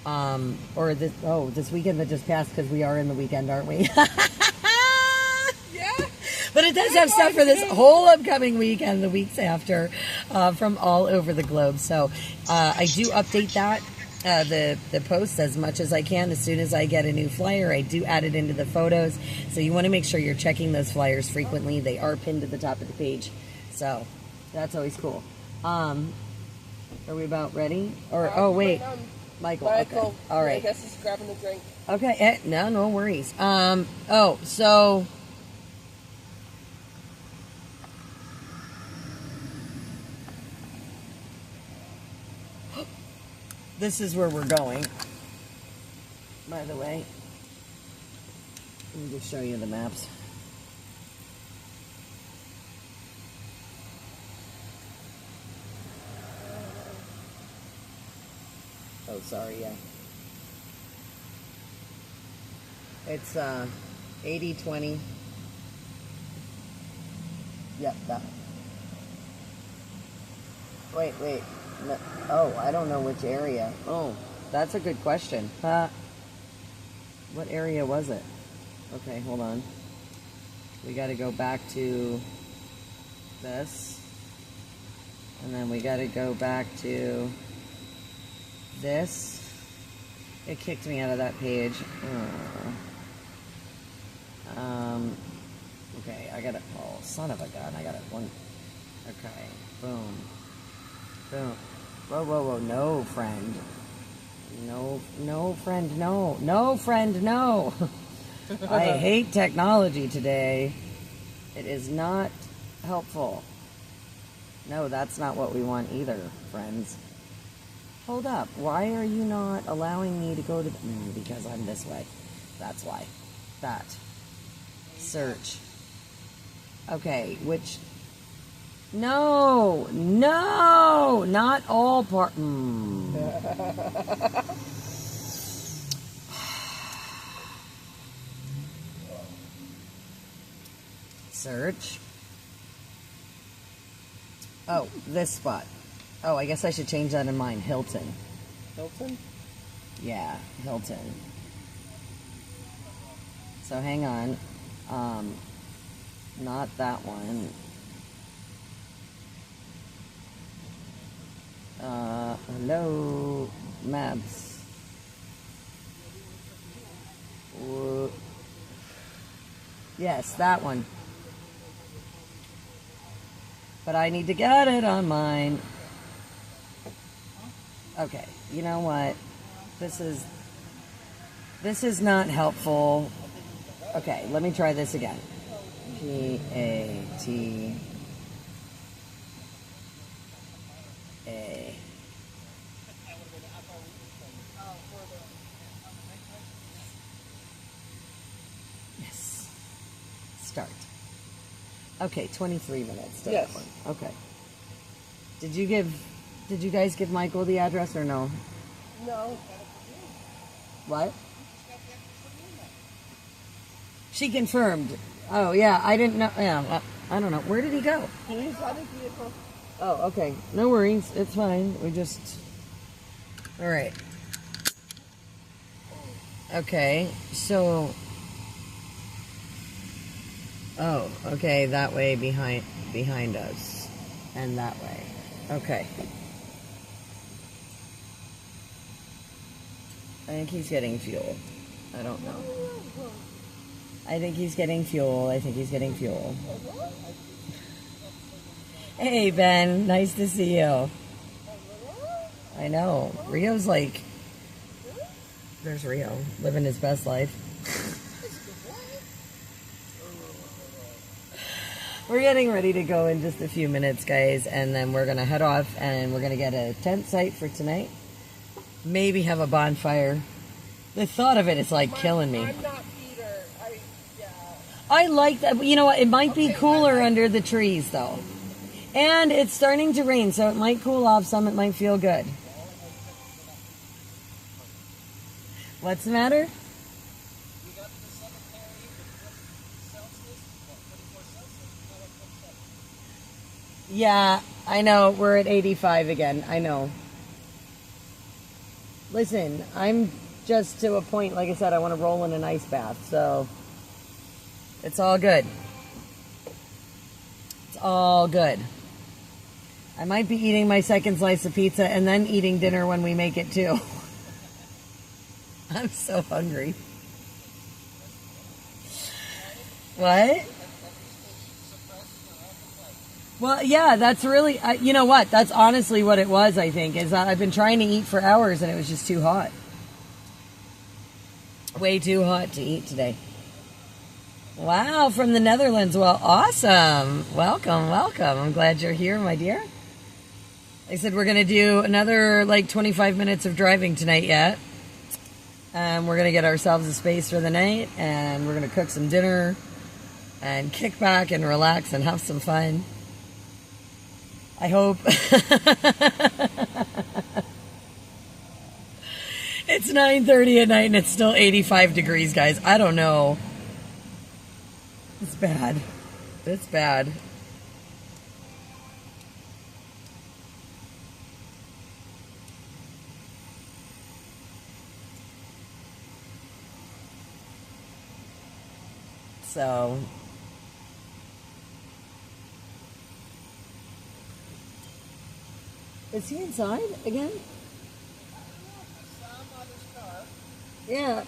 This weekend that just passed, because we are in the weekend, aren't we? Yeah. But it does have stuff for this whole upcoming week and the weeks after from all over the globe. So I do update that. The posts as much as I can. As soon as I get a new flyer, I do add it into the photos. So you want to make sure you're checking those flyers frequently. They are pinned to the top of the page. So that's always cool. Are we about ready? Or wait, Michael. Okay. All right. I guess he's grabbing a drink. Okay. No worries. So This is where we're going, by the way. Let me just show you the maps. Oh, sorry, yeah. It's 80-20. Yep, that. Wait. No. Oh, I don't know which area. Oh, that's a good question. What area was it? Okay, hold on. We got to go back to this. And then we got to go back to this. It kicked me out of that page. Okay, I got it. Oh, son of a gun. I got it. One. Okay, boom. Boom. Whoa. No, friend. No, friend, no. No, friend, no. I hate technology today. It is not helpful. No, that's not what we want either, friends. Hold up. Why are you not allowing me to go to... because I'm this way. That's why. That. Search. Okay, which... No! Not all part... Search. Oh, this spot. Oh, I guess I should change that in mine. Hilton. Hilton? Yeah, Hilton. So hang on. Not that one. Hello, maps. Yes, that one. But I need to get it on mine. Okay, you know what? This is not helpful. Okay, let me try this again. P-A-T-A. Yes. Start. Okay, 23 minutes to Yes. that one. Okay. Did you guys give Michael the address or no? No. What? She confirmed. Oh, yeah, I didn't know. Yeah, I don't know. Where did he go? He's on a vehicle. Oh, okay. No worries. It's fine. We just... All right. Okay, so... Oh, okay, that way behind us. And that way. Okay. I think he's getting fuel. I don't know. I think he's getting fuel. Hey, Ben. Nice to see you. I know. Rio's like... There's Rio. Living his best life. We're getting ready to go in just a few minutes, guys. And then we're going to head off and we're going to get a tent site for tonight. Maybe have a bonfire. The thought of it is like killing me. I'm not Peter. I like that. You know what? It might be cooler under the trees, though. And it's starting to rain, so it might cool off some. It might feel good. What's the matter? Yeah, I know. We're at 85 again. I know. Listen, I'm just to a point, like I said, I want to roll in an ice bath, so it's all good. It's all good. I might be eating my second slice of pizza and then eating dinner when we make it too. I'm so hungry. What? Well, yeah, that's really, you know what? That's honestly what it was, I think, is I've been trying to eat for hours and it was just too hot. Way too hot to eat today. Wow, from the Netherlands. Well, awesome. Welcome. I'm glad you're here, my dear. I said we're going to do another like 25 minutes of driving tonight yet. We're going to get ourselves a space for the night, and we're going to cook some dinner and kick back and relax and have some fun. I hope. It's 9:30 at night and it's still 85 degrees, guys. I don't know. It's bad. It's bad. So, is he inside again? Yeah.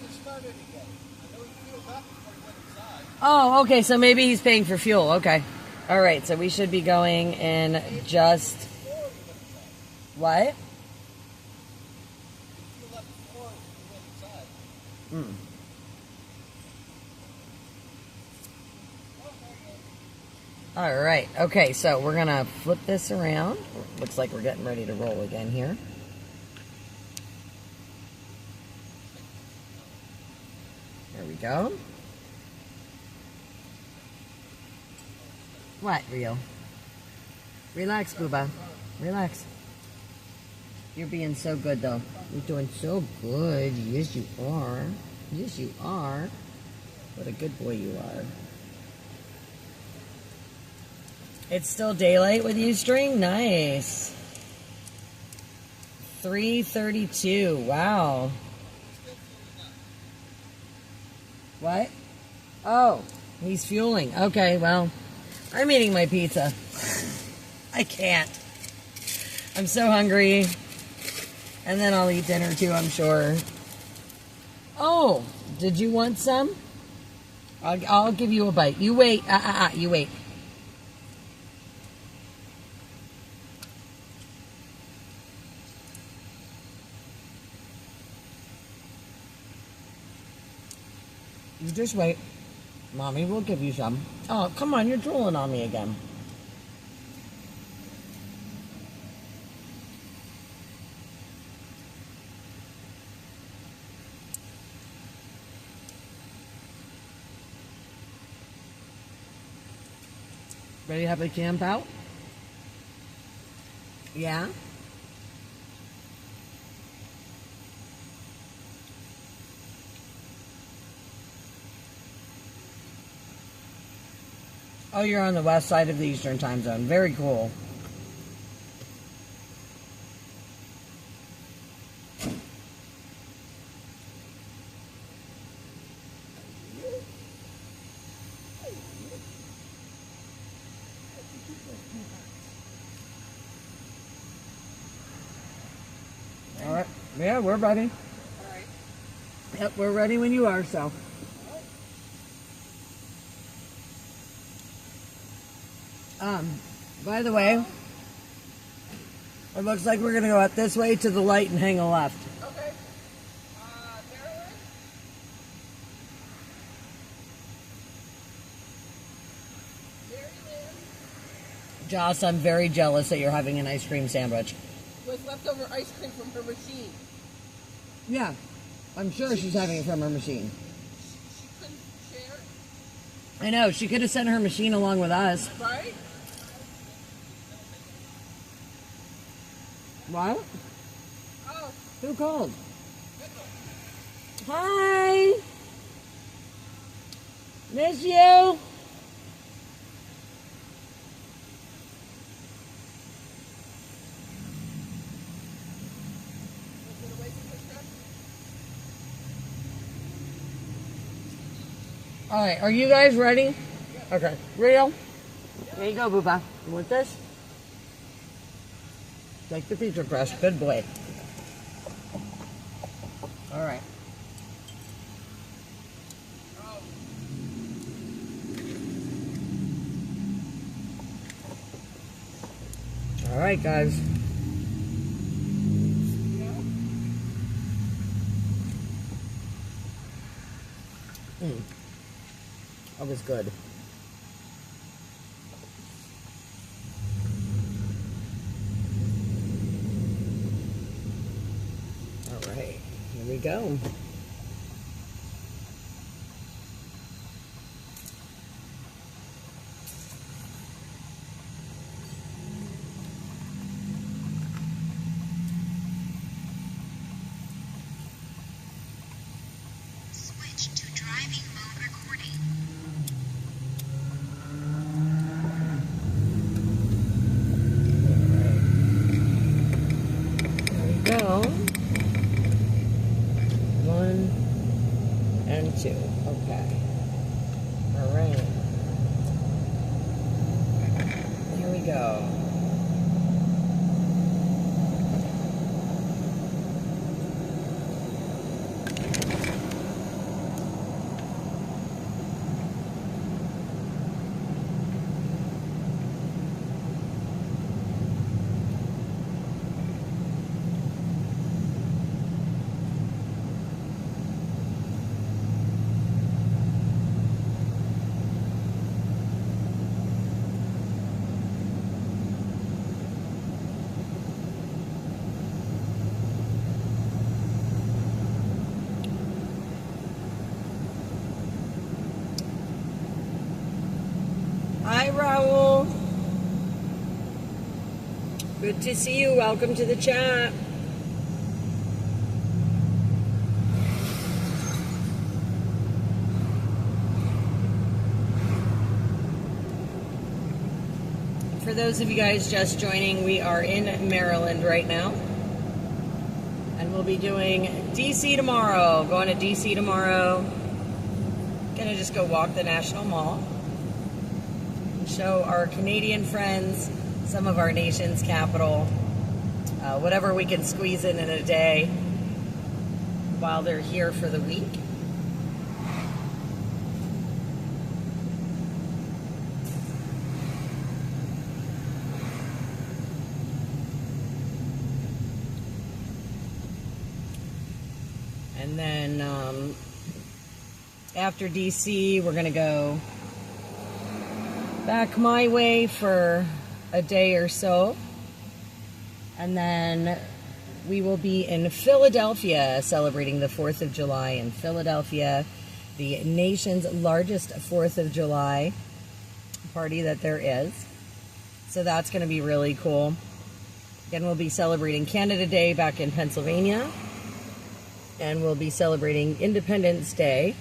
Oh, okay, so maybe he's paying for fuel. Okay. All right, so we should be going in just... What? Hmm. All right. Okay, so we're going to flip this around. Looks like we're getting ready to roll again here. There we go. What, Rio? Relax, Booba. Relax. You're being so good, though. You're doing so good. Yes, you are. Yes, you are. What a good boy you are. It's still daylight with you, String? Nice. 3:32. Wow. What? Oh, he's fueling. Okay, well, I'm eating my pizza. I can't. I'm so hungry. And then I'll eat dinner too, I'm sure. Oh, did you want some? I'll give you a bite. You wait. You wait. You just wait. Mommy will give you some. Oh, come on, you're drooling on me again. Ready to have a camp out? Yeah? Oh, you're on the west side of the Eastern time zone. Very cool. All right. Yeah, we're ready. All right. Yep, we're ready when you are, so. By the way, it looks like we're going to go out this way to the light and hang a left. Okay. Marilyn? Joss, I'm very jealous that you're having an ice cream sandwich. With leftover ice cream from her machine. Yeah, I'm sure she's having it from her machine. She couldn't share, I know, she could have sent her machine along with us. right? What? Oh, Who called? Hi! Miss you? Alright, are you guys ready? Okay. Rio? There you go, Booba. You want this? Take the pizza crust. Good boy. Alright. Alright, guys. That was good. we go. Switch to driving mode recording. There we go. 1 and 2. Okay. All right. Here we go. Hi, Raul. Good to see you. Welcome to the chat. For those of you guys just joining, we are in Maryland right now. And we'll be doing D.C. tomorrow. Going to D.C. tomorrow. Gonna just go walk the National Mall. Show our Canadian friends some of our nation's capital, whatever we can squeeze in a day while they're here for the week. And then after DC, we're going to go back my way for a day or so, and then we will be in Philadelphia celebrating the 4th of July in Philadelphia, the nation's largest 4th of July party that there is. So that's going to be really cool. Again, we'll be celebrating Canada Day back in Pennsylvania, and we'll be celebrating Independence Day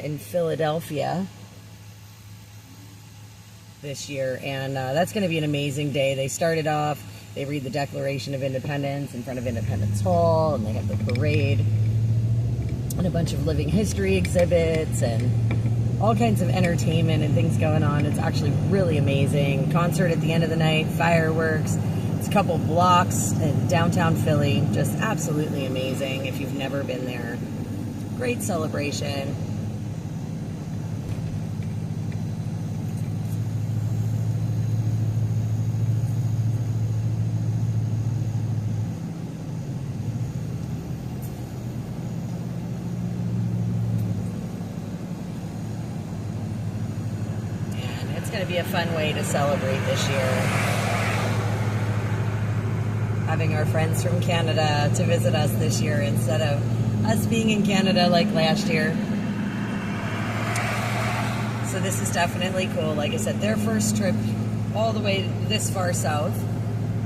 in Philadelphia this year, and that's going to be an amazing day. They started off, they read the Declaration of Independence in front of Independence Hall, and they have the parade and a bunch of living history exhibits and all kinds of entertainment and things going on. It's actually really amazing. Concert at the end of the night, fireworks. It's a couple blocks in downtown Philly. Just absolutely amazing if you've never been there. Great celebration. Be a fun way to celebrate this year. Having our friends from Canada to visit us this year instead of us being in Canada like last year. So this is definitely cool. Like I said, their first trip all the way this far south,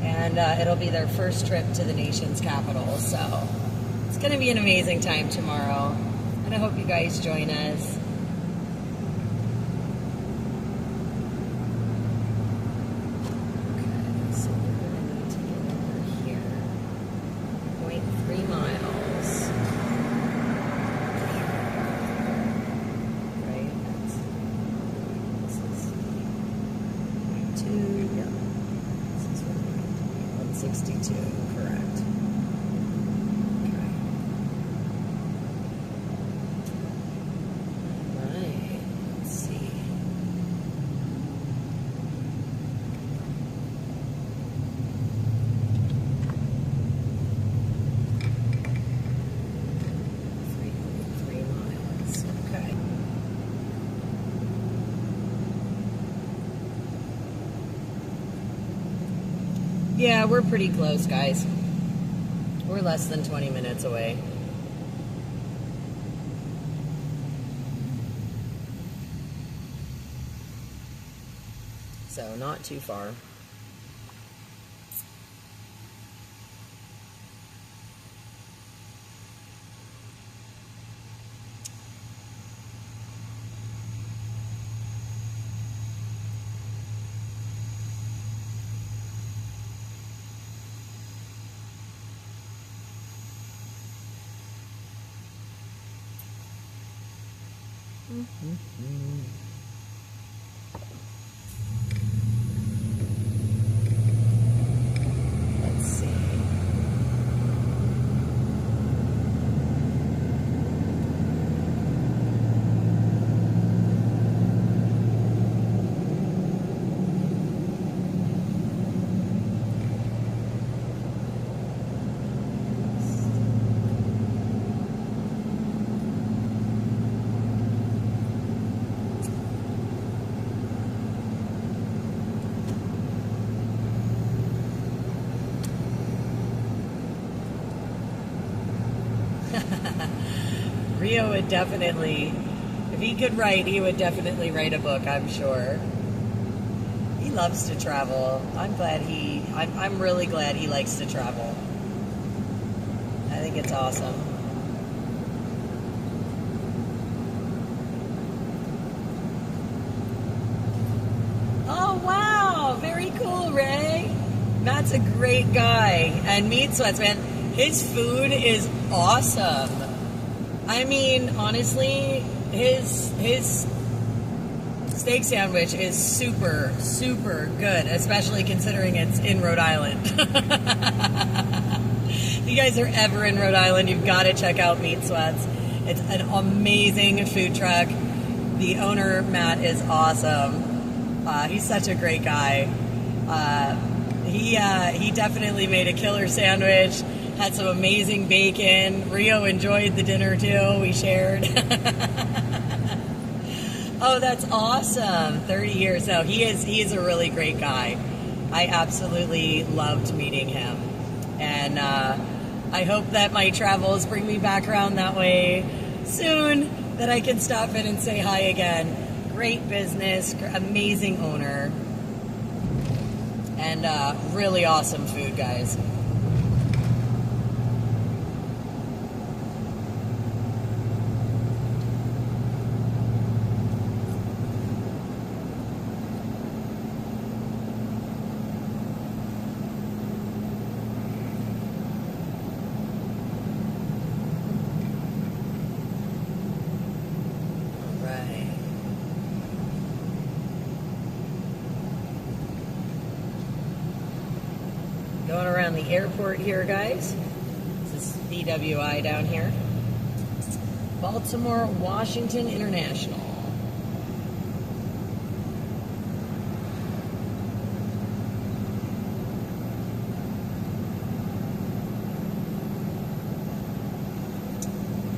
and it'll be their first trip to the nation's capital. So it's going to be an amazing time tomorrow, and I hope you guys join us. Yeah, we're pretty close, guys. We're less than 20 minutes away. So not too far. Let's see. Rio would definitely, if he could write, he would definitely write a book, I'm sure. He loves to travel. I'm really glad he likes to travel. I think it's awesome. Oh, wow. Very cool, Ray. Matt's a great guy. And Meat Sweats, man, his food is awesome. I mean, honestly, his steak sandwich is super, super good, especially considering it's in Rhode Island. If you guys are ever in Rhode Island, you've got to check out Meat Sweats. It's an amazing food truck. The owner, Matt, is awesome. He's such a great guy. He definitely made a killer sandwich. Had some amazing bacon. Rio enjoyed the dinner too. We shared. Oh, that's awesome. 30 years. No, he is a really great guy. I absolutely loved meeting him. And I hope that my travels bring me back around that way soon, that I can stop in and say hi again. Great business, amazing owner, and really awesome food, guys. Going around the airport here, guys. This is BWI down here. Baltimore Washington International.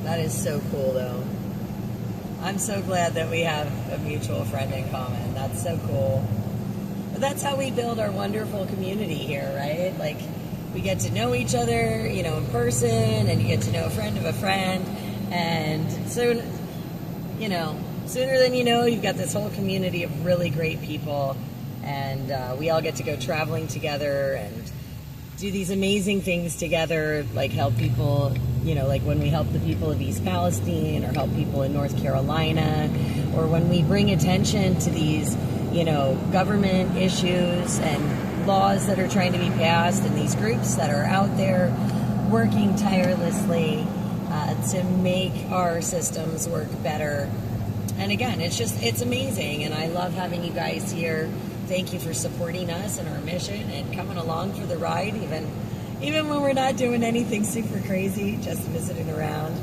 That is so cool, though. I'm so glad that we have a mutual friend in common. That's so cool. But that's how we build our wonderful community here, right? Like, we get to know each other, you know, in person, and you get to know a friend of a friend, and soon, you know, sooner than you know, you've got this whole community of really great people, and we all get to go traveling together and do these amazing things together, like help people, you know, like when we help the people of East Palestine, or help people in North Carolina, or when we bring attention to these, you know, government issues and laws that are trying to be passed, and these groups that are out there working tirelessly to make our systems work better. And again, it's amazing, and I love having you guys here. Thank you for supporting us and our mission and coming along for the ride, even when we're not doing anything super crazy, just visiting around.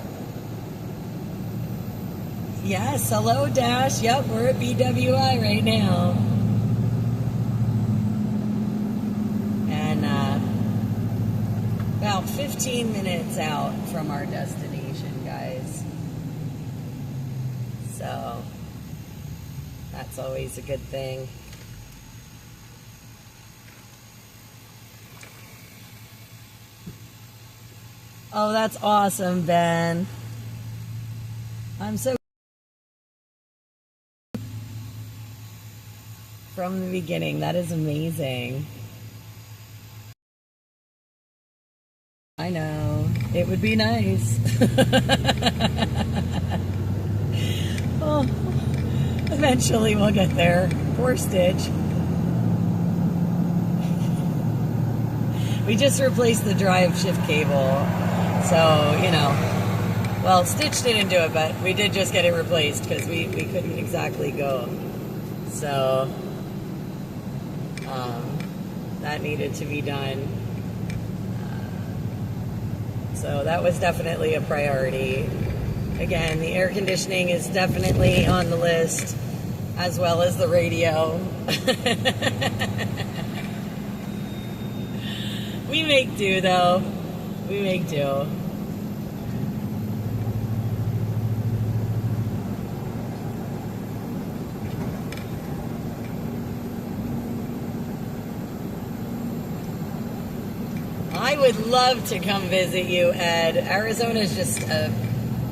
Yes, hello, Dash. Yep, we're at BWI right now. And about 15 minutes out from our destination, guys. So that's always a good thing. Oh, that's awesome, Ben. I'm so from the beginning. That is amazing. I know. It would be nice. Oh, eventually we'll get there. Poor Stitch. We just replaced the drive shift cable. So, you know. Well, Stitch didn't do it, but we did just get it replaced because we couldn't exactly go. So, that needed to be done. So that was definitely a priority. Again, the air conditioning is definitely on the list, as well as the radio. We make do, though. We make do. I would love to come visit you, Ed. Arizona's just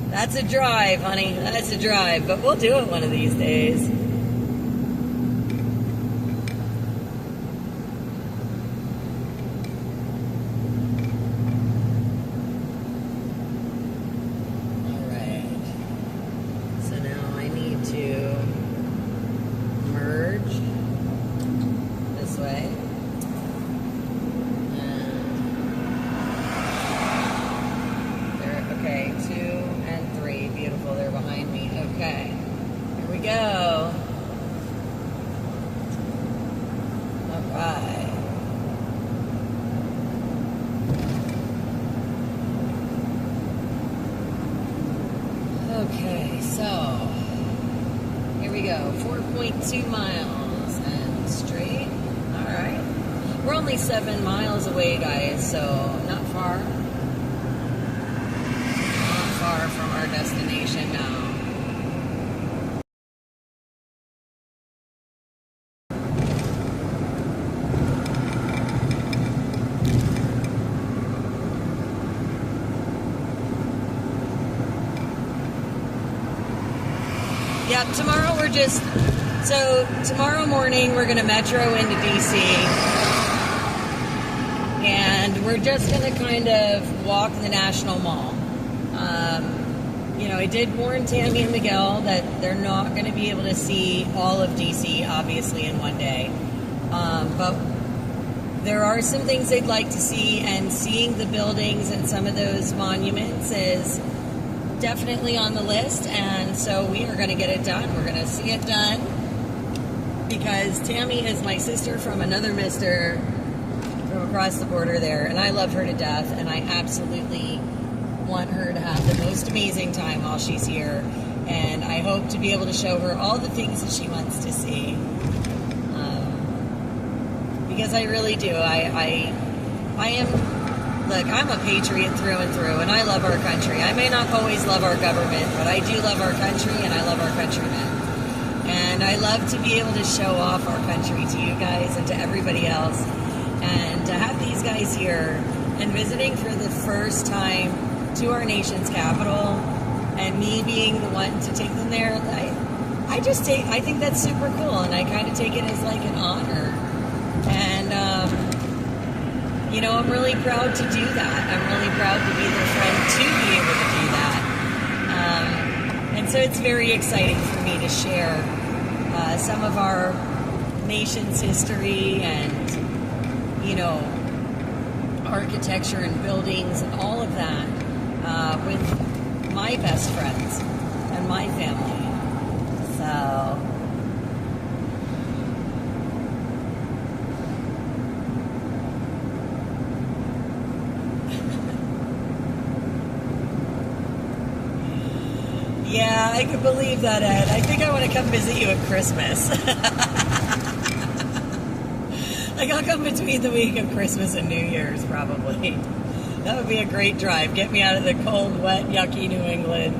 that's a drive, honey. That's a drive, but we'll do it one of these days. All right. So now I need to merge this way. Okay, 2 and 3. Beautiful. They're behind me. Okay. Here we go. All right. Okay, so here we go. 4.2 miles and straight. All right. We're only 7 miles away, guys, so not far. Far from our destination now. Yep, tomorrow tomorrow morning we're gonna metro into DC. And we're just gonna kind of walk the National Mall. You know, I did warn Tammy and Miguel that they're not going to be able to see all of DC, obviously, in one day. But there are some things they'd like to see, and seeing the buildings and some of those monuments is definitely on the list. And so we are going to get it done. We're going to see it done because Tammy is my sister from another mister from across the border there, and I love her to death, and I absolutely want her to have the most amazing time while she's here, and I hope to be able to show her all the things that she wants to see, because I really do. I am, look, I'm a patriot through and through, and I love our country. I may not always love our government, but I do love our country, and I love our countrymen, and I love to be able to show off our country to you guys and to everybody else, and to have these guys here and visiting for the first time to our nation's capital, and me being the one to take them there, I think that's super cool, and I kind of take it as like an honor, and you know, I'm really proud to do that. I'm really proud to be their friend to be able to do that, and so it's very exciting for me to share some of our nation's history and, you know, architecture and buildings and all of that with my best friends and my family. So yeah, I could believe that, Ed. I think I want to come visit you at Christmas. Like, I'll come between the week of Christmas and New Year's, probably. That would be a great drive. Get me out of the cold, wet, yucky New England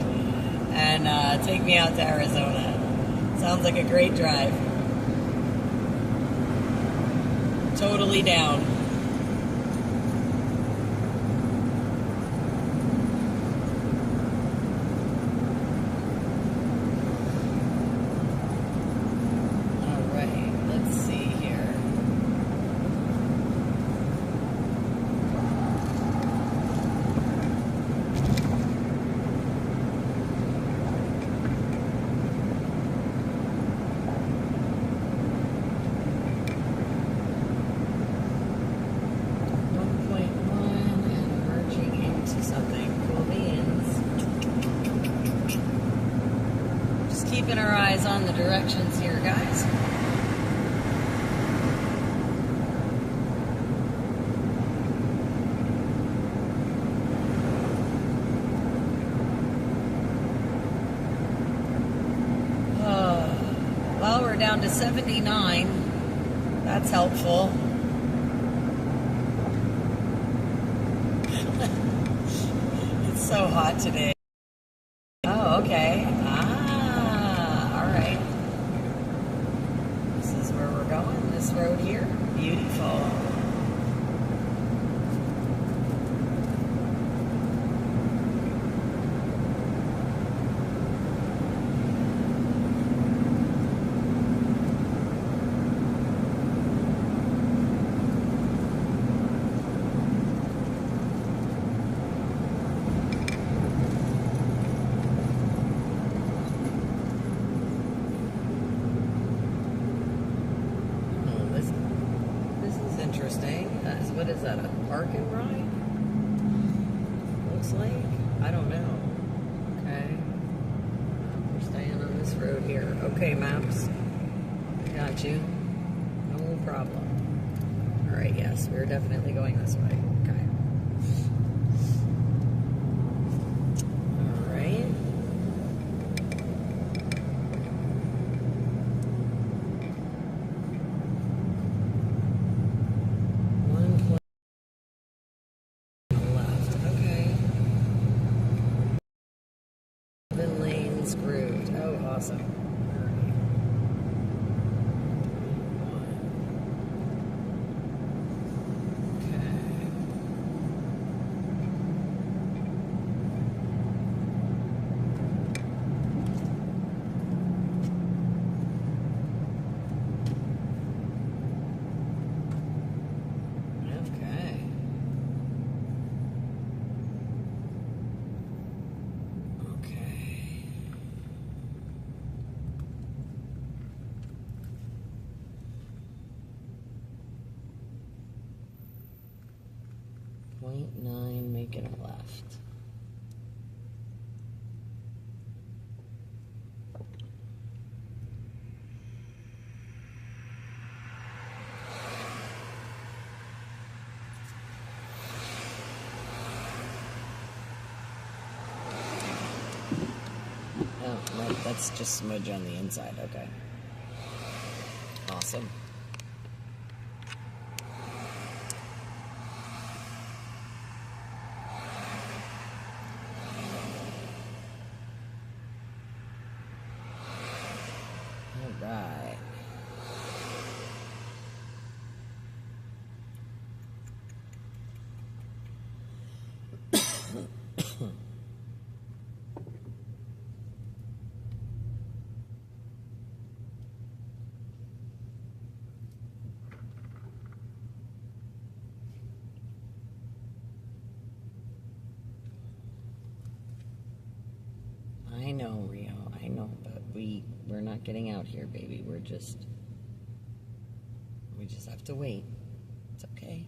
and take me out to Arizona. Sounds like a great drive. Totally down. on the directions here, guys. Well, we're down to 79. That's helpful. It's so hot today. Oh, okay. All right. This is where we're going. This road here. Beautiful. Interesting. What is that? A park and ride? Looks like. I don't know. Okay. We're staying on this road here. Okay, maps. I got you. No problem. Alright, yes, we're definitely going this way. Okay. Alright. Screwed. Oh, awesome. .9, making a left. Oh, no, that's just smudge on the inside. Okay. Awesome. Right. I know, Rio. I know, but we're not getting out here, baby. We just have to wait. It's okay.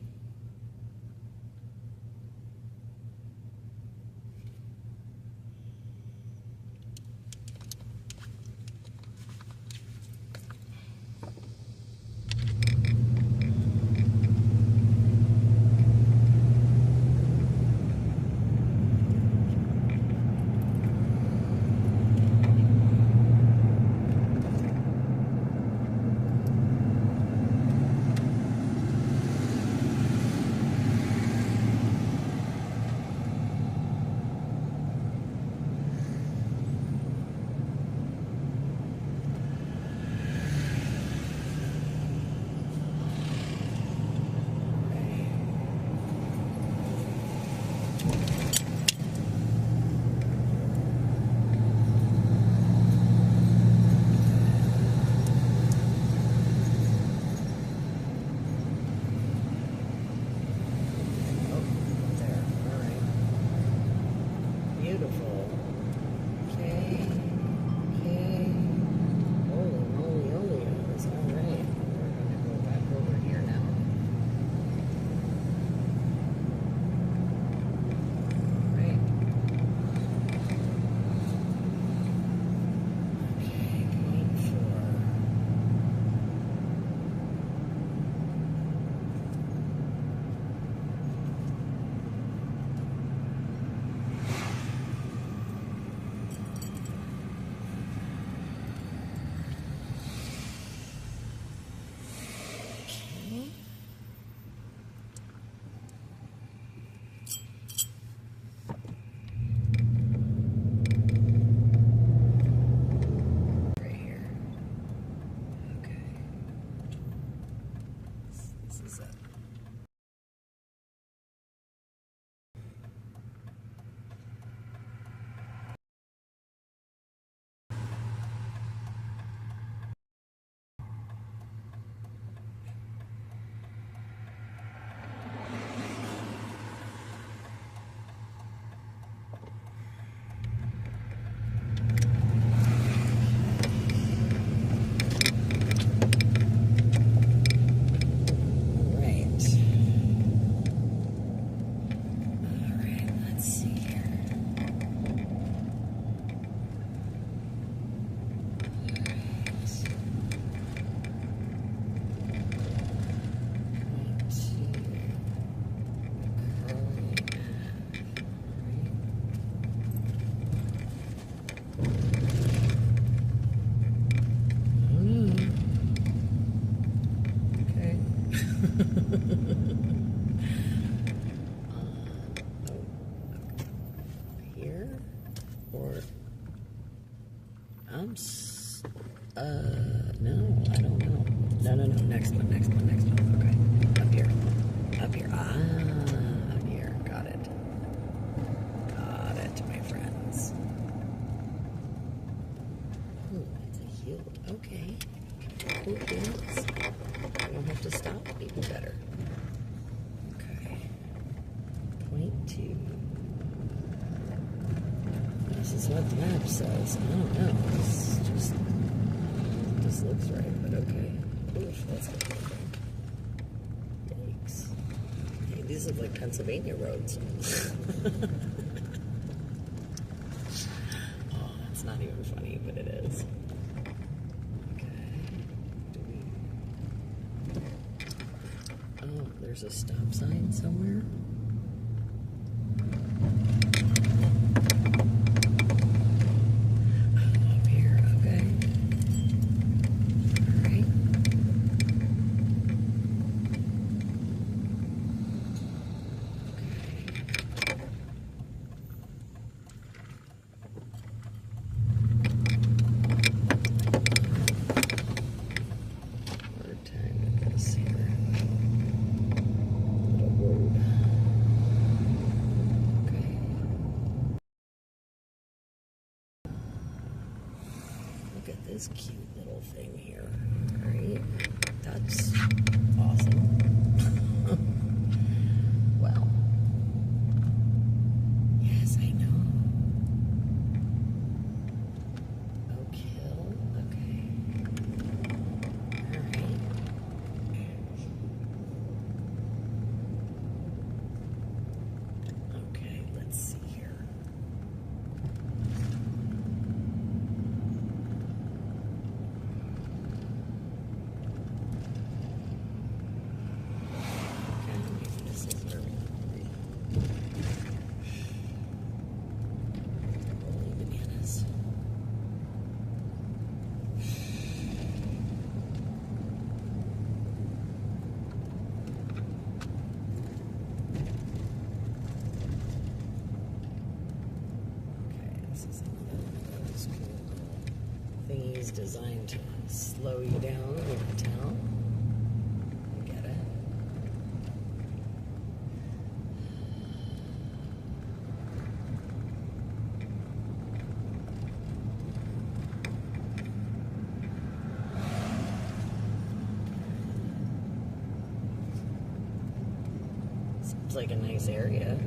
Or no, I don't know. No, next one. Okay, up here. Up here, got it, my friends. Oh, it's a healed, okay. Cool beans. I don't have to stop, even better. Okay, 0.2. This is what the map says. I don't know. This looks right, but okay. Oof, that's not working. Yikes. Hey, these look like Pennsylvania roads. Oh, that's not even funny, but it is. Okay. Oh, there's a stop sign somewhere. Look at this cute little thing here, right? That's awesome. Well, yes, I know. Oh, kill, okay. Alright. Okay, let's see here. Thingies designed to slow you down in a town. Get it? Seems like a nice area.